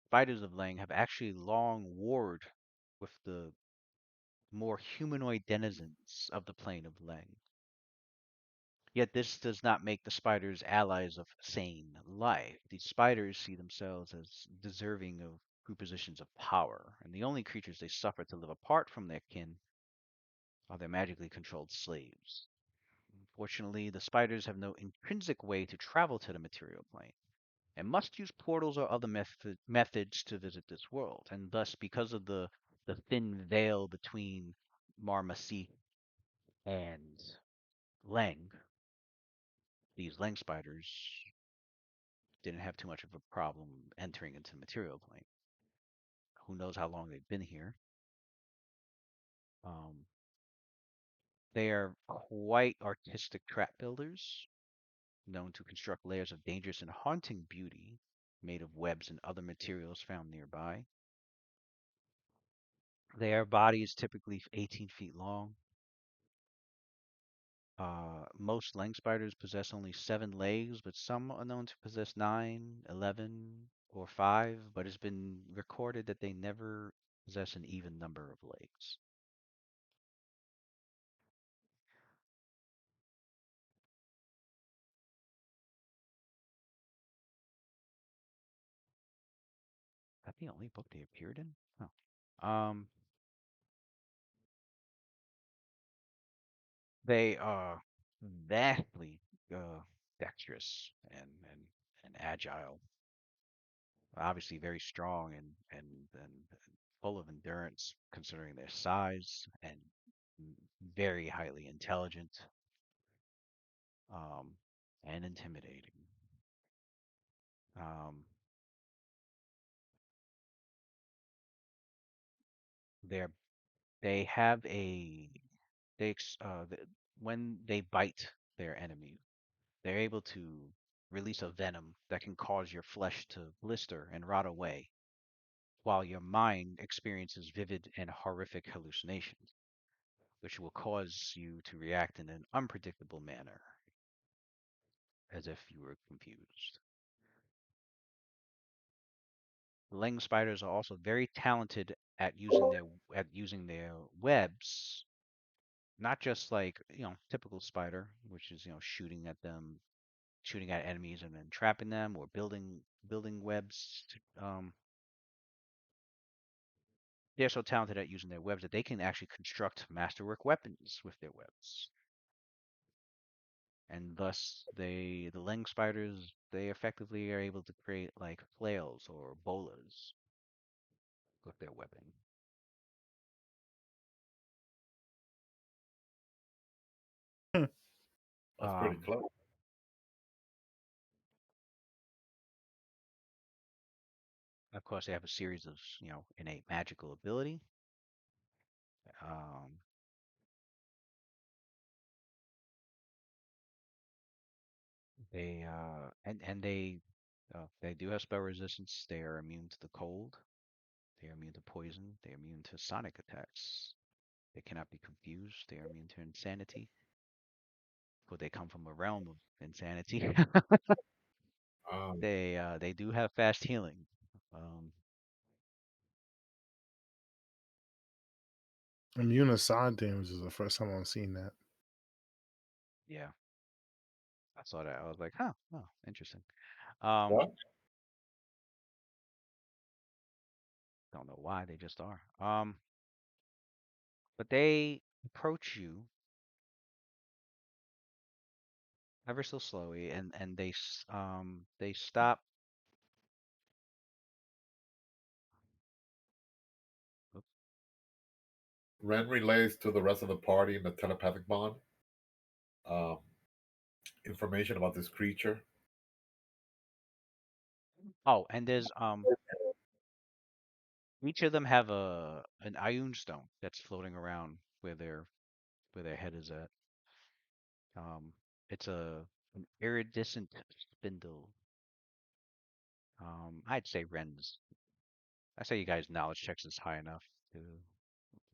Speaker 2: Spiders of Lang have actually long warred with the more humanoid denizens of the plane of Lang. Yet this does not make the spiders allies of sane life. These spiders see themselves as deserving of true positions of power, and the only creatures they suffer to live apart from their kin are their magically controlled slaves. Unfortunately, the spiders have no intrinsic way to travel to the material plane, and must use portals or other methods to visit this world. And thus, because of the thin veil between Marmasi and Leng, these Leng spiders didn't have too much of a problem entering into the material plane. Who knows how long they've been here? Um, they are quite artistic trap builders, known to construct layers of dangerous and haunting beauty made of webs and other materials found nearby. Their body is typically 18 feet long. Most Leng spiders possess only 7 legs, but some are known to possess 9, 11, or 5, but it's been recorded that they never possess an even number of legs. the only book they appeared in? Oh. They are vastly dexterous and agile. Obviously very strong and full of endurance considering their size and very highly intelligent um, and intimidating. Um, they're they have a they ex- th- when they bite their enemy, they're able to release a venom that can cause your flesh to blister and rot away, while your mind experiences vivid and horrific hallucinations, which will cause you to react in an unpredictable manner, as if you were confused. Leng spiders are also very talented at using their webs, not just like typical spider, which is shooting at them, shooting at enemies and then trapping them, or building webs. They're so talented at using their webs that they can actually construct masterwork weapons with their webs. And thus the Leng spiders, they effectively are able to create like flails or bolas with their webbing.
Speaker 5: That's pretty clever.
Speaker 2: Of course, they have a series of innate magical ability. Um, they do have spell resistance. They are immune to the cold. They are immune to poison. They are immune to sonic attacks. They cannot be confused. They are immune to insanity. But they come from a realm of insanity.
Speaker 5: Um,
Speaker 2: They do have fast healing. Um,
Speaker 7: Immune to side damage is the first time I've seen that.
Speaker 2: yeah, I saw that. I was like, huh, oh, interesting. Um,
Speaker 5: what?
Speaker 2: don't know why they just are. But they approach you ever so slowly, and they stop. Oops.
Speaker 5: Ren relays to the rest of the party in the telepathic bond um, information about this creature.
Speaker 2: Oh, and there's each of them have an Ioun stone that's floating around where their head is at. Um, it's an iridescent spindle. I'd say Ren's. I say you guys' knowledge checks is high enough to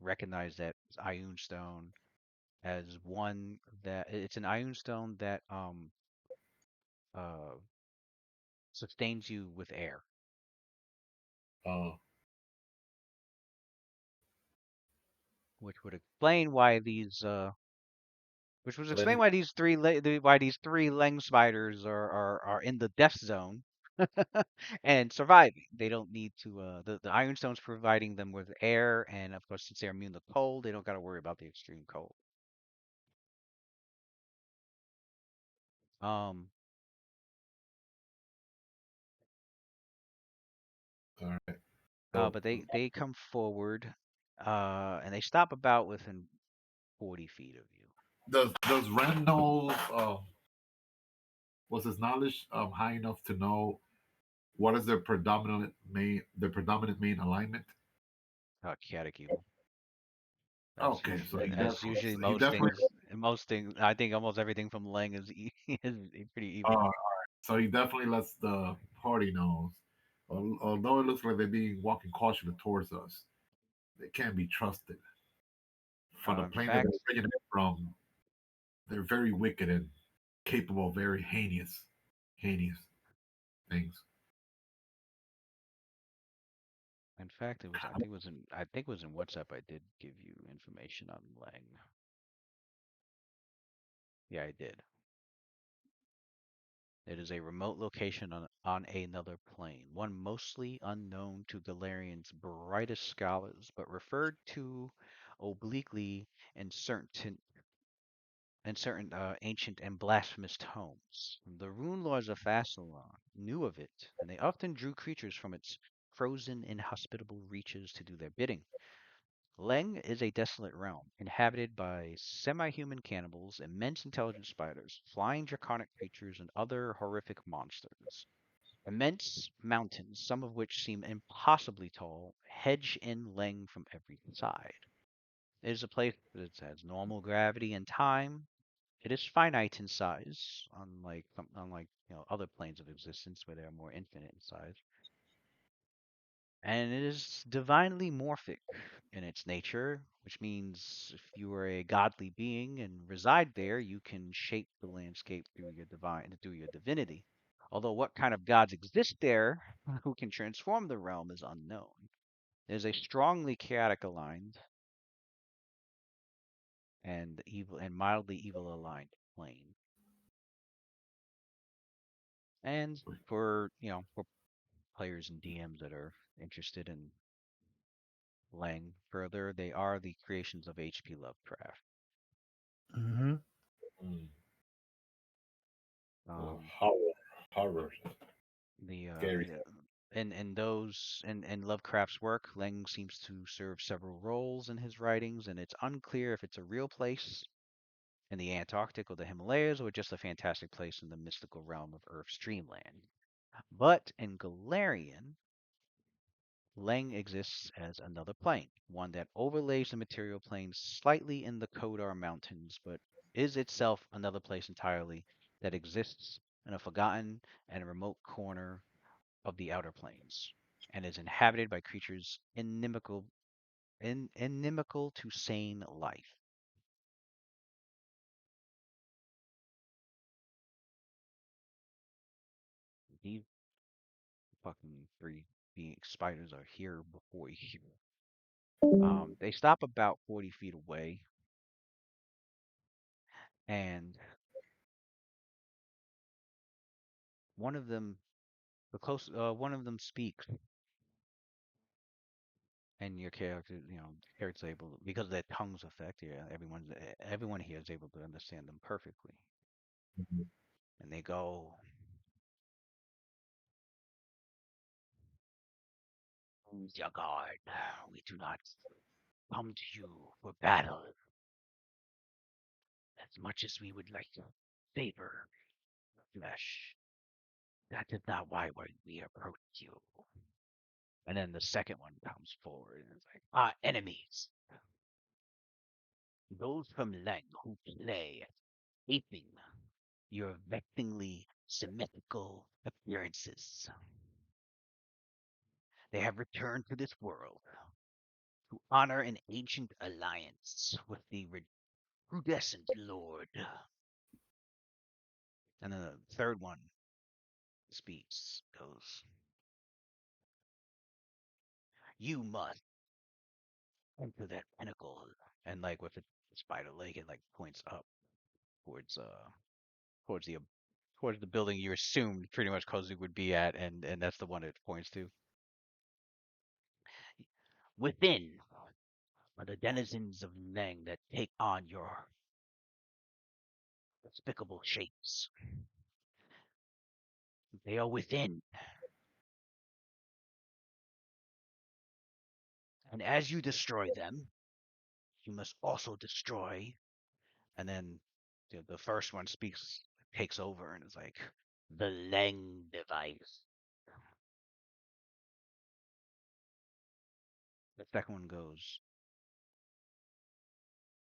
Speaker 2: recognize that Ioun stone as one that it's an Ioun stone that uh sustains you with air,
Speaker 5: Uh,
Speaker 2: which would explain why these which would
Speaker 5: so then
Speaker 2: explain why these three Leng spiders are in the death zone and surviving. They don't need to the Iron Stone's providing them with air, and of course since they're immune to cold, they don't got to worry about the extreme cold. Um
Speaker 5: all right. So
Speaker 2: but they come forward and they stop about within 40 feet of you.
Speaker 5: does Ren know? Was his knowledge high enough to know what is their predominant main alignment?
Speaker 2: Chaotic evil. That's
Speaker 5: Okay, so
Speaker 2: usually as usually
Speaker 5: he definitely
Speaker 2: most things. I think almost everything from Leng is is pretty evil.
Speaker 5: so he definitely lets the party know. Although it looks like they're being walking cautiously towards us, they can't be trusted. For the
Speaker 2: In
Speaker 5: plane that
Speaker 2: fact,
Speaker 5: they're bringing it from, they're very wicked and capable of very heinous things.
Speaker 2: it was. I think it was in WhatsApp. I did give you information on Lang. Yeah, I did. It is a remote location on another plane, one mostly unknown to Galarian's brightest scholars, but referred to obliquely in certain ancient and blasphemous tomes. The Runelords of Fassalon knew of it, and they often drew creatures from its frozen, inhospitable reaches to do their bidding. Leng is a desolate realm, inhabited by semi-human cannibals, immense intelligent spiders, flying draconic creatures, and other horrific monsters. Immense mountains, some of which seem impossibly tall, hedge in Leng from every side. It is a place that has normal gravity and time. It is finite in size, unlike other planes of existence where they are more infinite in size. And it is divinely morphic in its nature, which means if you are a godly being and reside there, you can shape the landscape through your divinity. Although what kind of gods exist there who can transform the realm is unknown. It is a strongly chaotic aligned and mildly evil aligned plane. And for players and DMs that are interested in Lang further, they are the creations of H.P. Lovecraft.
Speaker 7: Mm-hmm.
Speaker 5: Mm.
Speaker 2: Um,
Speaker 5: Horror.
Speaker 2: the
Speaker 5: Scary.
Speaker 2: in Lovecraft's work, Lang seems to serve several roles in his writings, and it's unclear if it's a real place in the Antarctic or the Himalayas, or just a fantastic place in the mystical realm of Earth's dreamland. But in Galarian, Leng exists as another plane, one that overlays the material plane slightly in the Kodar Mountains, but is itself another place entirely that exists in a forgotten and remote corner of the outer planes, and is inhabited by creatures inimical to sane life. These fucking three being spiders are here before you. They stop about 40 feet away, and one of them, one of them speaks, and your character's able because of their tongue's effect. Yeah, everyone here is able to understand them perfectly,
Speaker 5: Mhm.
Speaker 2: and they go, "Who's your guard? We do not come to you for battle as much as we would like to favor flesh. That is not why we approach you." And then the second one comes forward and it's like, "Our enemies, those from Leng who play at aping your vexingly symmetrical appearances. They have returned to this world to honor an ancient alliance with the recrudescent lord." And then the third one speaks, goes, "You must enter that pinnacle." And like with the spider leg, it like points up towards towards the towards the building you assumed pretty much Kozu would be at, and that's the one it points to. "Within are the denizens of Leng that take on your despicable shapes. They are within. And as you destroy them, you must also destroy." And then the first one takes over, and is like, "The Leng device." The second one goes,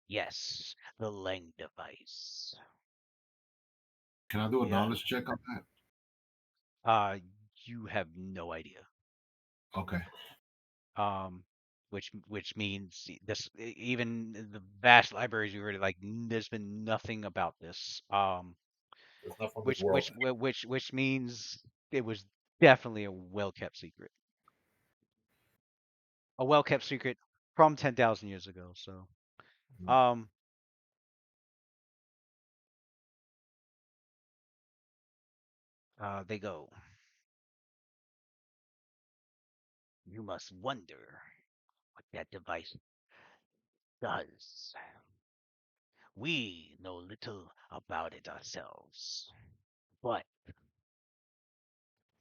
Speaker 2: "Yes, the Leng device."
Speaker 5: Can I do a
Speaker 2: Yeah.
Speaker 5: knowledge check on that?
Speaker 2: Uh, you have no idea.
Speaker 5: Okay.
Speaker 2: Um, which means even the vast libraries you read, like there's been nothing about this.
Speaker 5: It's not from this world.
Speaker 2: Which means it was definitely a well kept secret. A well kept secret from 10,000 years ago. So,
Speaker 5: Mm.
Speaker 2: um, They go. You must wonder what that device does. We know little about it ourselves, but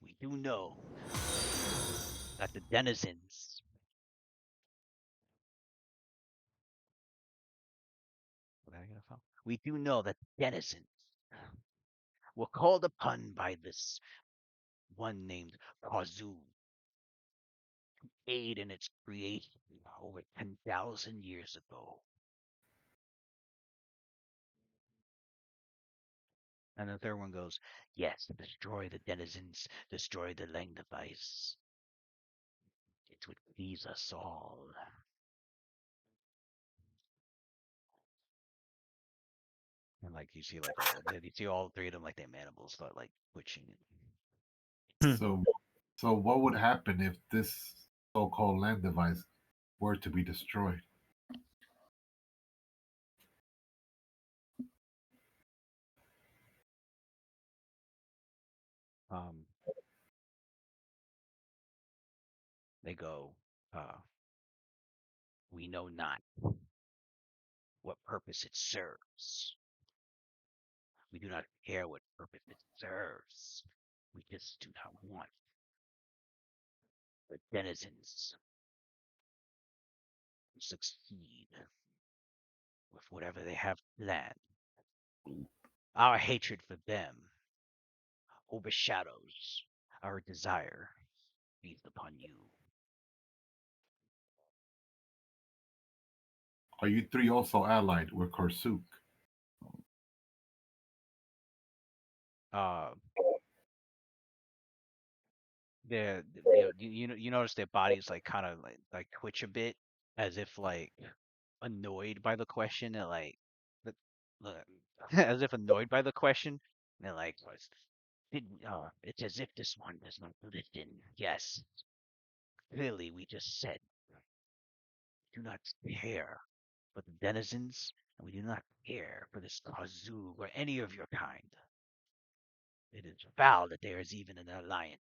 Speaker 2: we do know that the denizens. What did I get a phone? We do know that the denizens were called upon by this one named Kazu to aid in its creation over 10,000 years ago. And the third one goes, yes, destroy the denizens, destroy the Lang device. It would please us all. And like you see, like you see all three of them, like their mandibles start like twitching.
Speaker 5: So what would happen if this so-called land device were to be destroyed?
Speaker 2: They go, we know not what purpose it serves. We do not care what purpose it serves. We just do not want the denizens to succeed with whatever they have planned. Our hatred for them overshadows our desire based upon you.
Speaker 5: Are you three also allied with Korsuk?
Speaker 2: You notice their bodies like kind of like twitch a bit as if like annoyed by the question and like as if annoyed by the question and like it's as if this one does not listen. Yes, clearly we just said do not care for the denizens and we do not care for this Kazoo or any of your kind. It is foul that there is even an alliance.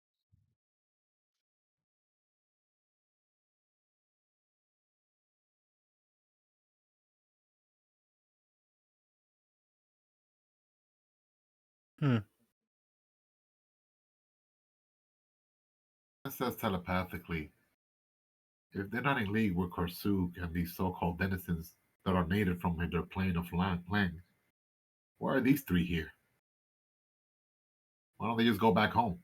Speaker 5: It says telepathically, if they're not in league with Korsuk and these so-called denizens that are native from their plane of land, why are these three here? Why don't they just go back home?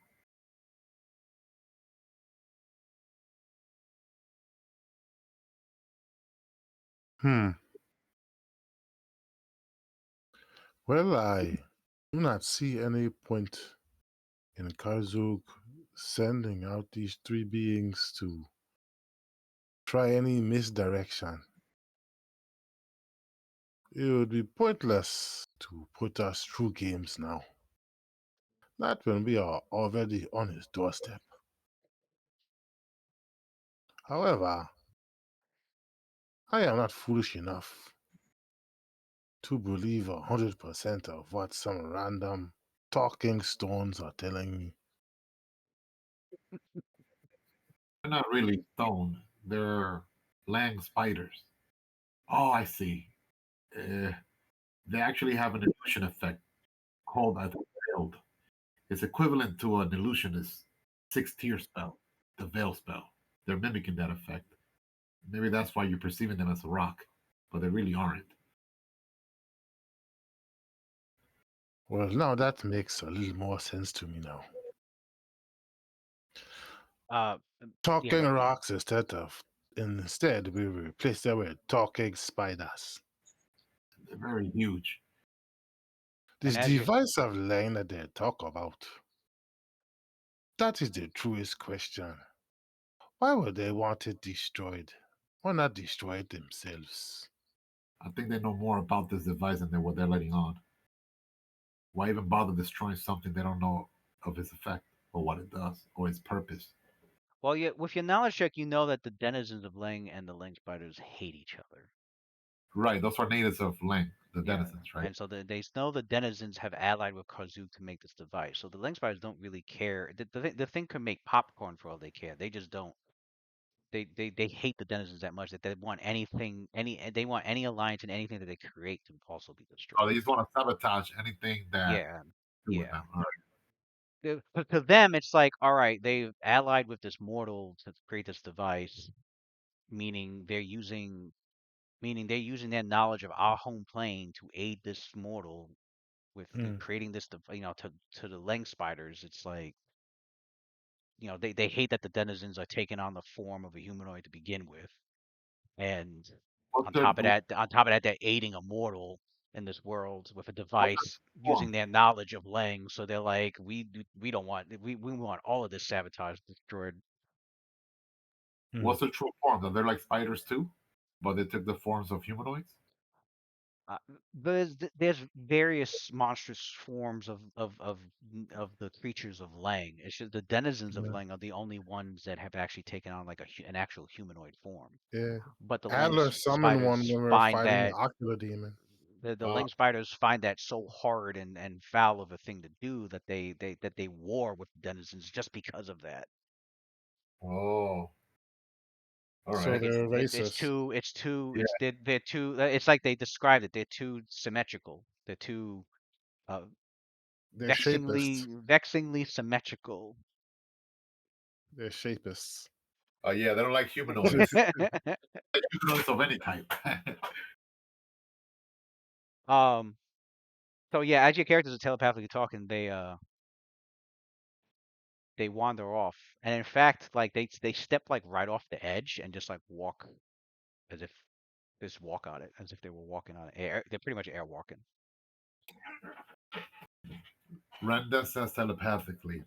Speaker 7: Well, I do not see any point in Karzuk sending out these three beings to try any misdirection. It would be pointless to put us through games now. Not when we are already on his doorstep. However, I am not foolish enough to believe 100% of what some random talking stones are telling me.
Speaker 5: They're not really stone. They're Lang spiders. Oh, I see. They actually have an illusion effect called I think, veiled. It's equivalent to an illusionist 6-tier spell, the veil spell. They're mimicking that effect. Maybe that's why you're perceiving them as a rock, but they really aren't.
Speaker 7: Well, now that makes a little more sense to me now.
Speaker 2: Yeah,
Speaker 7: Talking rocks instead we replace them with talking spiders.
Speaker 5: They're very huge.
Speaker 7: This device of line that they talk about, that is the truest question. Why would they want it destroyed? Why not destroy it themselves?
Speaker 5: I think they know more about this device than what they're letting on. Why even bother destroying something they don't know of its effect or what it does or its purpose?
Speaker 2: Well, with your knowledge check, you know that the denizens of Lang and the Lang spiders hate each other.
Speaker 5: Right, those are natives of Lang. the denizens, right?
Speaker 2: And so they know the denizens have allied with Kazu to make this device. So the link spiders don't really care. The thing could make popcorn for all they care. They just don't. They hate the denizens that much that they want anything, they want any alliance and anything that they create to also be destroyed.
Speaker 5: Oh, they just want to sabotage anything that
Speaker 2: Yeah,
Speaker 5: do with
Speaker 2: yeah.
Speaker 5: them. All right.
Speaker 2: To them, it's like, all right, they've allied with this mortal to create this device, meaning they're using their knowledge of our home plane to aid this mortal with creating this, to the leng spiders. It's like, they hate that the denizens are taking on the form of a humanoid to begin with, and
Speaker 5: What's
Speaker 2: on
Speaker 5: their
Speaker 2: top of that, they're aiding a mortal in this world with a
Speaker 5: what's
Speaker 2: device
Speaker 5: their
Speaker 2: using
Speaker 5: form?
Speaker 2: their knowledge of Leng. So they're like, we don't want we want all of this sabotage destroyed.
Speaker 5: What's their true form? Are they like spiders too, but they took the forms of humanoids?
Speaker 2: Uh, there's various monstrous forms of the creatures of Leng. It's just the denizens of
Speaker 7: Yeah.
Speaker 2: Leng are the only ones that have actually taken on like an actual humanoid form.
Speaker 7: Yeah.
Speaker 2: But the Leng
Speaker 7: Adler summoned one
Speaker 2: spiders
Speaker 7: when we were
Speaker 2: find
Speaker 7: fighting the
Speaker 2: that
Speaker 7: ocular demon.
Speaker 2: the Leng spiders find that so hard and foul of a thing to do that they war with denizens just because of that.
Speaker 5: Oh, all
Speaker 7: So
Speaker 5: right.
Speaker 7: they're
Speaker 2: It's
Speaker 7: racist.
Speaker 2: too it's too
Speaker 5: Yeah.
Speaker 2: it's they're too it's like they described it. They're too symmetrical. They're too uh,
Speaker 7: They're shapists.
Speaker 2: vexingly symmetrical.
Speaker 7: They're shapists.
Speaker 5: Oh yeah, they don't like humanoids. Like humanoids of any type.
Speaker 2: um. So yeah, as your characters are telepathically talking, they wander off, and in fact, like they step like right off the edge and just like walk as if just walk on it as if they were walking on air. They're pretty much air walking.
Speaker 5: Renda says telepathically,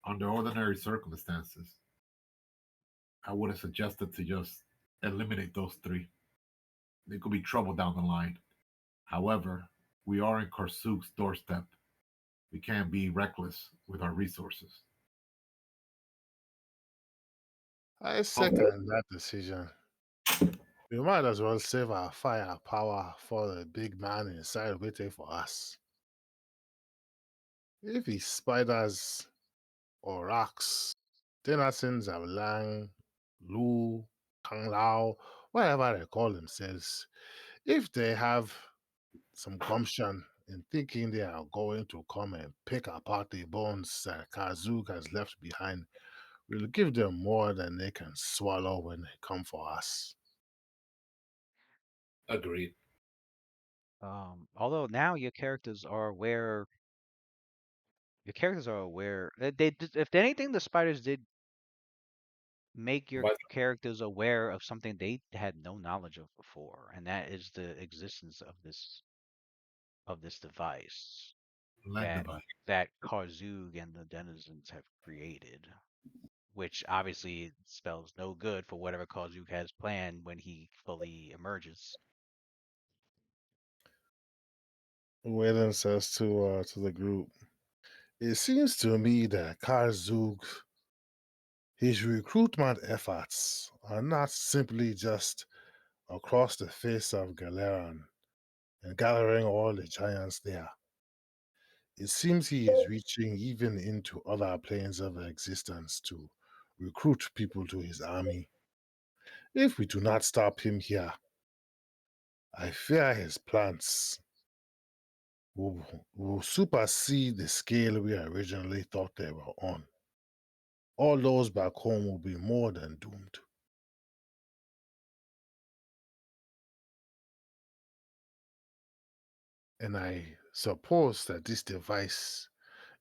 Speaker 5: under ordinary circumstances, I would have suggested to just eliminate those three. There could be trouble down the line. However, we are in Karsuk's doorstep. We can't be reckless with our resources.
Speaker 7: I second that decision. We might as well save our firepower for the big man inside waiting for us. If he's spiders or rocks, denizens of Lang, Lu, Kang Lao, whatever they call themselves, if they have some gumption in thinking they are going to come and pick apart the bones that Kazuk has left behind, we'll give them more than they can swallow when they come for us.
Speaker 5: Agreed.
Speaker 2: Although now your characters are aware. Your characters are aware. If anything, the spiders did make your
Speaker 5: But
Speaker 2: characters aware of something they had no knowledge of before, and that is the existence of this device that
Speaker 5: Landabite.
Speaker 2: that Karzug and the denizens have created, which obviously spells no good for whatever Karzug has planned when he fully emerges.
Speaker 7: Whalen says to the group, it seems to me that Karzug, his recruitment efforts are not simply just across the face of Galeran and gathering all the giants there. It seems he is reaching even into other planes of existence to recruit people to his army. If we do not stop him here, I fear his plans will supersede the scale we originally thought they were on. All those back home will be more than doomed. And I suppose that this device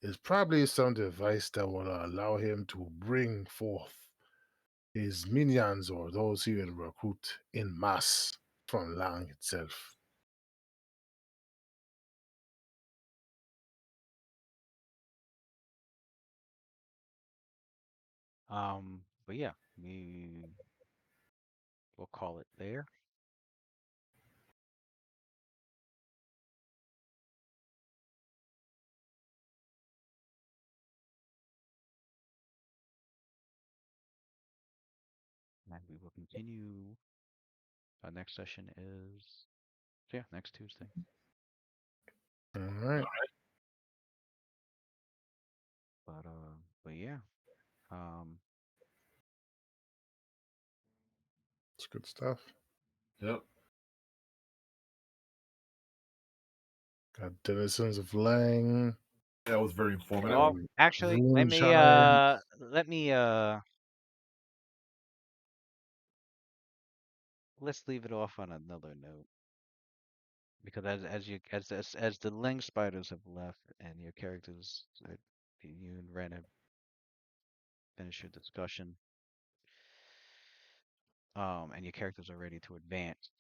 Speaker 7: is probably some device that will allow him to bring forth his minions or those he will recruit in mass from Lang itself.
Speaker 2: But yeah, we'll call it there. And we will continue. Our next session is So yeah, next Tuesday.
Speaker 7: All right.
Speaker 2: But yeah.
Speaker 7: It's good stuff.
Speaker 5: Yep.
Speaker 7: Got Denizens of Lang.
Speaker 5: That was very informative.
Speaker 2: Well, actually,
Speaker 7: Rune Shine.
Speaker 2: let's leave it off on another note. Because as the Ling spiders have left and your characters, you and Ren have finished your discussion, and your characters are ready to advance.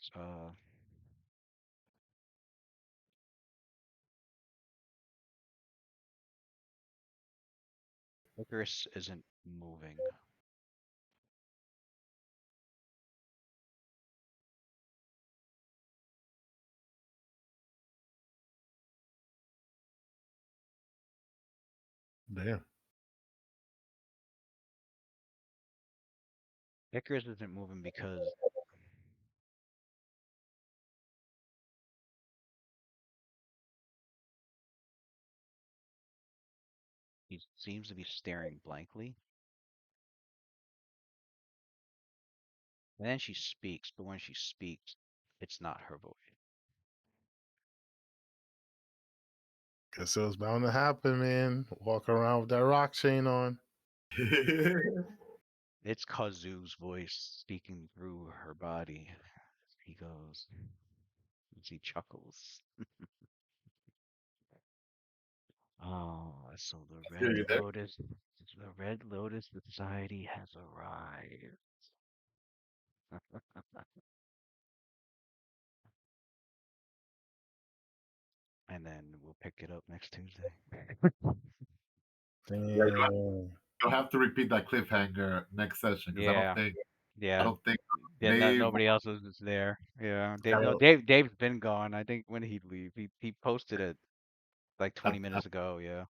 Speaker 2: Icarus isn't moving.
Speaker 7: Damn.
Speaker 2: Icarus isn't moving because he seems to be staring blankly. And then she speaks, but when she speaks, it's not her voice.
Speaker 7: Guess it was bound to happen, man. Walk around with that rock chain on.
Speaker 2: It's Kazu's voice speaking through her body. He goes, as he chuckles. Oh, so
Speaker 5: Hear you there.
Speaker 2: the Red Lotus Society has arrived. And then we'll pick it up next Tuesday.
Speaker 5: Yeah,
Speaker 7: Damn.
Speaker 5: you'll have to repeat that cliffhanger next session because
Speaker 2: Yeah,
Speaker 5: I
Speaker 2: yeah,
Speaker 5: don't think
Speaker 2: yeah.
Speaker 5: Dave.
Speaker 2: Nobody else is there. Yeah,
Speaker 5: Well,
Speaker 2: Dave's been gone. I think when he'd leave, he posted it like 20 minutes ago. Yeah.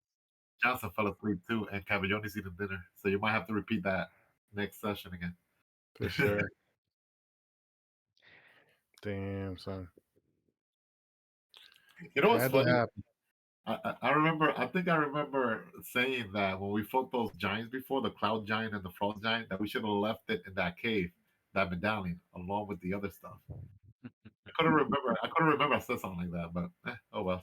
Speaker 5: Johnson fell asleep too, and Cavaglioni's eating dinner, so you might have to repeat that next session again.
Speaker 7: For sure. Damn, son.
Speaker 5: You know what's
Speaker 7: Had to
Speaker 5: funny?
Speaker 7: happen.
Speaker 5: I remember. I think I remember saying that when we fought those giants before, the cloud giant and the frost giant, that we should have left it in that cave, that medallion, along with the other stuff. I couldn't remember. I said something like that, but oh well.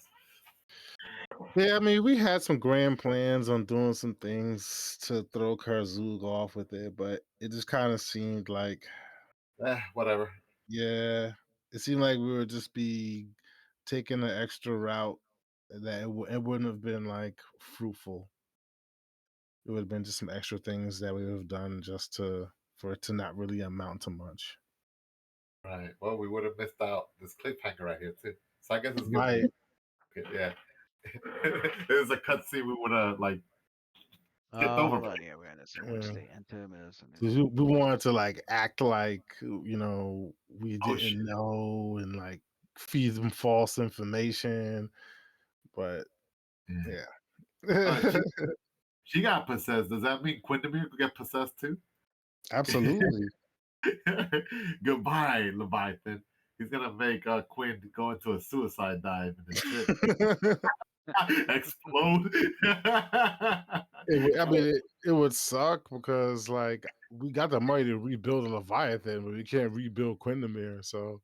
Speaker 7: Yeah, I mean, we had some grand plans on doing some things to throw Karzug off with it, but it just kind of seemed like,
Speaker 5: Whatever.
Speaker 7: yeah, it seemed like we would just be taking an extra route that it wouldn't have been like fruitful. It would have been just some extra things that we would have done just for it to not really amount to much.
Speaker 5: Right. Well, we would have missed out this cliffhanger right here too. So I guess it's good.
Speaker 7: Right.
Speaker 5: Yeah. It was a cutscene we would have like skipped over.
Speaker 2: Hold on. Yeah, we're gonna see once
Speaker 7: Yeah.
Speaker 2: they enter this.
Speaker 7: We wanted to like act like we
Speaker 5: Oh shit.
Speaker 7: didn't know and like feed them false information, but yeah,
Speaker 5: She got possessed. Does that mean Quindamir could get possessed too?
Speaker 7: absolutely.
Speaker 5: Goodbye, Leviathan. He's gonna make Quinn go into a suicide dive and the ship explode.
Speaker 7: I mean, it would suck because like we got the money to rebuild a Leviathan, but we can't rebuild Quindamir. So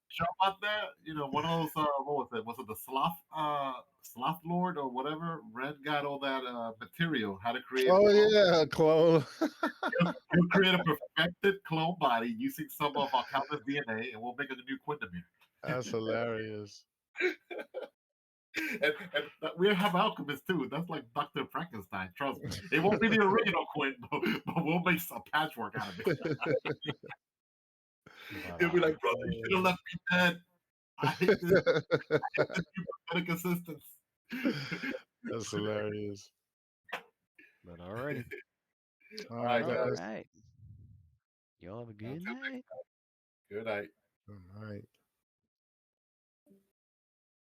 Speaker 5: Show about that? One of those what was it? Was it the Sloth Lord or whatever? Red got all that material, how to create
Speaker 7: oh yeah, clone.
Speaker 5: he'll create a perfected clone body using some of Alcala's DNA and we'll make a new Quindamir.
Speaker 7: That's hilarious.
Speaker 5: And we have alchemists too. That's like Dr. Frankenstein. Trust me. It won't be the original Quinn, but we'll make some patchwork out of it. He'll be like, brother, you should have left me dead. I hate this pathetic assistance.
Speaker 7: That's hilarious.
Speaker 2: But alrighty.
Speaker 7: All right, guys.
Speaker 2: All right. Y'all have a good night.
Speaker 5: Good night.
Speaker 7: All right.